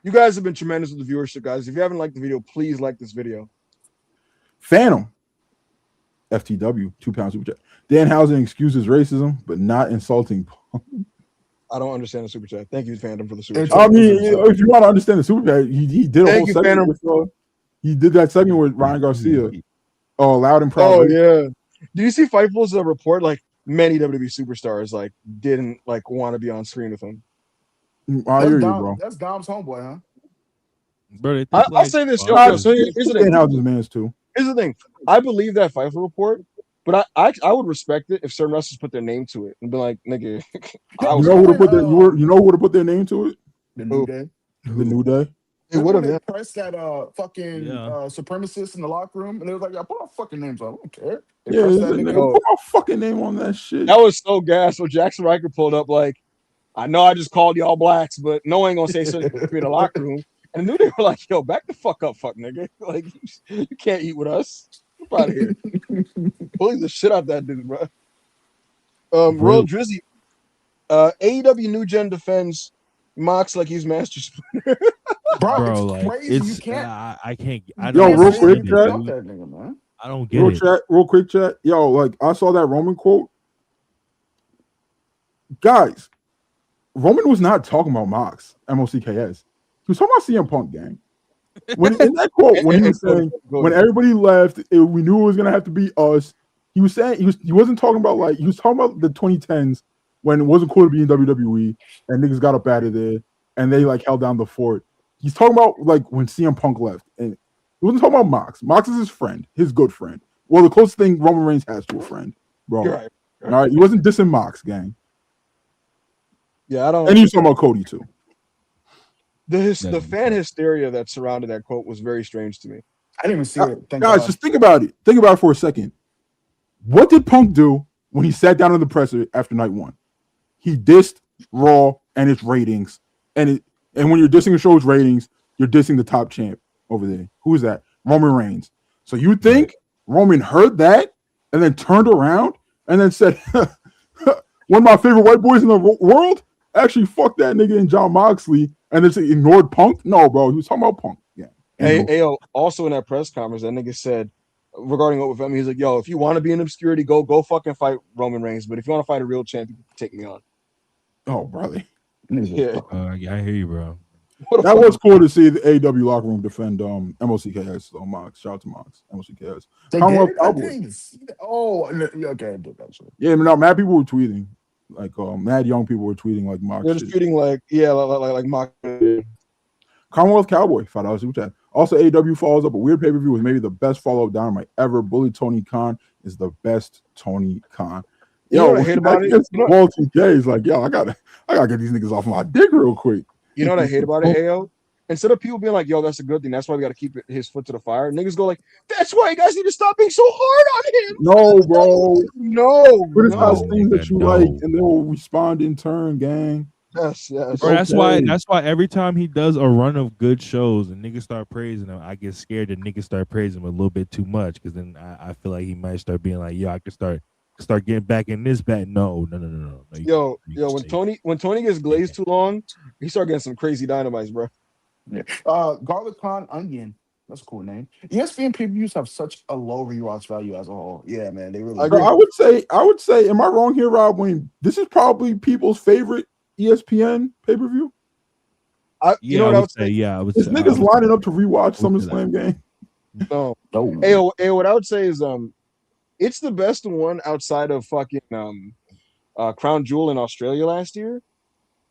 You guys have been tremendous with the viewership, guys. If you haven't liked the video, please like this video. Phantom FTW £2 super chat. Danhausen excuses racism, but not insulting. I don't understand the super chat. Thank you, Phantom, for the super chat. I mean, if you want to understand the super chat, he did a whole segment with he did that segment with Ryan Garcia. Oh, loud and proud. Oh yeah. Do you see Fightful's report? Like many WWE superstars like didn't like want to be on screen with him. I hear you, bro. That's Dom's homeboy, huh? Bro, I'll say this. Here's the thing. Danhausen's man's too. Here's the thing. I believe that Fightful report, but I would respect it if certain wrestlers put their name to it and be like, nigga. You know who to put their name to it? The New Day. The New Day. It would have pressed that fucking supremacist in the locker room, and they was like, "Yeah, put our fucking names on. I don't care." They Put our fucking name on that shit. That was so gas. So Jackson Riker pulled up like, I know I just called y'all blacks, but no one ain't gonna say something in the locker room. And knew they were like, yo, back the fuck up, fuck nigga. Like, you can't eat with us. Get out of here. Bully the shit out that dude, bro. Royal Drizzy. AEW New Gen defends Mox like he's Master Splinter. Bro, like crazy. it's You can't. I can't. I Yo, don't real quick, understand chat. it, That dude. nigga, man. I don't get it. Real quick, chat. Yo, like I saw that Roman quote. Guys, Roman was not talking about Mox, MOCKS. He was talking about CM Punk, gang. When in that quote, when he was saying, when everybody left, we knew it was gonna have to be us. He was saying he wasn't talking about like he was talking about the 2010s when it wasn't cool to be in WWE and niggas got up out of there and they like held down the fort. He's talking about like when CM Punk left, and he wasn't talking about Mox. Mox is his friend, his good friend. Well, the closest thing Roman Reigns has to a friend, bro. Right. All right, he wasn't dissing Mox, gang. Yeah, I don't. And he was talking about Cody too. The fan hysteria that surrounded that quote was very strange to me. I didn't even see it. Thank Guys, God. just think about it. Think about it for a second. What did Punk do when he sat down in the presser after night one? He dissed Raw and its ratings. And when you're dissing a show's ratings, you're dissing the top champ over there. Who is that? Roman Reigns. So you think Roman heard that and then turned around and then said, one of my favorite white boys in the world? Actually, fuck that nigga and John Moxley. And then ignored Punk? No, bro. He was talking about Punk. Yeah. Hey, also in that press conference, that nigga said, regarding what with him, he's like, yo, if you want to be in obscurity, go fucking fight Roman Reigns. But if you want to fight a real champ, you can take me on. Oh, brother. Yeah. I hear you, bro. That was cool to see the AEW locker room defend MOCKS. So Mox, shout out to Mox, MOCKS. Oh, okay. Yeah, no, mad people were tweeting. Like mad young people were tweeting like Mox. They're just tweeting like Mox. Commonwealth Cowboy, $5 super chat. Also, AEW follows up a weird pay-per-view with maybe the best follow-up dynamite ever. Bully Tony Khan is the best Tony Khan. Yo, you know what I hate about it? He's like, yo, I gotta get these niggas off my dick real quick. You know what I hate about it, AO? Instead of people being like, yo, that's a good thing, that's why we got to keep his foot to the fire, niggas go like, that's why you guys need to stop being so hard on him. No, bro. No. But it's those things that you like, and they will respond in turn, gang. Yes. Bro, that's why every time he does a run of good shows and niggas start praising him, I get scared that niggas start praising him a little bit too much, because then I feel like he might start being like, yo, I can start getting back in this bat. No. Yo, when Tony gets glazed too long, he start getting some crazy dynamites, bro. Yeah. Garlic Con Onion. That's a cool name. ESPN pay-per-views have such a low rewatch value as a whole. Yeah, man, they really. I would say, am I wrong here, Rob? When this is probably people's favorite ESPN pay-per-view. You know what I would say? Yeah, I would say. Niggas lining up to rewatch SummerSlam game. No. Hey, what I would say is it's the best one outside of fucking Crown Jewel in Australia last year.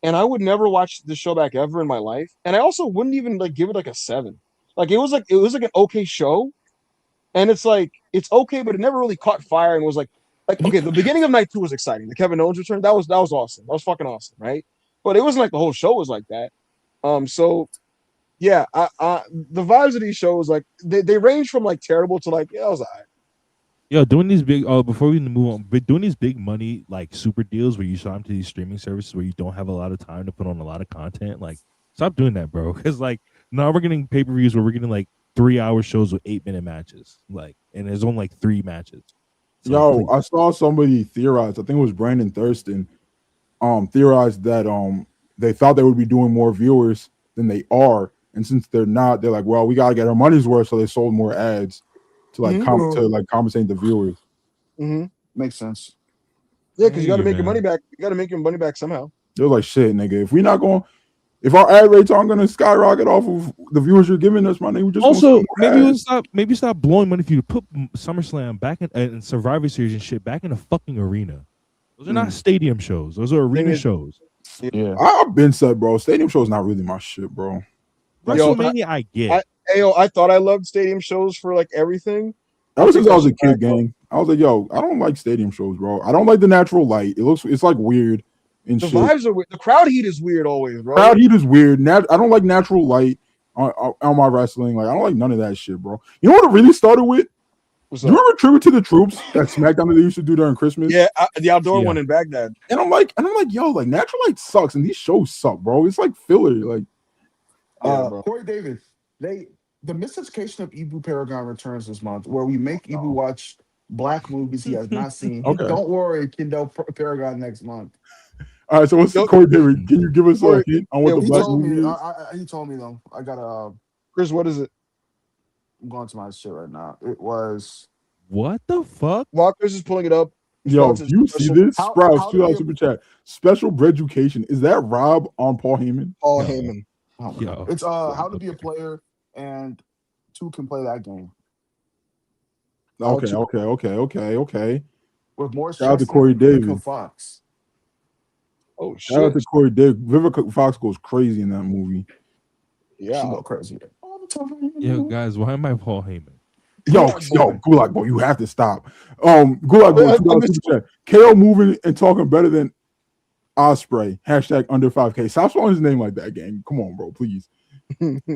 And I would never watch the show back ever in my life. And I also wouldn't even give it a 7. It was like an okay show. And it's okay, but it never really caught fire and was like okay, the beginning of night 2 was exciting. The Kevin Owens return, that was awesome. That was fucking awesome, right? But it wasn't like the whole show was like that. So yeah, the vibes of these shows, they range from terrible to it was all right. Yo, doing these big before we move on, but doing these big money super deals where you sign to these streaming services where you don't have a lot of time to put on a lot of content, stop doing that, bro. Because now we're getting pay-per-views where we're getting 3-hour shows with 8-minute matches, and there's only 3 matches. So I saw somebody theorize, I think it was Brandon Thurston, theorized that they thought they would be doing more viewers than they are, and since they're not, they're like, well, we gotta get our money's worth, so they sold more ads to compensate the viewers. Mm-hmm. Makes sense. Yeah, because you got to make your money back. You got to make your money back somehow. They're like, shit, nigga. If our ad rates aren't going to skyrocket off of the viewers you're giving us, money, we just also maybe stop blowing money for you to put SummerSlam back in Survivor Series and shit back in a fucking arena. Those are not stadium shows. Those are arena shows. Yeah, I've been said, bro. Stadium shows not really my shit, bro. WrestleMania, I get. I thought I loved stadium shows for everything. That was since I was a kid, gang. I was like, yo, I don't like stadium shows, bro. I don't like the natural light. It's weird and the shit. Vibes are weird. The crowd heat is weird always, bro. Crowd heat is weird. I don't like natural light on my wrestling. I don't like none of that shit, bro. You know what it really started with? Do you remember Tribute to the Troops that SmackDown that they used to do during Christmas? Yeah, the outdoor one in Baghdad. And I'm like, yo, natural light sucks, and these shows suck, bro. It's filler, Corey Davis, the Miseducation of Ibu Paragon returns this month, where we make Ibu watch black movies he has not seen. Okay. Don't worry, Kendo Paragon next month. All right, so what's Corey David? Can you give us a hint on what the black movie is? He told me though. I got Chris, what is it? I'm going to my shit right now. It was what the fuck? While Chris is pulling it up. Yo, you see this? Sprouts, $2 super chat. Special Breducation. Is that Rob on Paul Heyman? Paul Heyman. Oh, it's how to be a player, and 2 can play that game. Okay. With more shout out to Corey David. Fox. Oh shit! Shout out to Corey David. Vivica Fox goes crazy in that movie. Yeah, she go crazy all the time. Yo, guys, why am I Paul Heyman? Yo, Gulak, boy, you have to stop. Gulak, boy, $2 super chat. KO moving and talking better than Ospreay. # under 5K. Stop spelling his name like that, gang. Come on, bro, please.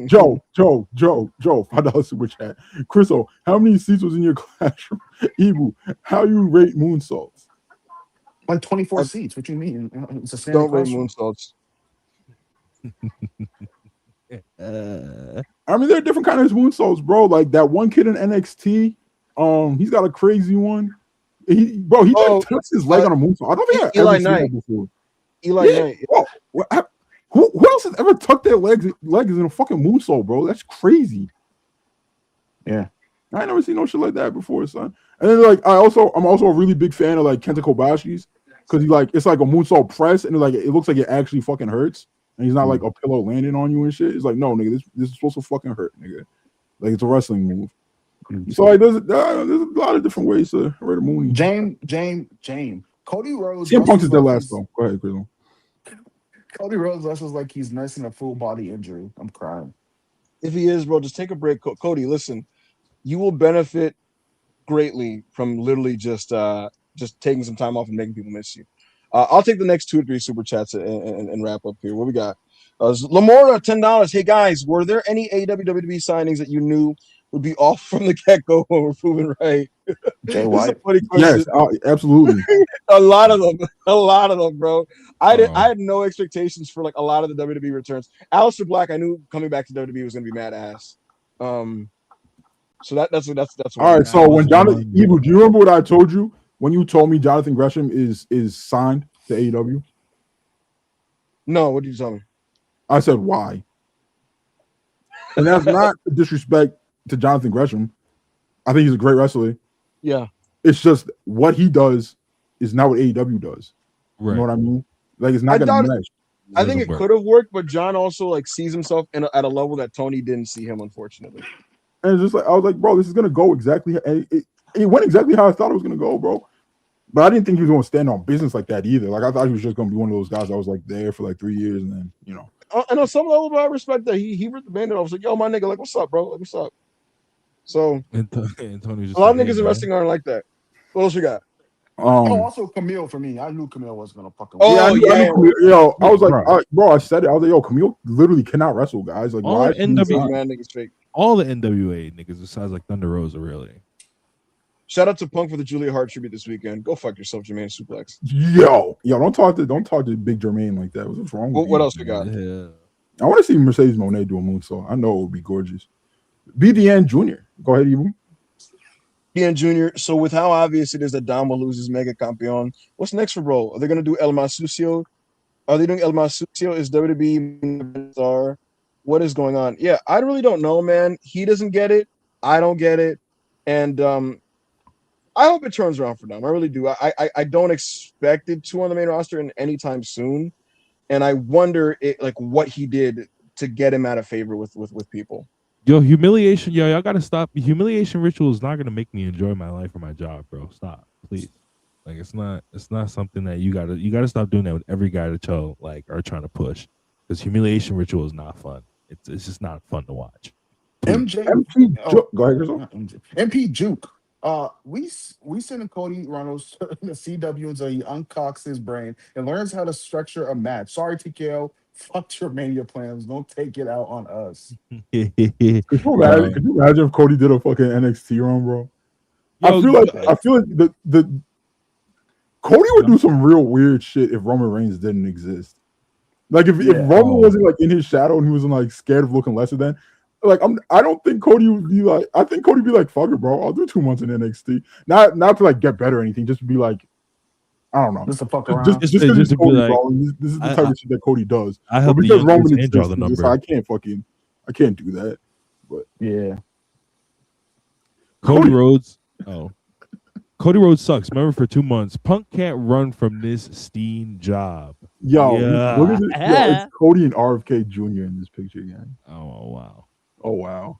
Joe, $5 super chat. Chriso, how many seats was in your classroom? Ibu, how you rate moonsaults? 24 seats. What you mean? It's a standard don't rate classroom. moonsaults. I mean, there are different kinds of moonsaults, bro. Like that one kid in NXT, He's got a crazy one. He like touched his leg on a moonsault. I don't think I've ever seen that before. Eli Knight. Bro, who else has ever tucked their legs in a fucking moonsault, bro? That's crazy. Yeah. I ain't never seen no shit like that before, son. And then like I'm also a really big fan of like Kenta Kobashi's because it's like a moonsault press and it looks like it actually fucking hurts. And he's not like a pillow landing on you and shit. It's like, no, nigga, this is supposed to fucking hurt, nigga. Like it's a wrestling move. So like there's a lot of different ways to hurt a moon. James. Cody Rhodes. CM Punk is their last though. Go ahead, Chris. Cody Rhodes wrestles like he's nursing a full body injury. I'm crying. If he is, bro, just take a break. Cody, listen, you will benefit greatly from literally just taking some time off and making people miss you. I'll take the next 2 or 3 super chats and wrap up here. What we got? Lamora, $10. Hey guys, were there any AEW WWE signings that you knew would be off from the get-go when we're proven right? Jay White. Yes, absolutely. a lot of them, bro. I had no expectations for like a lot of the WWE returns. Aleister Black, I knew coming back to WWE was gonna be mad ass. So that's all right. So when Jonathan Evil, do you remember what I told you when you told me Jonathan Gresham is signed to AEW? No, what did you tell me? I said why, and that's not a disrespect to Jonathan Gresham. I think he's a great wrestler. Yeah, it's just what he does is not what AEW does. Right. You know what I mean? Like it's not gonna match. I think it could have worked, but John also like sees himself at a level that Tony didn't see him, unfortunately. And it's just like I was like, bro, this is gonna go exactly. It went exactly how I thought it was gonna go, bro. But I didn't think he was gonna stand on business like that either. Like I thought he was just gonna be one of those guys that was like there for like 3 years and then And on some level, I respect that he ripped the band. I was like, yo, my nigga, like, what's up, bro? Like, what's up? So and Tony just a lot of niggas in wrestling aren't like that. What else you got? Also Camille for me. I knew Camille was gonna fucking. Oh yeah. Yo, I was like, bro, I said it. I was like, yo, Camille literally cannot wrestle, guys. Like, all why? Niggas fake. All the NWA niggas besides like Thunder Rosa, really. Shout out to Punk for the Julia Hart tribute this weekend. Go fuck yourself, Jermaine Suplex. Yo, don't talk to Big Jermaine like that. What's wrong with you? What else we got? Yeah. I want to see Mercedes Moné do a moonsault. I know it would be gorgeous. BDN Jr. Go ahead, Evil. BDN Jr. So with how obvious it is that Dom will lose his Mega Campeon, what's next for Bro? Are they going to do El Masucio? Are they doing El Masucio? Is WWE star? What is going on? Yeah, I really don't know, man. He doesn't get it. I don't get it. And I hope it turns around for Dom. I really do. I don't expect it to on the main roster anytime soon. And I wonder what he did to get him out of favor with people. Yo, humiliation. Yo, y'all gotta stop. Humiliation ritual is not gonna make me enjoy my life or my job, bro. Stop, please. Like it's not something that you gotta stop doing that with every guy that y'all like are trying to push. Because humiliation ritual is not fun. It's just not fun to watch. MP go ahead, Grizzle. MP Juke. We sending Cody Reynolds to the CW until he uncocks his brain and learns how to structure a match. Sorry, TKO. Fuck your Mania plans. Don't take it out on us. Could you imagine if Cody did a fucking NXT run, bro? Yo, I feel like the Cody would do some real weird shit if Roman Reigns didn't exist. Like if Roman wasn't like in his shadow and he was like scared of looking lesser than. Like I don't think Cody would be like. I think Cody would be like, "Fuck it, bro. I'll do 2 months in NXT. Not to like get better or anything. Just to be like, I don't know. Just to fuck around. Just because it's Cody, like, bro. This is the type of shit that Cody does. I hope because Roman exists, draw the number. I can't do that. But yeah, Cody Rhodes. Oh, Cody Rhodes sucks. Remember, for 2 months, Punk can't run from this Steen job. Yo, look at it. Yo, it's Cody and RFK Jr. in this picture again. Oh wow. Oh wow.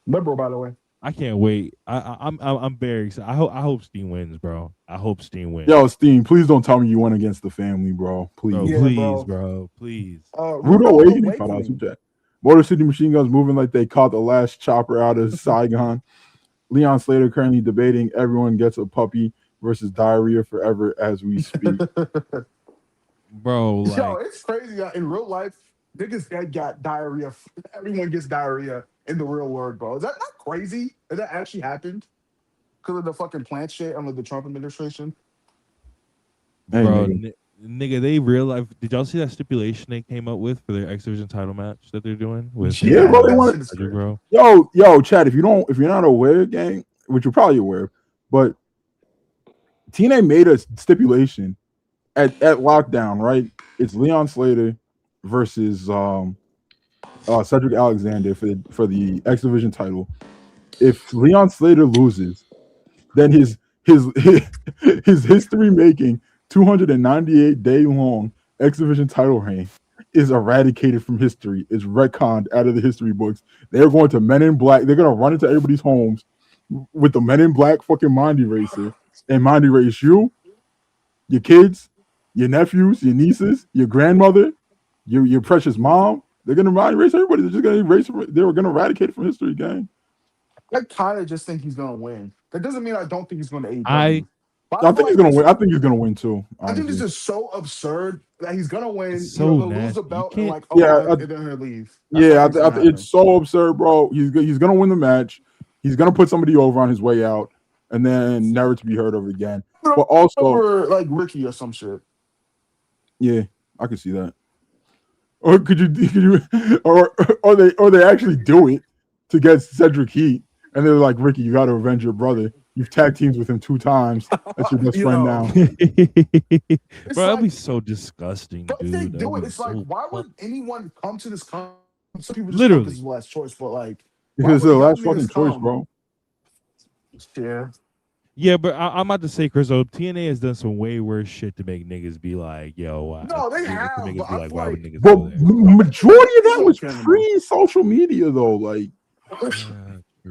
Liberal, by the way. I can't wait. I'm very excited. I hope Steen wins, bro. I hope Steen wins. Yo, Steen, please don't tell me you went against the family, bro. Please, bro. Please. Rudo Awakening caught out some chat. Motor City Machine Guns moving like they caught the last chopper out of Saigon. Leon Slater currently debating everyone gets a puppy versus diarrhea forever as we speak. Bro, like, yo, it's crazy. In real life, niggas got diarrhea. Everyone gets diarrhea in the real world, bro. Is that not crazy? That actually happened because of the fucking plant shit under the Trump administration? Hey, bro, nigga, they realized. Did y'all see that stipulation they came up with for their X Division title match that they're doing? With bro. Yo, Chad, if you're not aware, gang, which you're probably aware of, but TNA made a stipulation at Lockdown, right? It's Leon Slater versus Cedric Alexander for the X Division title. If Leon Slater loses, then his history making 298-day long X Division title reign is eradicated from history. It's retconned out of the history books. They're going to Men in Black. They're going to run into everybody's homes with the Men in Black fucking mind eraser and mind erase you, your kids, your nephews, your nieces, your grandmother, your precious mom. They're going to mind erase everybody. They're just going to erase. They were going to eradicate it from history, gang. I kind of just think he's going to win. That doesn't mean I don't think he's going to AEW. I think he's going to win. I think he's going to win too. Honestly. I think this is so absurd that he's going to win. So he'll lose the belt and like, and then he'll leave. It's so absurd, bro. He's going to win the match. He's going to put somebody over on his way out, and then never to be heard of again. But also, over like Ricky or some shit. Yeah, I can see that. Or could you, or they actually do it to get Cedric heat, and they're like, Ricky, you got to avenge your brother. You've tag teams with him 2 times. That's your best friend now. Bro, that'd be so disgusting, but dude. If they do it, it's like, why would anyone come to this? Some people just literally this is the last choice, but like, because it's the last fucking choice, bro. Yeah. Yeah, but I'm about to say, Chris, TNA has done some way worse shit to make niggas be like, yo, no, they have. Why would niggas but go there? majority of that was pre-social media, though. Like,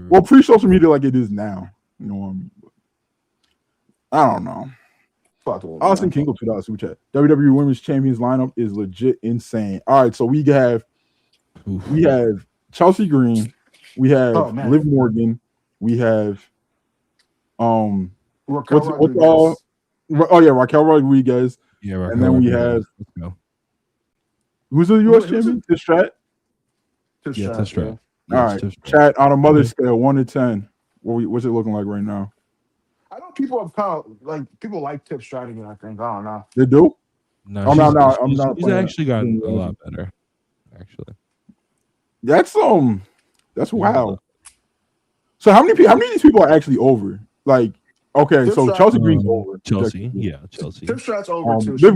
well, pre-social media, like it is now. You know what I mean? I don't know. Fuck it. Austin Kingle $2 super chat. WWE Women's Champions lineup is legit insane. All right, so we have Chelsea Green, we have Liv Morgan, we have Raquel Rodriguez. Yeah, Raquel and then we have who's the U.S. champion? Tish Strat. Tish Strat. All right, chat on a mother scale, 1 to 10. What's it looking like right now? I know people have kind of like people like Tiff Stratton. I think I don't know. They do. No, I'm not. She's actually gotten a lot better. Actually, that's wow. So how many of these people are actually over? Like, okay, Tiff so Stratton, Chelsea Green's over. Chelsea. Liv Stratton's over too. Liv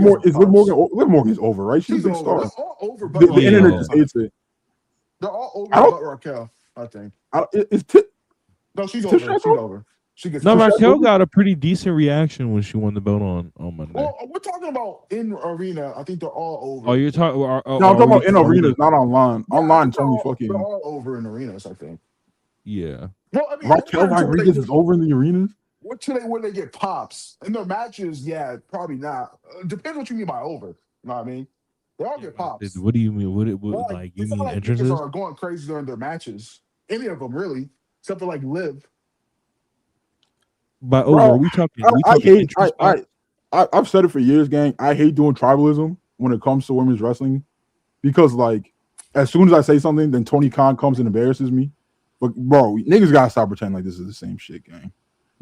Morgan's over, right? She's a big star. They're all over, but the internet just hates it. They're all over but Raquel, I think. No, she's over. She's over. She gets Raquel got a pretty decent reaction when she won the belt on Monday. Well, we're talking about in arena. I think they're all over. Oh, you're talking? No, I'm talking about in arenas, not online. Yeah, online, it's only fucking. They're all over in arenas, I think. Yeah. Well, I mean, Raquel Rodriguez is over in the arenas. When they get pops in their matches, yeah, probably not. Depends what you mean by over. You know what I mean? They all get pops. What do you mean? What like you mean entrances? Are going crazy during their matches. Any of them really, except for like Liv. By over, we talking. I've said it for years, gang. I hate doing tribalism when it comes to women's wrestling because, like, as soon as I say something, then Tony Khan comes and embarrasses me. But bro, niggas gotta stop pretending like this is the same shit, gang.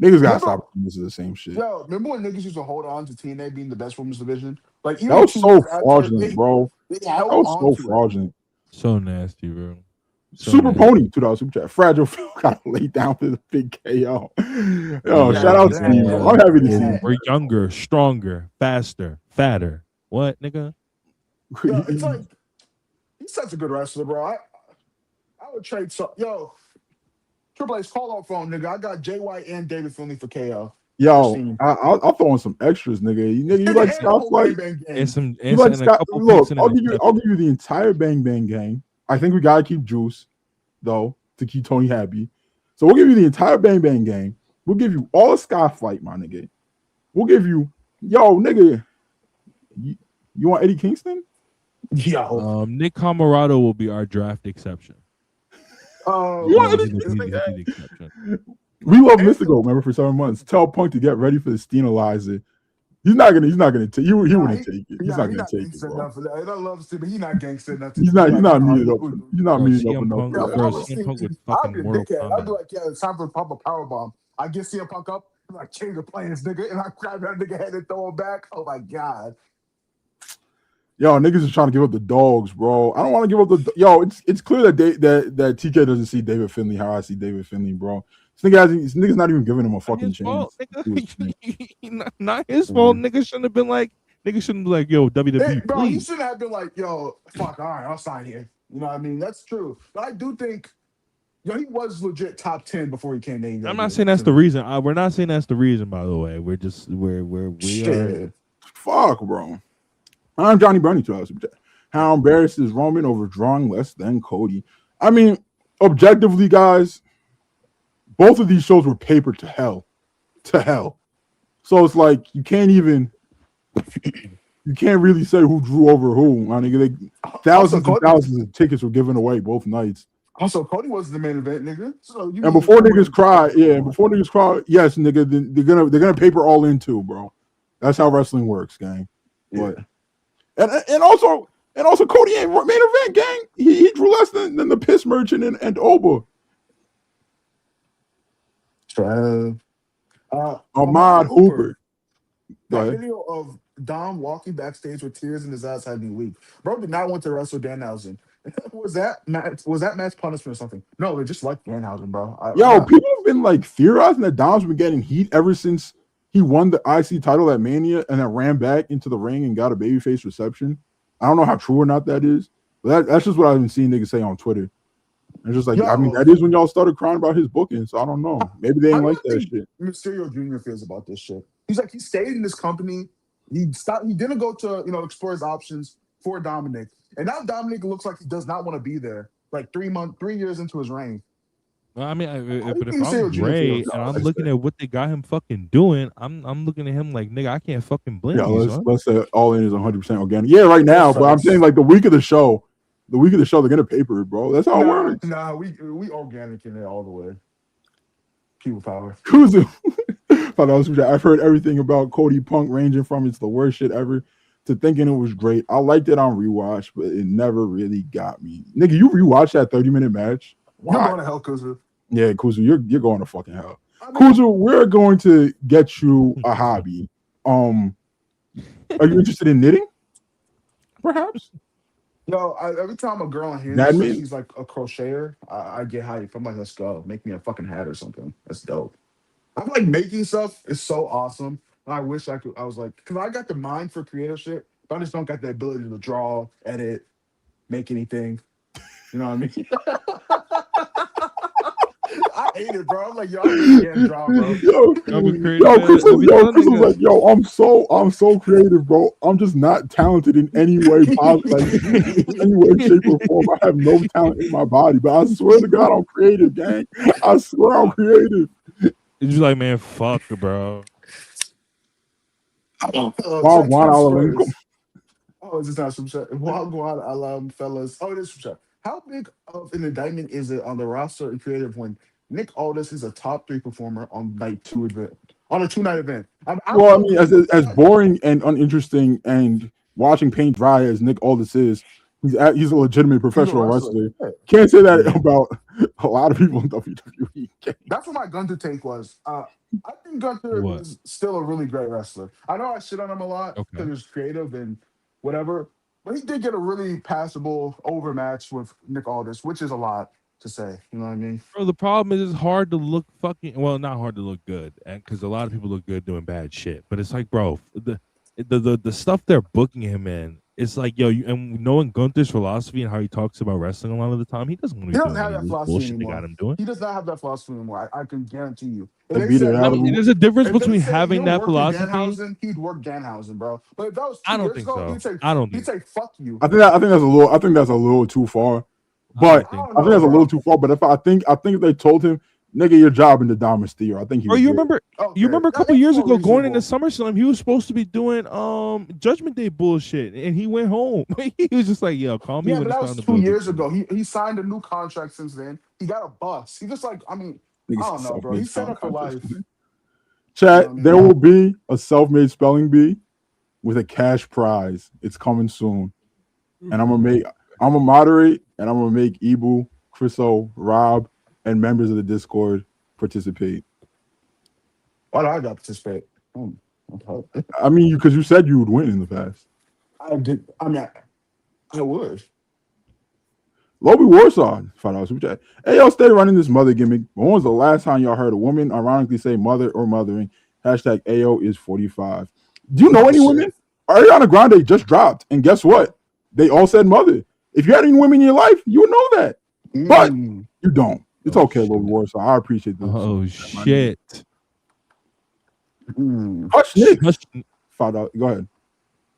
Niggas gotta stop pretending this is the same shit. Yo, remember when niggas used to hold on to TNA being the best women's division? Like that was so fraudulent, bro. That was so fraudulent. So nasty, bro. Super Pony, $2 super chat. Fragile Phil got laid down for the big KO. Yo, shout out to me, bro. I'm happy to see you. We're younger, stronger, faster, fatter. What, nigga? Yo, it's like he's such a good wrestler, bro. I would trade Triple H, call off phone, nigga. I got Jay White and David Finley for KO. Yo, I'll throw in some extras, nigga. You like Scott Flight? And some. You like Scott? Look, I'll give you the entire Bang Bang gang. I think we gotta keep Juice, though, to keep Tony happy. So we'll give you the entire Bang Bang gang. We'll give you all of Scott Flight, my nigga. We'll give you, nigga. You want Eddie Kingston? Yo. Nick Camarado will be our draft exception. We love Mystico, remember, for 7 months. Tell Punk to get ready for the Steenalizer. He's not gonna take. He wouldn't take it. He's not gonna take it, bro. I love Steve, but he's not gangster enough. He's not meeting up. He's not meeting up enough. I'd be a dickhead. I'd be like, yeah, it's time to pop a powerbomb. I get CM Punk up, I'm like, change the plans, nigga, and I grab that nigga head and throw him back. Oh my god. Yo, niggas is trying to give up the dogs, bro. I don't want to give up the. Yo, it's clear that TK doesn't see David Finley how I see David Finley, bro. This nigga's not even giving him a fucking chance. Fault, nigga. Not his fault. Nigga shouldn't have been like, yo, WWE, bro, he please. shouldn't have been like, yo, fuck, all right, I'll sign here. You know what I mean? That's true. But I do think, yo, he was legit top 10 before he came to AEW. I'm not saying that's the reason. We're not saying that's the reason, by the way. We're just, we are. Fuck, bro. I'm Johnny Bunny to us. How embarrassed is Roman over drawing less than Cody? I mean, objectively, guys, both of these shows were papered to hell. To hell. So it's like you can't really say who drew over who. I mean, thousands and thousands of tickets were given away both nights. Also, Cody was the main event, nigga. So and before niggas cry, yes, nigga, they're gonna paper all in too, bro. That's how wrestling works, gang. Yeah. But and also Cody ain't main event, gang. He drew less than the Piss Merchant and Oba. Ahmad Hooper. The video of Dom walking backstage with tears in his eyes had me weak. Bro did not want to wrestle Danhausen. Was that match punishment or something? No, they just like Danhausen, bro. People have been like theorizing that Dom's been getting heat ever since he won the IC title at Mania and then ran back into the ring and got a babyface reception. I don't know how true or not that is, but that's just what I've been seeing niggas say on Twitter. It's just like, I mean, that is when y'all started crying about his booking, so I don't know. Maybe they ain't like that shit. Mysterio Jr. feels about this shit. He's like, he stayed in this company. He didn't go to, explore his options for Dominic. And now Dominic looks like he does not want to be there. Like 3 years into his reign. Well, I mean, but if I'm Ray and I'm looking at what they got him fucking doing, I'm looking at him like, nigga, I can't fucking blame you. Let's say All In is 100% organic. Yeah, right now, but I'm saying like the week of the show, they're gonna paper it, bro. That's how it works. Nah, we organic in it all the way. People power. Kuzu. I've heard everything about Cody Punk, ranging from it's the worst shit ever to thinking it was great. I liked it on rewatch, but it never really got me. Nigga, you rewatched that 30-minute match? You're going to hell, Kuzu. Yeah, Kuzu, you're going to fucking hell. Kuzu, we're going to get you a hobby. Are you interested in knitting? Perhaps. No, every time a girl hears she's like a crocheter, I get hyped. I'm like, let's go. Make me a fucking hat or something. That's dope. I'm like, making stuff is so awesome. I wish I was like, because I got the mind for creative shit, but I just don't got the ability to draw, edit, make anything. You know what I mean? I hate it, bro. I'm like, yo, I can't draw, bro. Chris was like, yo, I'm so creative, bro. I'm just not talented in any way possible, like, any way, shape, or form. I have no talent in my body, but I swear to God, I'm creative, gang. I swear I'm creative. It's just like, man, fuck, bro. Wagwan, is this not some shit? Wagwan, fellas. Oh, it is some shit. How big of an indictment is it on the roster and creative when Nick Aldis is a top 3 performer on night 2 event, on a 2-night event? I mean, as boring and uninteresting and watching paint dry as Nick Aldis is, he's a legitimate professional wrestler. Can't say that about a lot of people in WWE. That's what my Gunther take was. I think Gunther is still a really great wrestler. I know I shit on him a lot because he's creative and whatever, but he did get a really passable overmatch with Nick Aldis, which is a lot to say. You know what I mean? Bro, the problem is it's hard to look not hard to look good, because a lot of people look good doing bad shit. But it's like, bro, the stuff they're booking him in, it's like, yo, and knowing Gunther's philosophy and how he talks about wrestling a lot of the time, he doesn't want to be doing that philosophy anymore. They got him doing. He does not have that philosophy anymore. I can guarantee you. There's a difference between having that philosophy. He'd work Danhausen, bro. But if that was I don't think so. He'd say fuck you. I think that's a little too far. But I think that's a little too far. But I think if they told him, nigga, your job in the Dom Mysterio, I think he. Bro, you remember a couple years ago going into SummerSlam, he was supposed to be doing Judgment Day bullshit, and he went home. He was just like, "Yo, call me." Yeah, but that was 2 years ago. He signed a new contract since then. He got a bus. He just like, I mean, I don't know, bro. He's set up for life. Chat, there will be a self-made spelling bee with a cash prize. It's coming soon, and I'm gonna moderate, and I'm gonna make Ibu, Chriso, Rob, and members of the Discord participate. Why do I got to participate? I mean, because you said you would win in the past. I did. I mean, I would. Lobby Warsaw, $5 super chat. Hey, y'all stay running this mother gimmick. When was the last time y'all heard a woman ironically say mother or mothering? Hashtag AO is 45. Do you know any women? Ariana Grande just dropped, and guess what? They all said mother. If you had any women in your life, you would know that. But you don't. It's okay, Lobby Warsaw. I appreciate this. Oh, shit. Hush Nick. $5. Go ahead.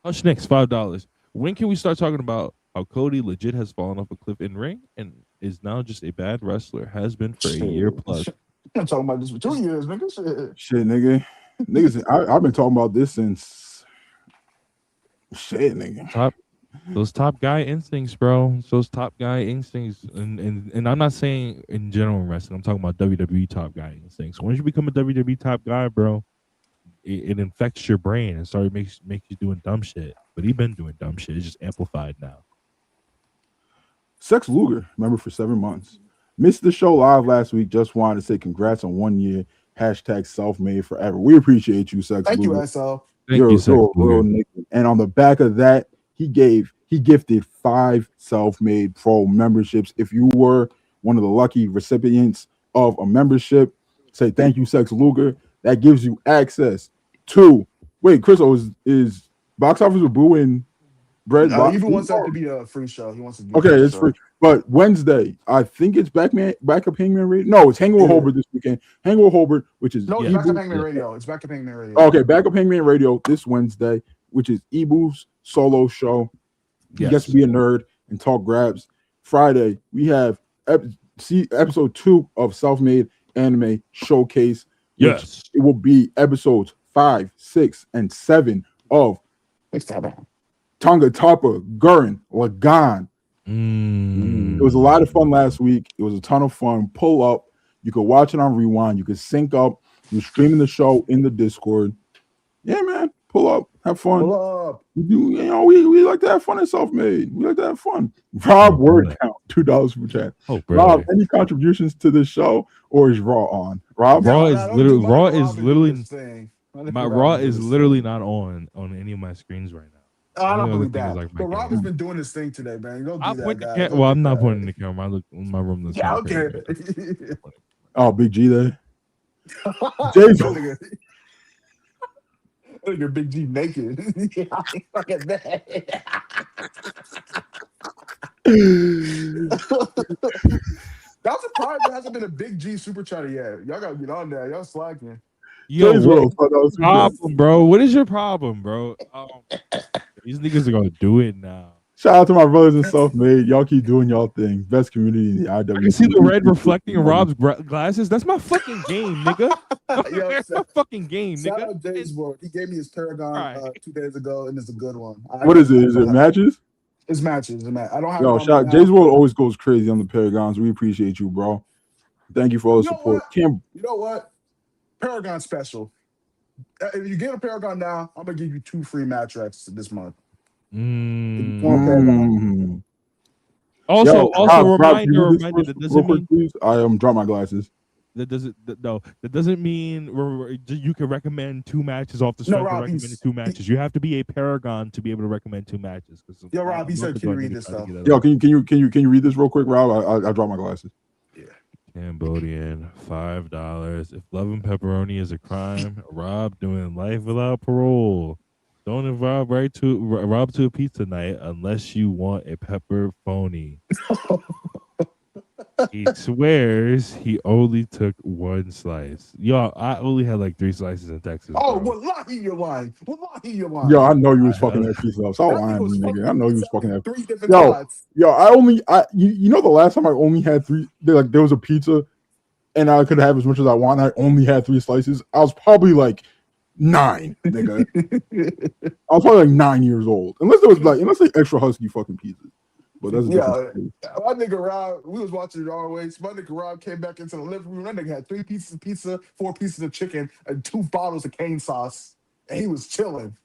Hush Nick's $5. When can we start talking about how Cody legit has fallen off a cliff in ring and is now just a bad wrestler? Has been for a year plus. I'm talking about this for 2 years, nigga. Shit, nigga. Niggas, I've been talking about this since. Shit, nigga. Those top guy instincts, bro. Those top guy instincts, and I'm not saying in general wrestling. I'm talking about WWE top guy instincts. Once you become a WWE top guy, bro, it infects your brain and makes you doing dumb shit. But he's been doing dumb shit. It's just amplified now. Sex Luger, member for 7 months. Missed the show live last week. Just wanted to say congrats on 1 year. Hashtag self-made forever. We appreciate you, Sex Thank Luger. you, SL. Thank you, Sex Luger. And on the back of that, he gifted 5 self-made pro memberships. If you were one of the lucky recipients of a membership, say thank you, Sex Luger. That gives you access to. Wait, Chris, is Box Office with Boo and Bread? No, he wants that to be a free show. He wants to. Okay, it's free. But Wednesday, I think it's back up Hangman Radio. No, it's Hanging with Holbert this weekend. Hanging with Holbert, which is no, it's back up Hangman Radio. It's back up Hangman Radio. Okay, back up Hangman Radio this Wednesday, which is Ibu's solo show. He gets to be a nerd and talk grabs. Friday, we have episode 2 of Self-Made Anime Showcase. Yes, it will be episodes 5, 6, and 7 of Tonga Topper, Gurren Lagann. It was a lot of fun last week. It was a ton of fun. Pull up. You could watch it on Rewind. You could sync up. You're streaming the show in the Discord. Yeah, man. Pull up. Have fun. Pull up. We like to have fun at Self-Made. We like to have fun. Rob, word count. $2 per chat. Oh, Rob, any contributions to this show, or is Raw on? Rob, Raw is literally not on any of my screens right now. I don't believe that. But Rob has been doing this thing today, man. Go do that, guys. Well, I'm not pointing the camera. I look in my room. Yeah, okay. Oh, Big G there. Jason. Look at Big G naked. Look at that. I'm surprised there hasn't been a Big G super chatter yet. Y'all gotta get on there. Y'all slacking. Yo, what's problem, bro? What is your problem, bro? These niggas are gonna do it now. Shout out to my brothers and Self-Made. Y'all keep doing y'all thing. Best community in the IW. I can see the red reflecting in Rob's glasses. That's my fucking game, nigga. That's my fucking game, nigga. Shout out Jay's World. He gave me his Paragon 2 days ago, and it's a good one. What is it? Is it matches? It's matches. I don't have. Yo, shout. Jay's World always goes crazy on the Paragons. We appreciate you, bro. Thank you for all the support. You know what? Paragon special. If you get a Paragon now, I'm gonna give you 2 free match recs this month. Also, reminder that doesn't mean please. I drop my glasses. That doesn't mean you can recommend 2 matches off the strength of recommending 2 matches. You have to be a Paragon to be able to recommend 2 matches. Yo, Rob, he said, "Can you read this though?" Yo, can you read this real quick, Rob? I drop my glasses. Yeah. Cambodian, $5. If loving pepperoni is a crime, Rob doing life without parole. Don't invite Rob to a pizza night unless you want a pepper phony. He swears he only took 1 slice. Yo, I only had like 3 slices in Texas. Oh, wallahi, you're lying. Wallahi, you're lying. Yo, I know you was fucking that pizza up. Stop lying, nigga. I know you was fucking that. 3 different spots. Yo, you know the last time I only had 3. Like there was a pizza, and I could have as much as I want. I only had 3 slices. I was probably like 9, nigga. I was probably like 9 years old. Unless they extra husky fucking pizzas. But that's my nigga Rob, we was watching it always. My nigga Rob came back into the living room. That nigga had 3 pieces of pizza, 4 pieces of chicken, and 2 bottles of cane sauce. And he was chilling.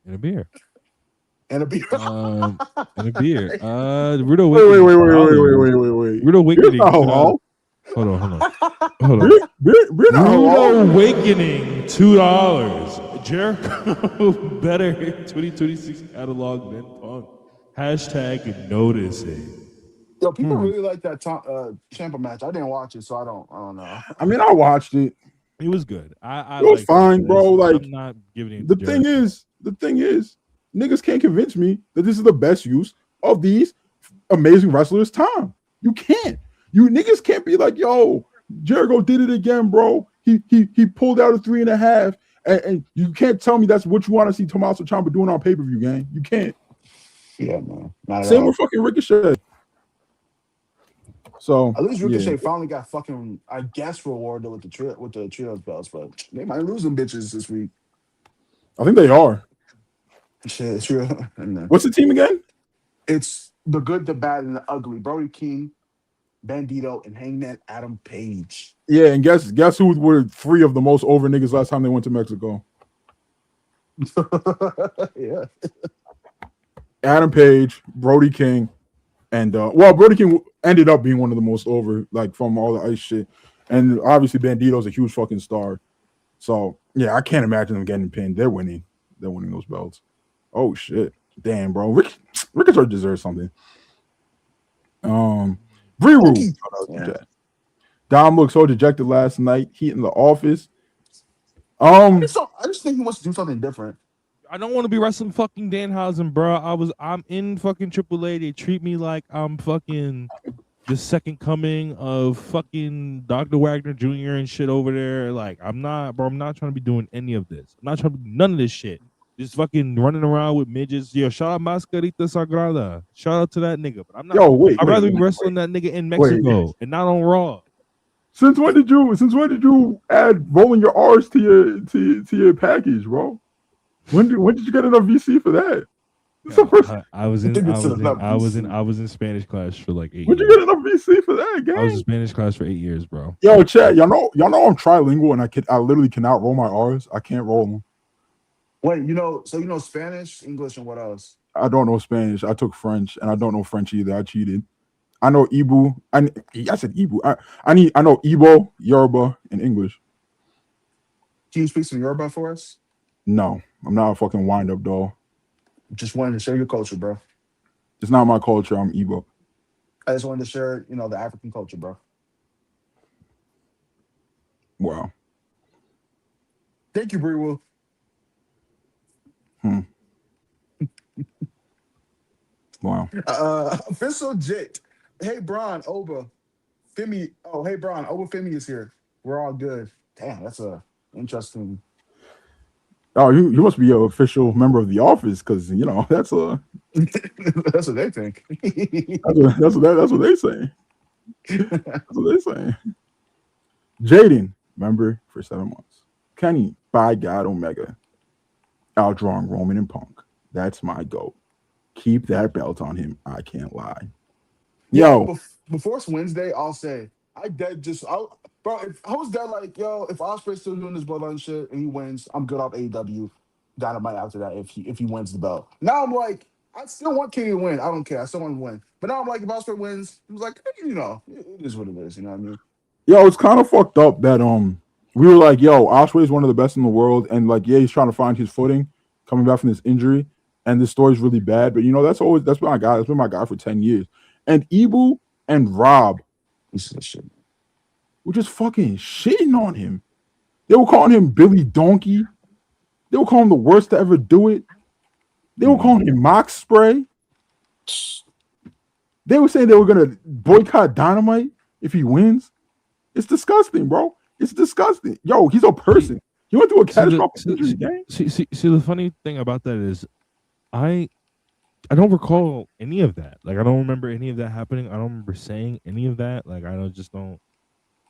And a beer. And a beer. Rudo Wait. Rudo Awakening. Hold on. Rudo Awakening, $2. Jericho better 2026 catalog than Punk. Hashtag noticing. Yo, people really like that Ciampa match. I didn't watch it, so I don't know. I mean, I watched it. It was good. I It was liked fine, bro. Like, I'm not giving it. the thing is, niggas can't convince me that this is the best use of these amazing wrestlers' time. You can't. You niggas can't be like, yo, Jericho did it again, bro. He pulled out a 3.5, and you can't tell me that's what you want to see Tommaso Ciampa doing on pay-per-view, gang. You can't. Yeah, man. Not at Same all. with fucking Ricochet. So at least Ricochet finally got fucking, I guess, rewarded with the trios belts, but they might lose them bitches this week. I think they are. Shit, true. What's the team again? It's the good, the bad, and the ugly. Brody King, Bandito, and Hangman Adam Page. Yeah, and guess who were 3 of the most over niggas last time they went to Mexico? Yeah. Adam Page, Brody King, and Brody King ended up being one of the most over, like, from all the ice shit. And obviously Bandito's a huge fucking star. So yeah, I can't imagine them getting pinned. They're winning those belts. Oh shit. Damn, bro. Ricochet deserves something. Brew. Dom looked so dejected last night. He in the office. I just think he wants to do something different. I don't want to be wrestling fucking Danhausen, bro. I'm in fucking AAA. They treat me like I'm fucking the second coming of fucking Dr. Wagner Jr. and shit over there. Like, I'm not trying to be doing any of this. I'm not trying to do none of this shit. Just fucking running around with midgets. Yo, shout out Mascarita Sagrada. Shout out to that nigga. But I'm not. I'd rather be wrestling that nigga in Mexico and not on Raw. Since when did you add rolling your R's to your package, bro? When did you get enough VC for that? I was in Spanish class for like 8 years. When'd you get enough VC for that, gang? I was in Spanish class for 8 years, bro. Yo, chat, y'all know I'm trilingual and I literally cannot roll my R's. I can't roll them. Wait, you know Spanish, English, and what else? I don't know Spanish. I took French, and I don't know French either. I cheated. I know Igbo. I said Igbo. I know Igbo, Yoruba, and English. Can you speak some Yoruba for us? No, I'm not a fucking wind-up doll. Just wanted to share your culture, bro. It's not my culture. I'm Igbo. I just wanted to share, the African culture, bro. Wow. Thank you, Brew. Wow. Official Jit. Hey, Bron, Oba. Femi. Oh, hey, Bron, Oba Femi is here. We're all good. Damn, that's a interesting. Oh, you must be an official member of the office because that's a. That's what they think. that's what they say. That's what they say. Jaden, member for 7 months. Kenny, by God Omega, outdrawing Roman and Punk. That's my goal. Keep that belt on him. I can't lie. Yo, before it's Wednesday, I'll say bro. If I was dead, like, yo, if Ospreay's still doing this bloodline shit and he wins, I'm good off AEW Dynamite after that. If he wins the belt, now I'm like, I still want Kenny to win. I don't care. I still want to win. But now I'm like, if Ospreay wins, it was like, it is what it is. You know what I mean? Yo, it's kind of fucked up that we were like, yo, Ospreay is one of the best in the world, and like, yeah, he's trying to find his footing coming back from this injury, and this story's really bad. But that's been my guy. That's been my guy for 10 years. And Ibu and Rob, were just fucking shitting on him. They were calling him Billy Donkey. They were calling him the worst to ever do it. They were calling him Mock Spray. They were saying they were gonna boycott Dynamite if he wins. It's disgusting, bro. It's disgusting. Yo, he's a person. He went through a catastrophic injury game. See, the funny thing about that is, I don't recall any of that. Like, I don't remember any of that happening. I don't remember saying any of that. Like, I just don't.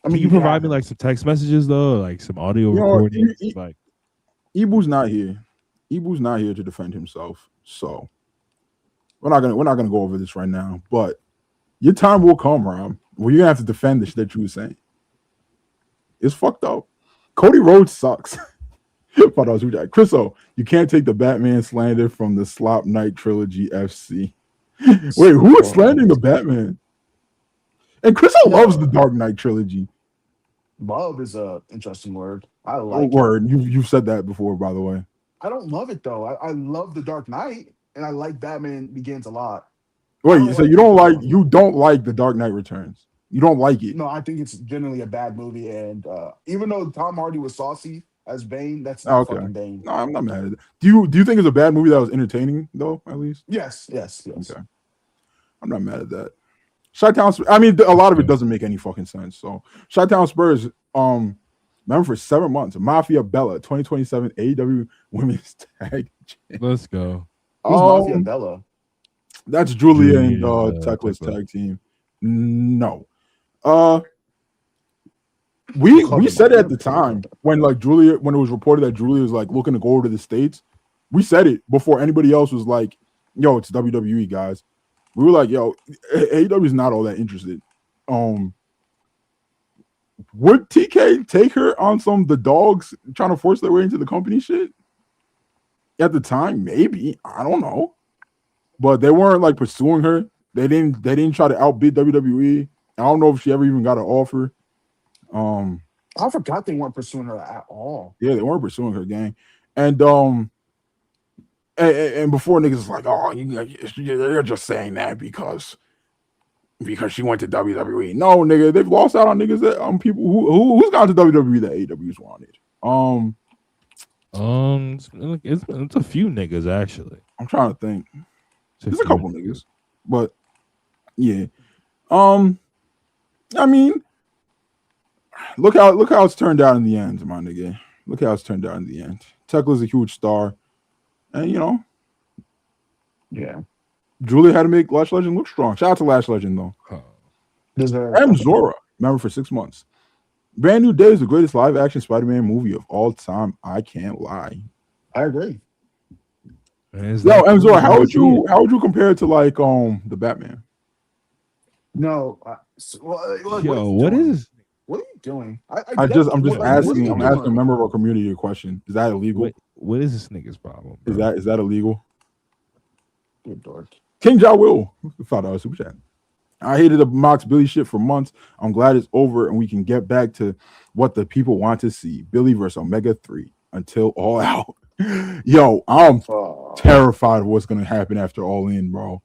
I mean, you provide me like some text messages though, like some audio recordings. Like, Ibu's not here. Ibu's not here to defend himself. So we're not gonna go over this right now. But your time will come, Rob, where you're gonna have to defend the shit that you were saying. It's fucked up. Cody Rhodes sucks. Chriso, you can't take the Batman slander from the Slop Night Trilogy FC. Wait, who is slandering the Batman? And Chriso loves the Dark Knight Trilogy. Love is a interesting word. I like word. You've said that before, by the way. I don't love it though. I love the Dark Knight, and I like Batman Begins a lot. Wait, so you don't like The Dark Knight Returns? You don't like it? No, I think it's generally a bad movie, and even though Tom Hardy was saucy as Bane, that's not Okay. fucking Bane. No, I'm not mad at it. Do you think it's a bad movie that was entertaining though? At least. Yes. Okay. I'm not mad at that. Chi-Town. I mean, a lot of it doesn't make any fucking sense. So, Chi-Town Spurs. Remember for 7 months, Mafia Bella 2027 AEW Women's Tag. Let's go. Who's Mafia Bella? That's Julia and Tecla's tag team. No. We said it at the time when Julia, when it was reported that Julia was like looking to go over to the States. We said it before anybody else was like, yo, it's WWE, guys. We were like, yo, AEW is not all that interested. Would TK take her on some the dogs trying to force their way into the company shit? At the time, maybe. I don't know. But they weren't like pursuing her. They didn't try to outbid WWE. I don't know if she ever even got an offer. I forgot they weren't pursuing her at all. Yeah, they weren't pursuing her, gang. And and before niggas was like, oh, you're just saying that because she went to WWE. No, nigga, they've lost out on niggas that people who's gone to WWE that AEW's wanted. It's a few niggas actually. I'm trying to think. There's a couple niggas, but yeah. I mean, look how it's turned out in the end, my nigga. Look how it's turned out in the end. Tekla's a huge star, and yeah, Julia had to make Lash Legend look strong. Shout out to Lash Legend though. And Zora, remember for 6 months. Brand New Day is the greatest live action Spider-Man movie of all time. I can't lie. I agree. Yo, and Zora, how would you compare it to like the Batman? No, what is? What are you doing? I'm just asking. I'm asking a member of our community a question. Is that illegal? What is this nigga's problem? Bro? Is that illegal? Good dork. King Ja Will, $5 super chat. I hated the Mox Billy shit for months. I'm glad it's over and we can get back to what the people want to see. Billy versus Omega 3 until All Out. Yo, I'm terrified of what's gonna happen after All In, bro.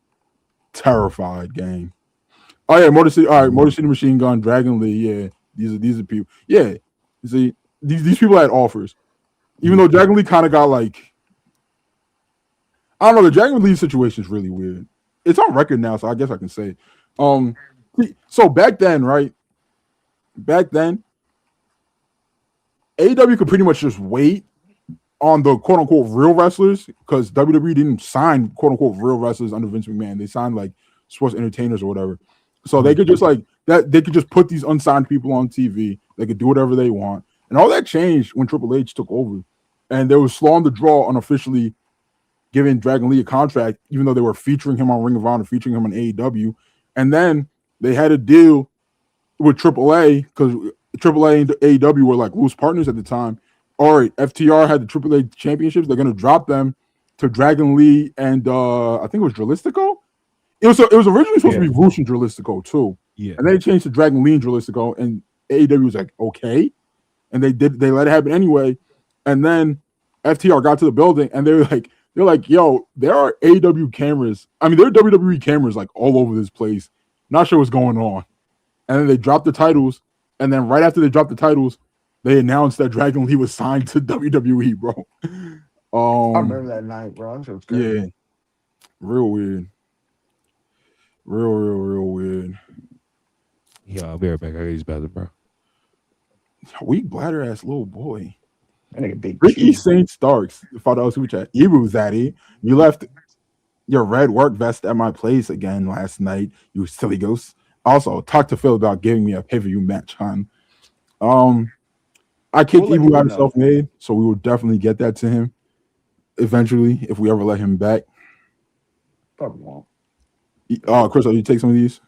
Terrified, gang. Oh yeah, Motor City. All right, Motor City Machine Gun, Dragon Lee. Yeah, these are people. Yeah, you see, these people had offers, even though Dragon Lee kind of got like, I don't know. The Dragon Lee situation is really weird. It's on record now, so I guess I can say. So back then, right? Back then, AEW could pretty much just wait on the quote unquote real wrestlers because WWE didn't sign quote unquote real wrestlers under Vince McMahon. They signed like sports entertainers or whatever. So they could just like that. They could just put these unsigned people on TV. They could do whatever they want, and all that changed when Triple H took over, and they were slow on the draw, unofficially giving Dragon Lee a contract, even though they were featuring him on Ring of Honor, featuring him on AEW, and then they had a deal with AAA because AAA and AEW were like loose partners at the time. All right, FTR had the AAA championships. They're gonna drop them to Dragon Lee and I think it was Dralistico. It was originally supposed to be Roosh and Dralistico too. Yeah. And then they changed to Dragon Lee and Dralistico, and AEW was like, okay. And they let it happen anyway. And then FTR got to the building and they're like, yo, there are AEW cameras. I mean, there are WWE cameras like all over this place. Not sure what's going on. And then they dropped the titles. And then right after they dropped the titles, they announced that Dragon Lee was signed to WWE, bro. I remember that night, bro. That was crazy. Yeah. Real weird. Real weird. Yeah, I'll be right back. I got these bathroom, bro. Weak bladder ass little boy. That nigga big. Ricky St. Starks, $5 super chat. Ibu Zaddy, you left your red work vest at my place again last night, you silly ghost. Also, talk to Phil about giving me a pay-per-view match, hon. I kicked Ibu out of Self-Made, so we will definitely get that to him eventually if we ever let him back. Probably won't. Chris, you take some of these?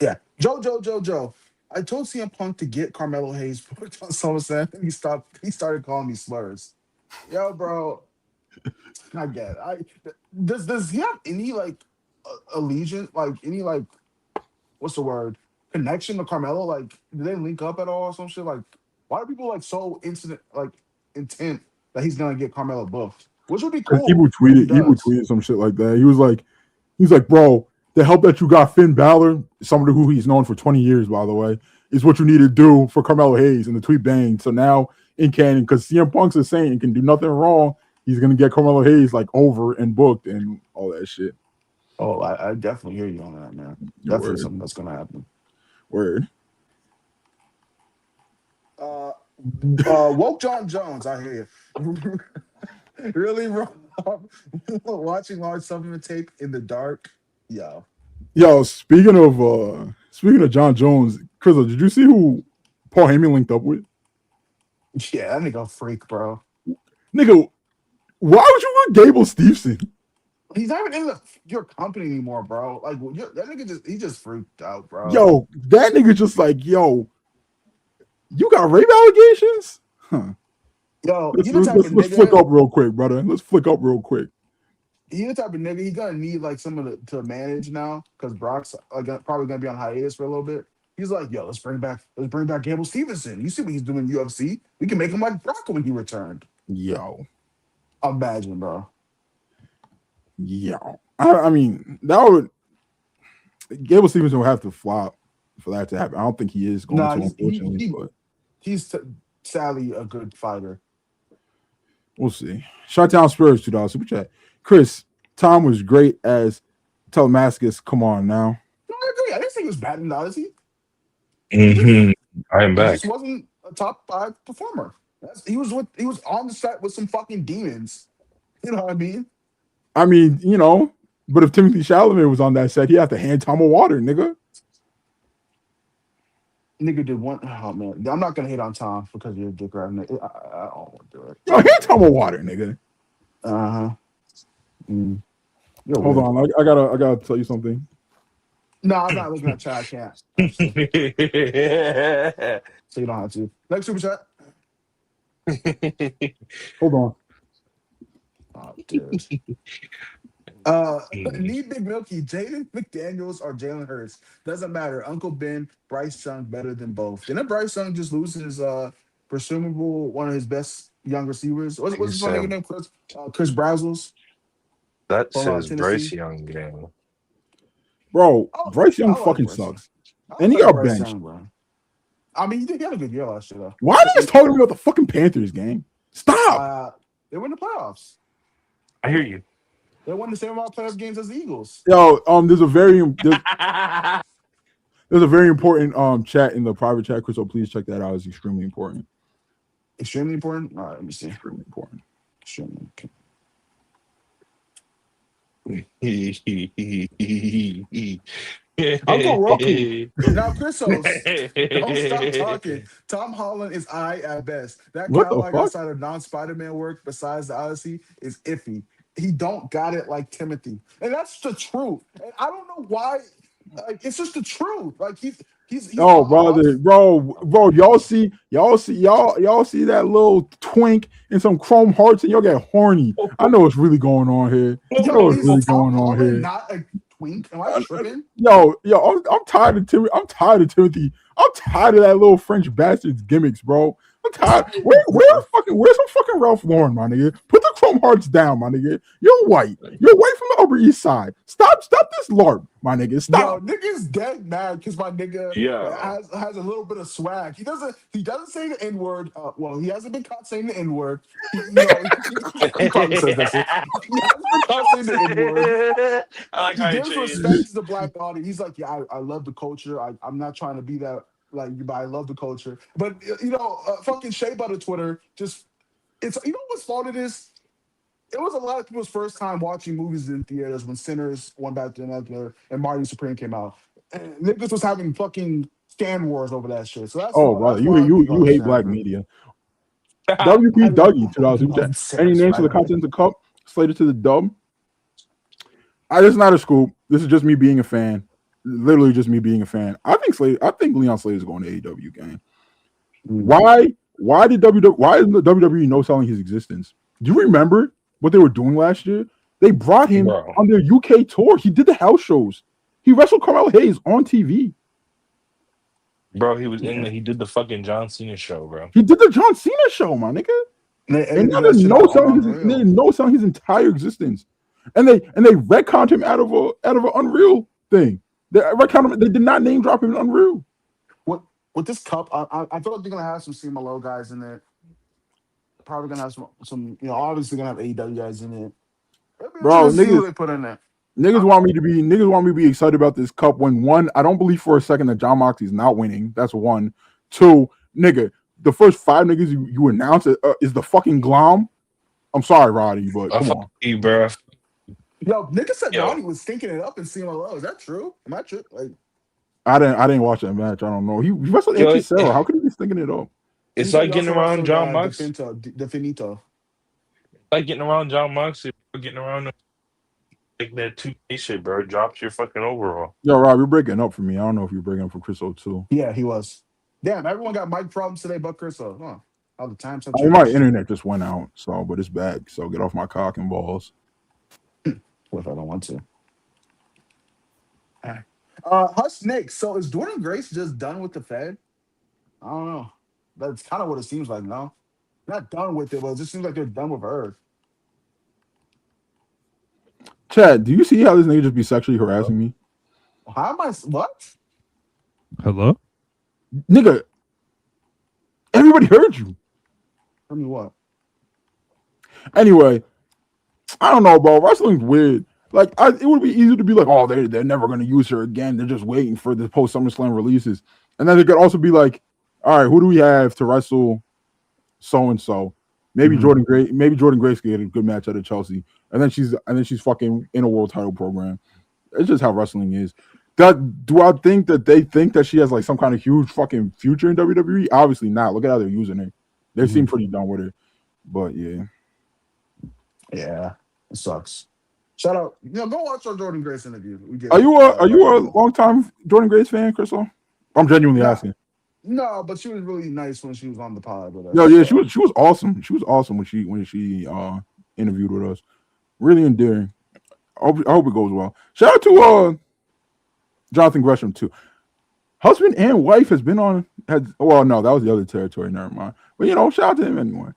Yeah. Joe. I told CM Punk to get Carmelo Hayes booked on SummerSlam, and he started calling me slurs. Yo, bro. I get it. Does he have any like allegiance, like any like what's the word? Connection to Carmelo? Like, do they link up at all or some shit? Like, why are people like so intent that he's gonna get Carmelo booked? Which would be cool. Ibu tweeted some shit like that. He was like, bro, the help that you got Finn Balor, somebody who he's known for 20 years, by the way, is what you need to do for Carmelo Hayes, and the tweet banged. So now in canon, because CM Punk's is saying he can do nothing wrong, he's gonna get Carmelo Hayes like over and booked and all that shit. Oh, I definitely hear you on that, man. Definitely something that's gonna happen. Word. Woke John Jones, I hear you. Really, bro? Watching large supplement tape in the dark, yo. Speaking of John Jones, Crystal, did you see who Paul Heyman linked up with? Yeah, that nigga a freak, bro. Nigga, why would you want Gable Steveson? He's not even in your company anymore, bro. Like that nigga he just freaked out, bro. Yo, that nigga just like, yo, you got rape allegations? Huh. Yo, let's flick up real quick, brother. Let's flick up real quick. He the type of nigga, he gonna need like someone to manage now because Brock's probably gonna be on hiatus for a little bit. He's like, yo, let's bring back Gable Steveson. You see what he's doing in UFC? We can make him like Brock when he returned. Yo. Imagine, bro. Yo. I mean, that would Gable Steveson would have to flop for that to happen. I don't think he is going to, unfortunately. But he's sadly a good fighter. We'll see. Shutdown Spurs, $2 super chat. Chris, Tom was great as Telemascus. Come on now. No, I agree. I didn't think he was bad in Odyssey. I am back. He just wasn't a top 5 performer. He was on the set with some fucking demons. You know what I mean? I mean, but if Timothy Chalamet was on that set, he'd have to hand Tom a water, nigga. Nigga did one. Oh man, I'm not gonna hate on Tom because you're a dick right. I don't want to do it. Yo, hand Tom a water, nigga. Hold on, I gotta tell you something. No, I'm not looking at chat. I can't. So you don't have to. Next super chat. Hold on. Oh, dude. Need Big Milky, Jaden McDaniels or Jalen Hurts. Doesn't matter. Uncle Ben, Bryce Young better than both. Didn't Bryce Young just lose his presumable one of his best young receivers? What's his name? Chris Brazzles. That says Bryce Young game. Bro, Bryce Young fucking sucks. And he got benched. Young, I mean, he had a good year last year, though. Why are you just talking about the fucking Panthers game? Stop. They won the playoffs. I hear you. They won the same amount of playoff games as the Eagles. Yo, there's a very important chat in the private chat, Chris. So please check that out. It's extremely important. Extremely important. All right, let me see. Extremely important. Extremely important. Uncle Roku. Now, Chrisos, don't stop talking. Tom Holland is at best. That Cadillac outside of non-Spider-Man work besides the Odyssey is iffy. He don't got it like Timothy, and that's the truth. And I don't know why. Like, it's just the truth. Like he's oh, brother, bro, y'all see that little twink and some chrome hearts, and y'all get horny. I know what's really going on here. Not a twink. Am I tripping? Yo, I'm tired of Timothy. I'm tired of that little French bastard's gimmicks, bro. I'm tired. Where's some fucking Ralph Lauren, my nigga? Put the chrome hearts down, my nigga. You're white from the Upper East Side. Stop this LARP, my nigga. Stop. Yo, nigga's dead mad because my nigga has a little bit of swag. He doesn't say the N-word. Well, he hasn't been caught saying the N-word. He probably says that shit. He hasn't been caught saying the N-word. He gives respect to the black body. He's like, yeah, I love the culture. I'm not trying to be that. But I love the culture. But fucking Shea Butter Twitter it's what's fault it is. It was a lot of people's first time watching movies in theaters when Sinners, One Back to Another, and Marty Supreme came out. And niggas was having fucking stand wars over that shit. So that's brother, you hate black media. WP Dougie, 2000. Any names for the Continental Cup slated to the dub? This is not a scoop. This is just me being a fan. Literally just me being a fan. I think Leon Slater is going to AEW game. Why is the WWE no selling his existence? Do you remember what they were doing last year? They brought him on their UK tour. He did the house shows. He wrestled Carmelo Hayes on TV. Bro, he did the fucking John Cena show, bro. He did the John Cena show, my nigga. And now they're no selling his entire existence. And they retconned him out of an Unreal thing. They did not name drop him in Unreal. With this cup, I feel like they're gonna have some CMLO guys in it. Probably gonna have some obviously gonna have AEW guys in it. Bro, See who they put in there. Niggas want me to be excited about this cup when one, I don't believe for a second that John Moxley's not winning. That's one. Two, nigga, the first 5 niggas you announce is the fucking Glom. I'm sorry, Roddy, but come on. You, bro. Yo, nigga said Roddy was stinking it up in CMLO. Is that true? Am I true? Like, I didn't watch that match. I don't know. He wrestled Anti Sarah. How could he be thinking it up? It's like getting around John Moxley. The Finito. Like getting around John Moxley, getting around like that 2K shit, bro. Drops your fucking overall. Yo, Rob, you're breaking up for me. I don't know if you're breaking up for Chris O too. Yeah, he was. Damn, everyone got mic problems today but Chris O. Huh. All the time. My internet just went out, but it's back. So get off my cock and balls. What if I don't want to? All right. Hush Nick. So is Jordan Grace just done with the Fed? I don't know. That's kind of what it seems like, no? Not done with it, but it just seems like they're done with her. Chad, do you see how this nigga just be sexually harassing me? How am I? What? Hello? Nigga, everybody heard you. Tell me what? Anyway, I don't know, bro. Wrestling's weird. Like, it would be easy to be like, oh, they're never going to use her again. They're just waiting for the post SummerSlam releases. And then they could also be like, all right, who do we have to wrestle so-and-so? Maybe Jordan Grace could get a good match out of Chelsea. And then she's fucking in a world title program. It's just how wrestling is. Do I think that they think that she has like some kind of huge fucking future in WWE? Obviously not. Look at how they're using her. They seem pretty done with her. But yeah. Yeah, it sucks. Shout out. Go watch our Jordan Grace interview. Are you a long time Jordan Grace fan, Crystal? I'm genuinely asking. No, but she was really nice when she was on the pod with us. No, yeah, she was awesome. She was awesome when she interviewed with us. Really endearing. I hope it goes well. Shout out to Jonathan Gresham too. Husband and wife has been on. Well, no, that was the other territory. Never mind. But shout out to him anyway.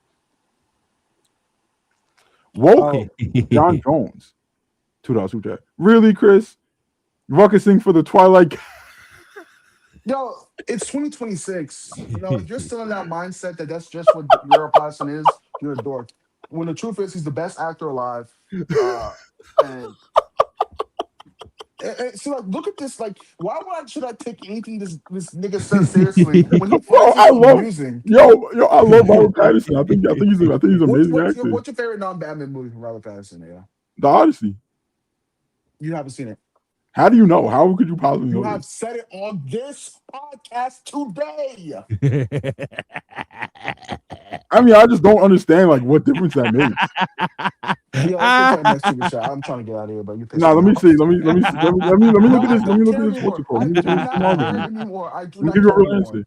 Woke John Jones. $2 Really, Chris? Ruckusing for the Twilight. Yo, it's 2026. If you're still in that mindset that's just what your person is, you're a dork. When the truth is, he's the best actor alive. And so, like, look at this. Like, why should I take anything this nigga says seriously when he amusing? Yo, I love Robert Pattinson. I think he's an amazing actor. What's your favorite non-Batman movie from Robert Pattinson? Yeah, The Odyssey. You haven't seen it. How do you know? How could you possibly know? You have said it on this podcast today. I mean, I just don't understand like what difference that makes. I'm trying to get out of here, but you. Let me see. Let me look at this. Let me look at this. What's it called? Let me give you a real answer.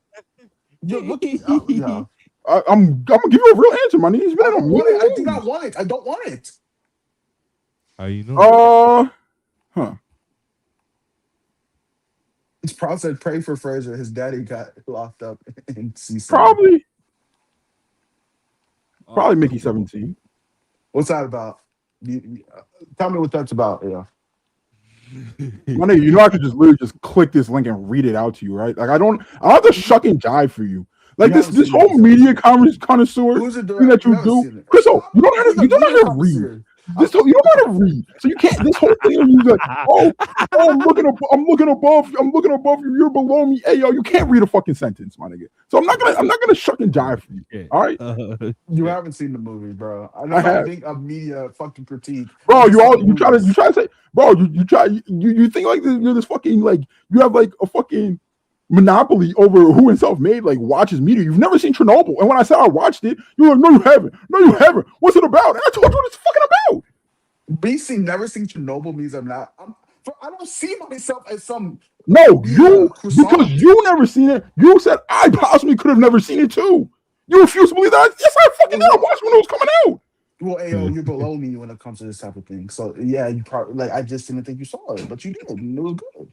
You're looking. I'm gonna give you a real answer, man. He's been on. I do not want it. I don't want it. How you know? It's probably said pray for Fraser. His daddy got locked up in C7. Probably Mickey 17. What's that about? Tell me what that's about. Yeah. My nigga, I could just literally just click this link and read it out to you, right? Like I don't have to shuck and jive for you. Like this whole media connoisseur thing that you do. Chris, you don't know how to read. You don't know how to read, so you can't. This whole thing, you're like, I'm looking above you. You're below me. Hey, yo, you can't read a fucking sentence, my nigga. So I'm not gonna shuck and jive for you. All right. You haven't seen the movie, bro. I have. Think of media fucking critique, bro. You try to say, bro. You think like this, you're this fucking like you have like a fucking monopoly over who in self-made like watches media. You've never seen Chernobyl, and when I said I watched it, you're like, no, you haven't. What's it about? And I told you what it's fucking about. BC never seen Chernobyl means I don't see myself as some. No, because you never seen it. You said I possibly could have never seen it too. You refuse to believe that. Yes, I fucking did. I watched when it was coming out. Well, Ayo, you're below me when it comes to this type of thing. So yeah, you probably like I just didn't think you saw it, but you did, and it was good.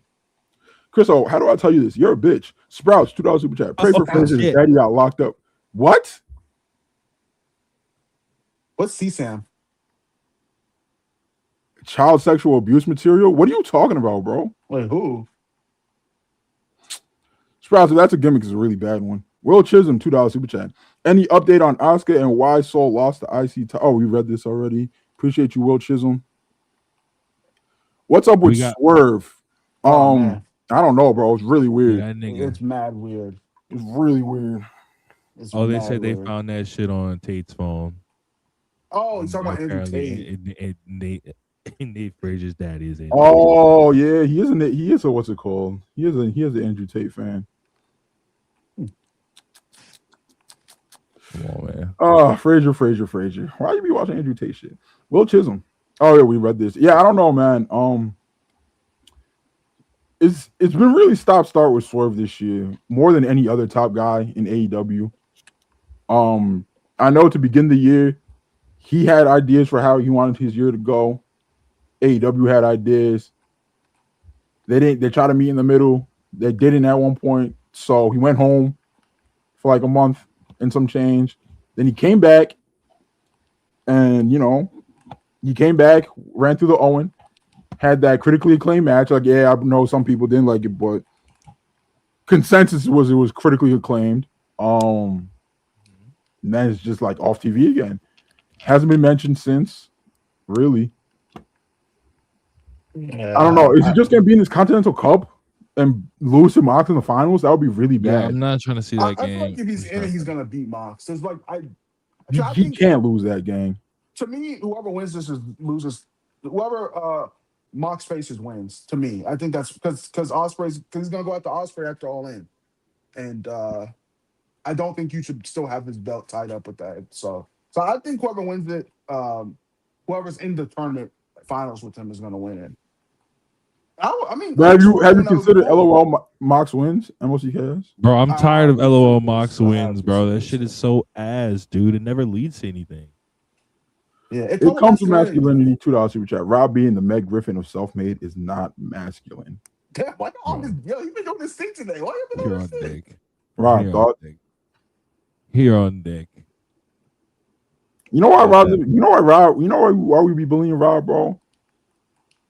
Chris, how do I tell you this? You're a bitch. Sprouts, $2 super chat. Pray for Fraser. His daddy got locked up. What? What's CSAM? child sexual abuse material. What are you talking about, bro? Wait, who? Sprouts, that's a gimmick. Is a really bad one. Will Chisholm, $2 super chat. Any update on Asuka and why Soul lost the IC title? Oh, we read this already. Appreciate you, Will Chisholm. What's up with Swerve? Man. I don't know, bro. It's really weird. It's mad weird. It's really weird. They said they found that shit on Tate's phone. Oh, he's talking about Andrew Tate. Nate Frazier's daddy is Andrew Oh, Tate. Yeah, he is a what's it called? He is an Andrew Tate fan. Come on, man. Oh, Frazier. Why you be watching Andrew Tate shit? Will Chisholm. Oh yeah, we read this. Yeah, I don't know, man. It's been really stop-start with Swerve this year, more than any other top guy in AEW. I know to begin the year, he had ideas for how he wanted his year to go. AEW had ideas. They tried to meet in the middle. They didn't at one point. So he went home for like a month and some change. Then he came back and, he came back, ran through the Owen, had that critically acclaimed match. Like, yeah, I know some people didn't like it, but consensus was it was critically acclaimed. And then it's just like off TV again. Hasn't been mentioned since, really. Yeah, I don't know. Is he just gonna be in this Continental Cup and lose to Mox in the finals? That would be really bad. Yeah, I'm not trying to see that game. I feel like if he's in it, he's gonna beat Mox. There's like he can't lose that game. To me, whoever wins this loses. Whoever Mox faces wins. To me, I think that's because he's gonna go after Ospreay after All In, and I don't think you should still have his belt tied up with that. So I think whoever wins it, whoever's in the tournament finals with him is gonna win it. I mean, have you considered LOL Mox wins MOC cares? Bro, I'm tired of LOL Mox wins, bro. That shit is so ass, dude. It never leads to anything. Yeah, it comes from masculinity. $2 super chat. Rob being the Meg Griffin of self-made is not masculine. Damn, why all this? Yo, you been doing this thing today. Why you been doing this thing? Rob, thought. Here on deck. You know why Rob? You know why Rob? You know why we be bullying Rob, bro?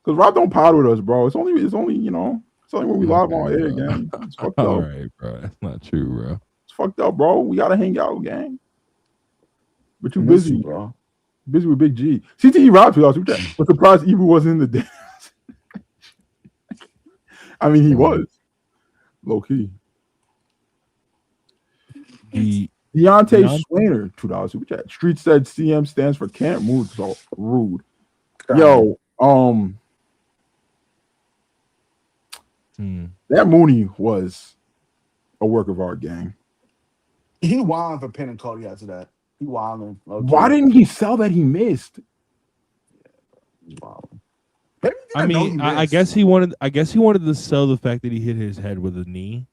Because Rob don't pod with us, bro. It's only it's only when we live on air, gang. It's fucked up. All right, bro. That's not true, bro. It's fucked up, bro. We gotta hang out, gang. But you busy, bro. Busy with Big G. CTE Rob $2. But surprised Evil wasn't in the dance. I mean, he was low key. Deontay Swainer $2 super chat. Street said CM stands for can't move. So rude. Yo, that Mooney was a work of art, gang. He wilding for pinning Cody after that. He wilding. Why didn't he sell that he missed? He's wilding. I mean, I guess he wanted. I guess he wanted to sell the fact that he hit his head with a knee.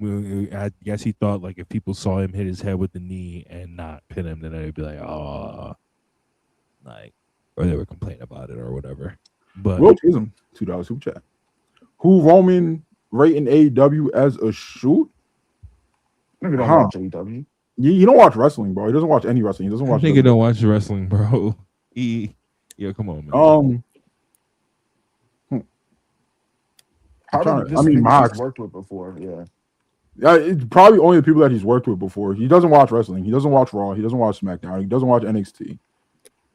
I guess he thought like if people saw him hit his head with the knee and not pin him, then they'd be like, oh, like, or they would complain about it or whatever. But Will Chisholm, $2 super chat. Who Roman rating AEW as a shoot? Maybe don't watch AEW. You don't watch wrestling, bro. He doesn't watch any wrestling. He doesn't watch. I think he don't watch wrestling, bro. Yeah, come on, man. I mean, Mox worked with before, yeah. Yeah, it's probably only the people that he's worked with before. He doesn't watch wrestling. He doesn't watch Raw. He doesn't watch SmackDown. He doesn't watch NXT. He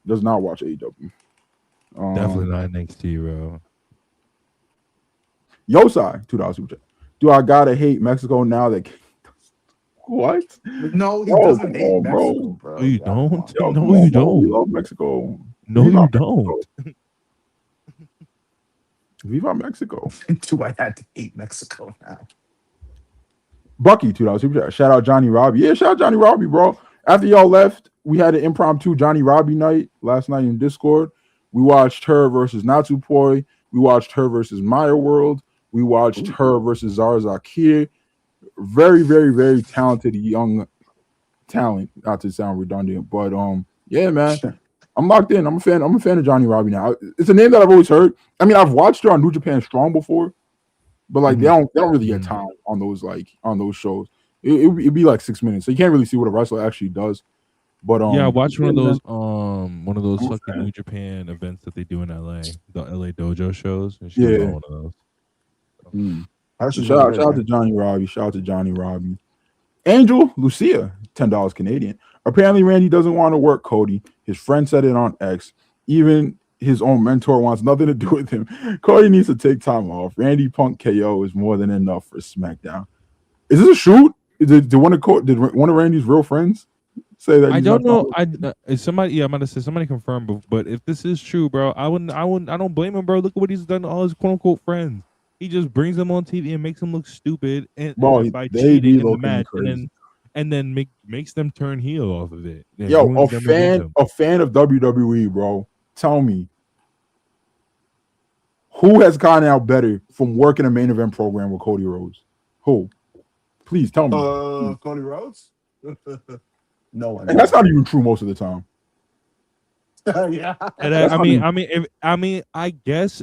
does not watch AEW. Definitely not NXT, bro. Yosai, $2 super chat. Do I gotta hate Mexico now that what? No, he doesn't hate Mexico, bro. No, you don't. Yo, no, you don't. We love Mexico. No, you don't. Viva Mexico. Do I have to hate Mexico now? Bucky, $2 super chat. Shout out Johnny Robbie. Yeah, shout out Johnny Robbie, bro. After y'all left, we had an impromptu Johnny Robbie night last night in Discord. We watched her versus Natsupoi. We watched her versus Maya World. We watched her versus Zara Zakir. Very, very, very talented young talent. Not to sound redundant, but yeah, man. I'm locked in. I'm a fan of Johnny Robbie now. It's a name that I've always heard. I mean, I've watched her on New Japan Strong before, but like they don't really get time on those shows. It'd be like 6 minutes, so you can't really see what a wrestler actually does. But yeah, watch one of yeah, those I'm a fucking fan. New Japan events that they do in LA, the LA dojo shows, and she was Yeah. on one of those. That So shit's shout really out, good, shout out to man. Johnny Robbie. Shout out to Johnny Robbie. Angel Lucia, $10 Canadian. Apparently, Randy doesn't want to work Cody. His friend said it on X. Even his own mentor wants nothing to do with him. Cody needs to take time off. Randy Punk KO is more than enough for SmackDown. Is this a shoot? Did one of Randy's real friends say that I he's don't not? know. Is somebody? Yeah, I'm gonna say somebody confirmed. But if this is true, bro, I wouldn't. I don't blame him, bro. Look at what he's done to all his quote unquote friends. He just brings them on TV and makes them look stupid and Bro, by they be cheating in the looking match, crazy. and then makes them turn heel off of it. And Yo, ruins their momentum. a fan of WWE, bro. Tell me, who has gotten out better from working a main event program with Cody Rhodes? Who? Please tell me. Cody Rhodes? No one. And that's not even true most of the time. Yeah. And I guess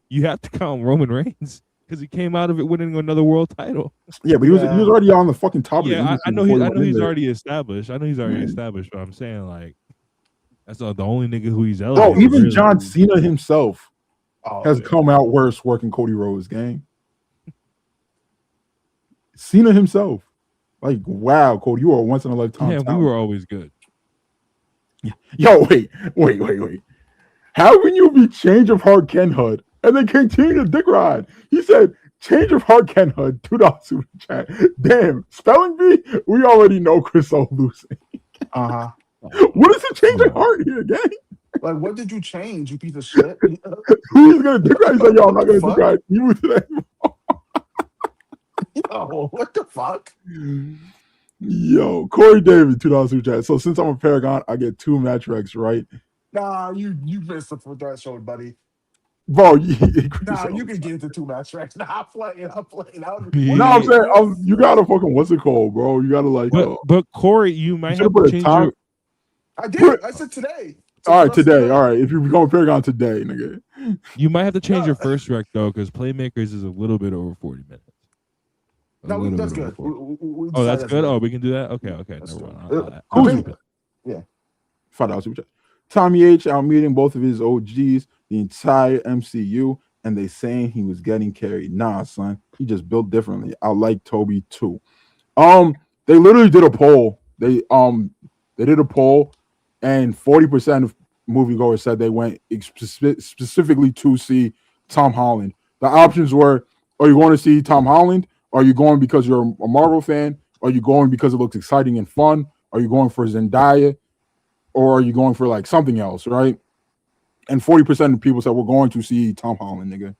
you have to count Roman Reigns because he came out of it winning another world title. Yeah, but he was already on the fucking top of the Yeah, industry. I know before he he's went in there. already established. I know he's already established, but I'm saying like that's the only nigga who he's Bro, elevated. even really. John Cena himself has yeah. come out worse working Cody Rhodes, gang. Cena himself. Like, wow, Cody, you are a once in a lifetime. Yeah, we were always good. Yo, wait. How can you be change of heart Ken Hud and then continue to dick ride? He said, change of heart Ken Hud, $2 super chat. Damn, spelling bee, we already know Chris O losing. Uh-huh. What is the change of heart here, gang? Like, what did you change, you piece of shit? Who's gonna dick ride? He's like, yo, I'm not gonna dick ride you today. Yo, what the fuck? Yo, Corey David, $2 super chat. So since I'm a Paragon, I get 2 match recs, right? Nah, you missed the threshold, buddy. Bro, you can get into 2 match tracks. Nah, I'm playing. No, I'm saying you gotta fucking what's it called, bro? You gotta like. But Corey, you might have to change your. I did. I said today. All right, today. All right, if you become a Paragon today, nigga. You might have to change your first rec though, because Playmakers is a little bit over 40 minutes. No, that's good. Oh, that's good. Oh, we can do that. Okay. Never mind. Yeah. $5 super chat. Tommy H out meeting both of his OGs, the entire MCU, and they saying he was getting carried. Nah, son, he just built differently. I like Toby too. They literally did a poll. They did a poll, and 40% of moviegoers said they went specifically to see Tom Holland. The options were: are you going to see Tom Holland? Are you going because you're a Marvel fan? Are you going because it looks exciting and fun? Are you going for Zendaya? Or are you going for like something else, right? And 40% of people said we're going to see Tom Holland, nigga.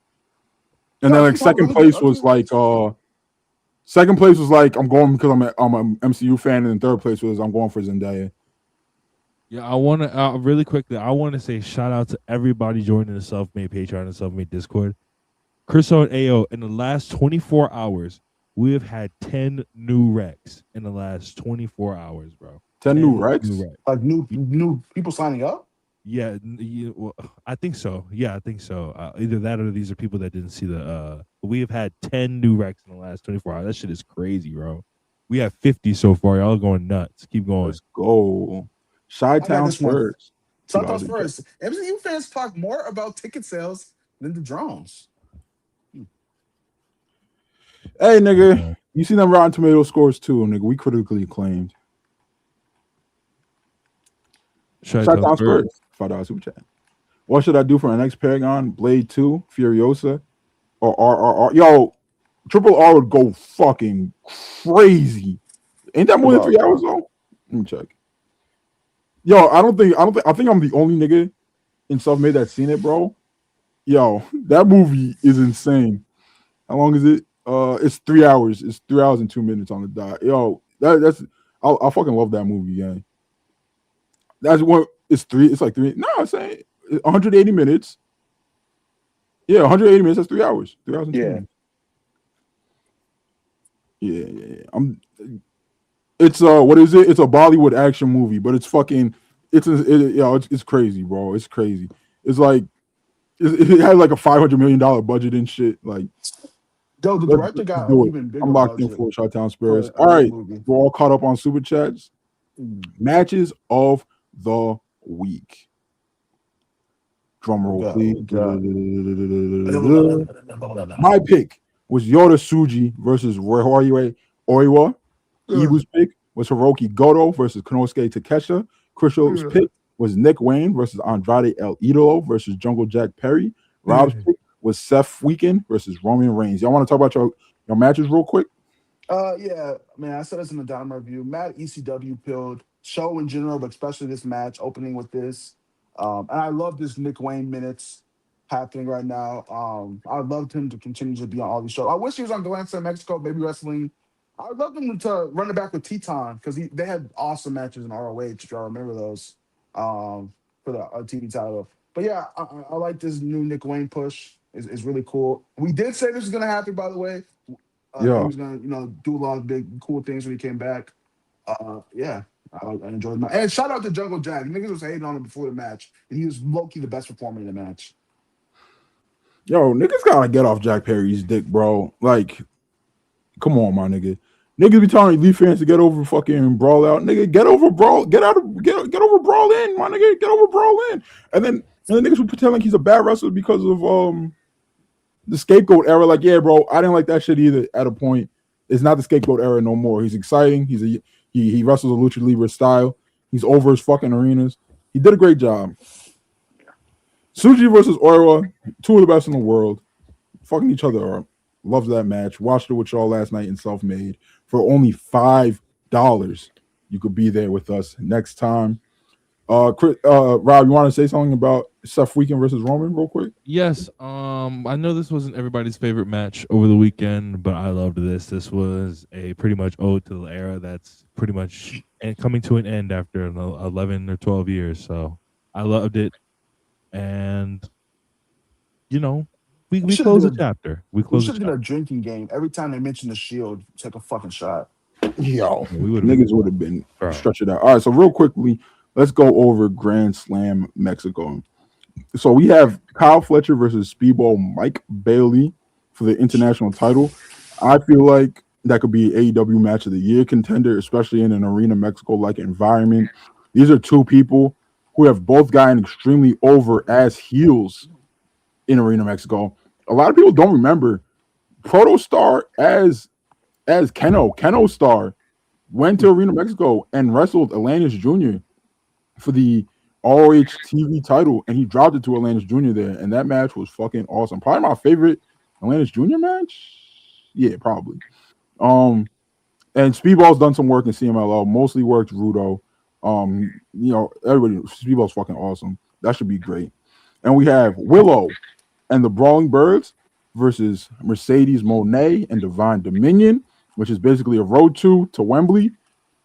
And then like second place was like I'm going because I'm an MCU fan, and then third place was I'm going for Zendaya. Yeah, I want to really quickly. I want to say shout out to everybody joining the Self-Made Patreon and Self-Made Discord. Chris and AO, in the last 24 hours, we have had 10 new recs in the last 24 hours, bro. 10 new recs? Like new people signing up? Yeah, well, I think so. Yeah, I think so. Either that or these are people that didn't see the. We have had 10 new recs in the last 24 hours. That shit is crazy, bro. We have 50 so far. Y'all are going nuts. Keep going. Let's go. Chi-Town first. Chi-Town first. MCU fans talk more about ticket sales than the drones. Hey, nigga, you see them Rotten Tomato scores too, nigga. We critically acclaimed. Chi-Town first. $5 super chat. What should I do for an next Paragon? Blade 2, Furiosa, or RRR? Yo, Triple R would go fucking crazy. Ain't that more than 3 hours though? Let me check. Yo, I think I'm the only nigga in Self-Made that's seen it, bro. Yo, that movie is insane. How long is it? It's 3 hours. It's 3 hours and 2 minutes on the dot. Yo, that's I fucking love that movie, gang. That's what it's like 3. No, I'm saying 180 minutes. Yeah, 180 minutes. That's 3 hours. 3 hours and 2 minutes. Yeah. It's what is it? It's a Bollywood action movie, but it's fucking. It's crazy, bro. It's crazy. It's like it had like a $500 million budget and shit. Like, yo, the director got even bigger. I'm locked in for Chi-Town Spurs. All right, we're all caught up on super chats. Matches of the week. Drum roll, please. My pick was Yota Tsuji versus Rohori Oiwa. Ibu's pick was Hiroki Goto versus Konosuke Takeshita. Chris's pick was Nick Wayne versus Andrade El Idolo versus Jungle Jack Perry. Rob's pick was Seth Weekend versus Roman Reigns. Y'all want to talk about your matches real quick? Yeah, man, I said this in the down review. Mad ECW build, show in general, but especially this match, opening with this. And I love this Nick Wayne minutes happening right now. I'd love him to continue to be on all these shows. I wish he was on Glanza Mexico, Baby Wrestling. I'd love him to run it back with Teton because they had awesome matches in ROH, if y'all remember those, for the TV title. But yeah, I like this new Nick Wayne push. It's really cool. We did say this was going to happen, by the way. He was going to, do a lot of big, cool things when he came back. Yeah, I enjoyed it. And shout out to Jungle Jack. Niggas was hating on him before the match, and he was low-key the best performer in the match. Yo, niggas gotta get off Jack Perry's dick, bro. Like, come on, my nigga. Niggas be telling Elite fans to get over fucking Brawl out. Nigga, get over Brawl. Get over Brawl in, my nigga. Get over Brawl in. And then niggas would pretend like he's a bad wrestler because of the scapegoat era. Like, yeah, bro, I didn't like that shit either at a point. It's not the scapegoat era no more. He's exciting. He wrestles a lucha libre style. He's over his fucking arenas. He did a great job. Tsuji versus Oiwa, two of the best in the world. Fucking each other up. Loved that match. Watched it with y'all last night in Self-Made. For only $5, you could be there with us next time. Rob, you want to say something about Seth Weekend versus Roman real quick? Yes. I know this wasn't everybody's favorite match over the weekend, but I loved this. This was a pretty much ode to the era that's pretty much coming to an end after 11 or 12 years. So I loved it. And, we close the chapter. We should do a drinking game. Every time they mention the Shield, take a fucking shot. Yo, niggas would have been stretched it out. All right, so real quickly, let's go over Grand Slam Mexico. So we have Kyle Fletcher versus Speedball Mike Bailey for the international title. I feel like that could be AEW Match of the Year contender, especially in an Arena Mexico-like environment. These are two people who have both gotten extremely over as heels in Arena Mexico. A lot of people don't remember Protostar as Keno Star went to Arena Mexico and wrestled Atlantis Jr. for the ROH TV title, and he dropped it to Atlantis Jr. there, and that match was fucking awesome. Probably my favorite Atlantis Jr. match. Yeah, probably. And Speedball's done some work in CMLL, mostly worked Rudo. Everybody, Speedball's fucking awesome. That should be great. And we have Willow and the Brawling Birds versus Mercedes Monet and Divine Dominion, which is basically a road to Wembley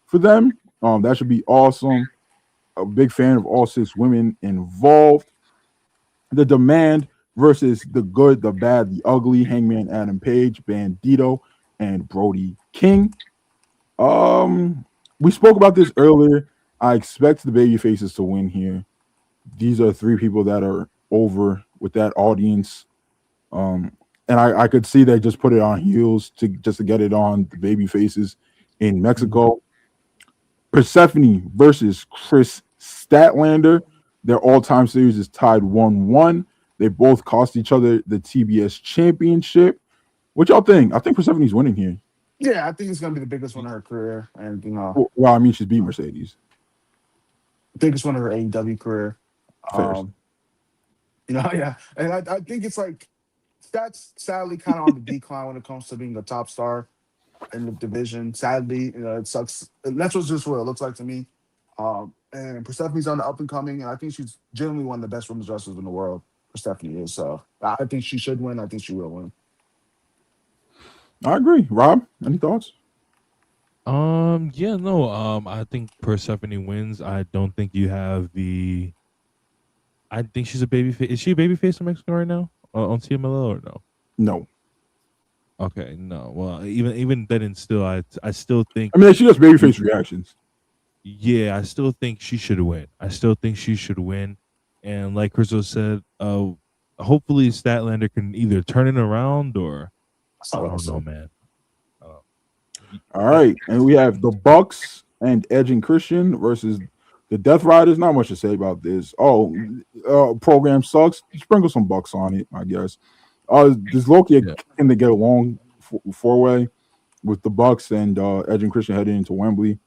for them. That should be awesome. A big fan of all 6 women involved. The Demand versus the Good, the Bad, the Ugly, Hangman Adam Page, Bandito, and Brody King. We spoke about this earlier. I expect the baby faces to win here. These are 3 people that are over with that audience. And I could see they just put it on heels to get it on the baby faces in Mexico. Persephone versus Chris Statlander. Their all-time series is tied 1-1. They both cost each other the TBS championship. What y'all think? I think Persephone's winning here. Yeah, I think it's gonna be the biggest one of her career, and well, I mean, she's beat Mercedes. Biggest one of her AEW career. Yeah, and I think it's like that's sadly kind of on the decline when it comes to being a top star in the division. Sadly, it sucks. That's just what it looks like to me. And Persephone's on the up and coming, and I think she's generally one of the best women's wrestlers in the world. Persephone is, so I think she should win. I think she will win. I agree. Rob, any thoughts? I think Persephone wins. I don't think you have the. I think she's a babyface. Is she a babyface in Mexico right now on CMLL or no? No. Okay, no. Well, even then, and still, I still think. I mean, she does babyface reactions. Yeah, I still think she should win. And like Crystal said, hopefully Statlander can either turn it around or I don't know, man. All right, and we have the Bucks and Edge and Christian versus the Death Riders. Not much to say about this. Program sucks. Sprinkle some bucks on it, I guess. Does Loki can they get along four-way with the Bucks and Edge and Christian heading into Wembley?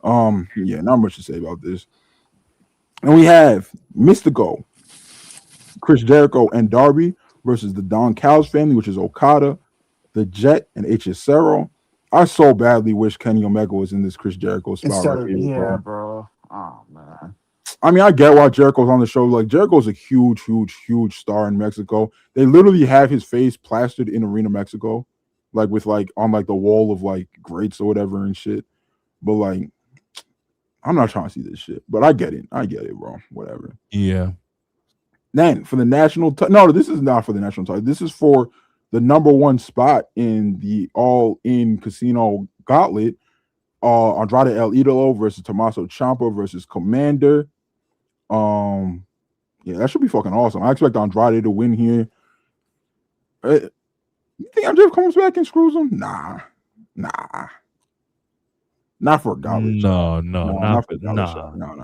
Yeah, not much to say about this. And we have Mystico, Chris Jericho, and Darby versus the Don Callis family, which is Okada, the Jet, and Hicero. I so badly wish Kenny Omega was in this Chris Jericho spot right here, bro. Oh man. I mean, I get why Jericho's on the show. Like, Jericho's a huge, huge, huge star in Mexico. They literally have his face plastered in Arena Mexico, like with like on like the wall of like greats or whatever and shit. But like, I'm not trying to see this shit. But I get it, bro. Whatever. Yeah. Then for the national, no, this is not for the national title. This is for the number one spot in the All-In Casino Gauntlet. Andrade El Idolo versus Tommaso Ciampa versus Commander. Yeah, that should be fucking awesome. I expect Andrade to win here. You think MJF comes back and screws him? Nah. Not for a gauntlet. No.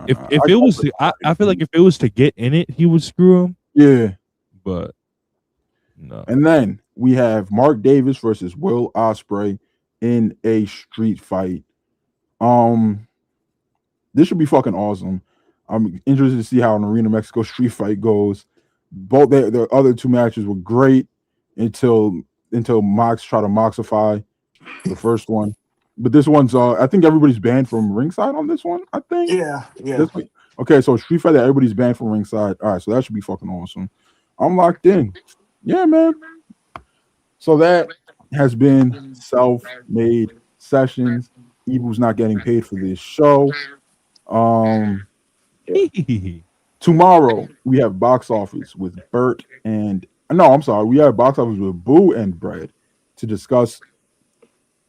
If I it was, I feel like if it was to get in it, he would screw him. Yeah, but no. And then we have Mark Davis versus Will Ospreay in a street fight. This should be fucking awesome. I'm interested to see how an Arena Mexico street fight goes. Both the other two matches were great until Mox tried to Moxify the first one. But this one's I think everybody's banned from ringside on this one, I think. Yeah. Okay, so street fight that everybody's banned from ringside. All right, so that should be fucking awesome. I'm locked in. Yeah, man. So that has been Self-Made Sessions. Evil's not getting paid for this show. Tomorrow we have box office with Bert and we have box office with Boo and Brad to discuss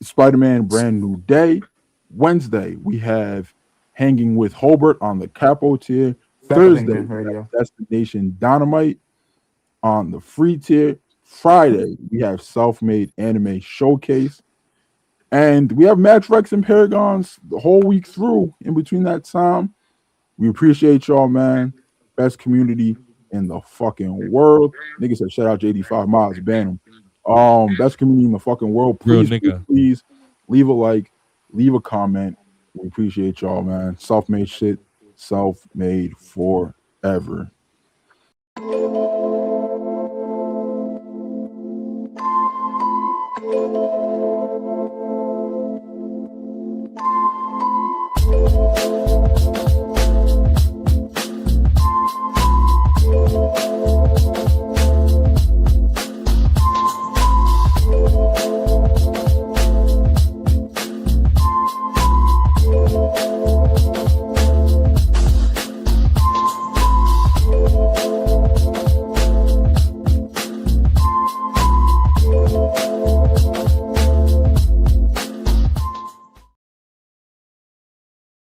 Spider-Man Brand New Day. Wednesday we have Hanging with Hobart on the Capo tier. Thursday we have Destination Dynamite on the free tier. Friday we have Self-Made Anime Showcase. And we have Match Rex and Paragons the whole week through. In between that time, we appreciate y'all, man. Best community in the fucking world. Nigga said, shout out JD5 Miles, ban him. Best community in the fucking world. Please leave a like, leave a comment. We appreciate y'all, man. Self-made shit, self-made forever.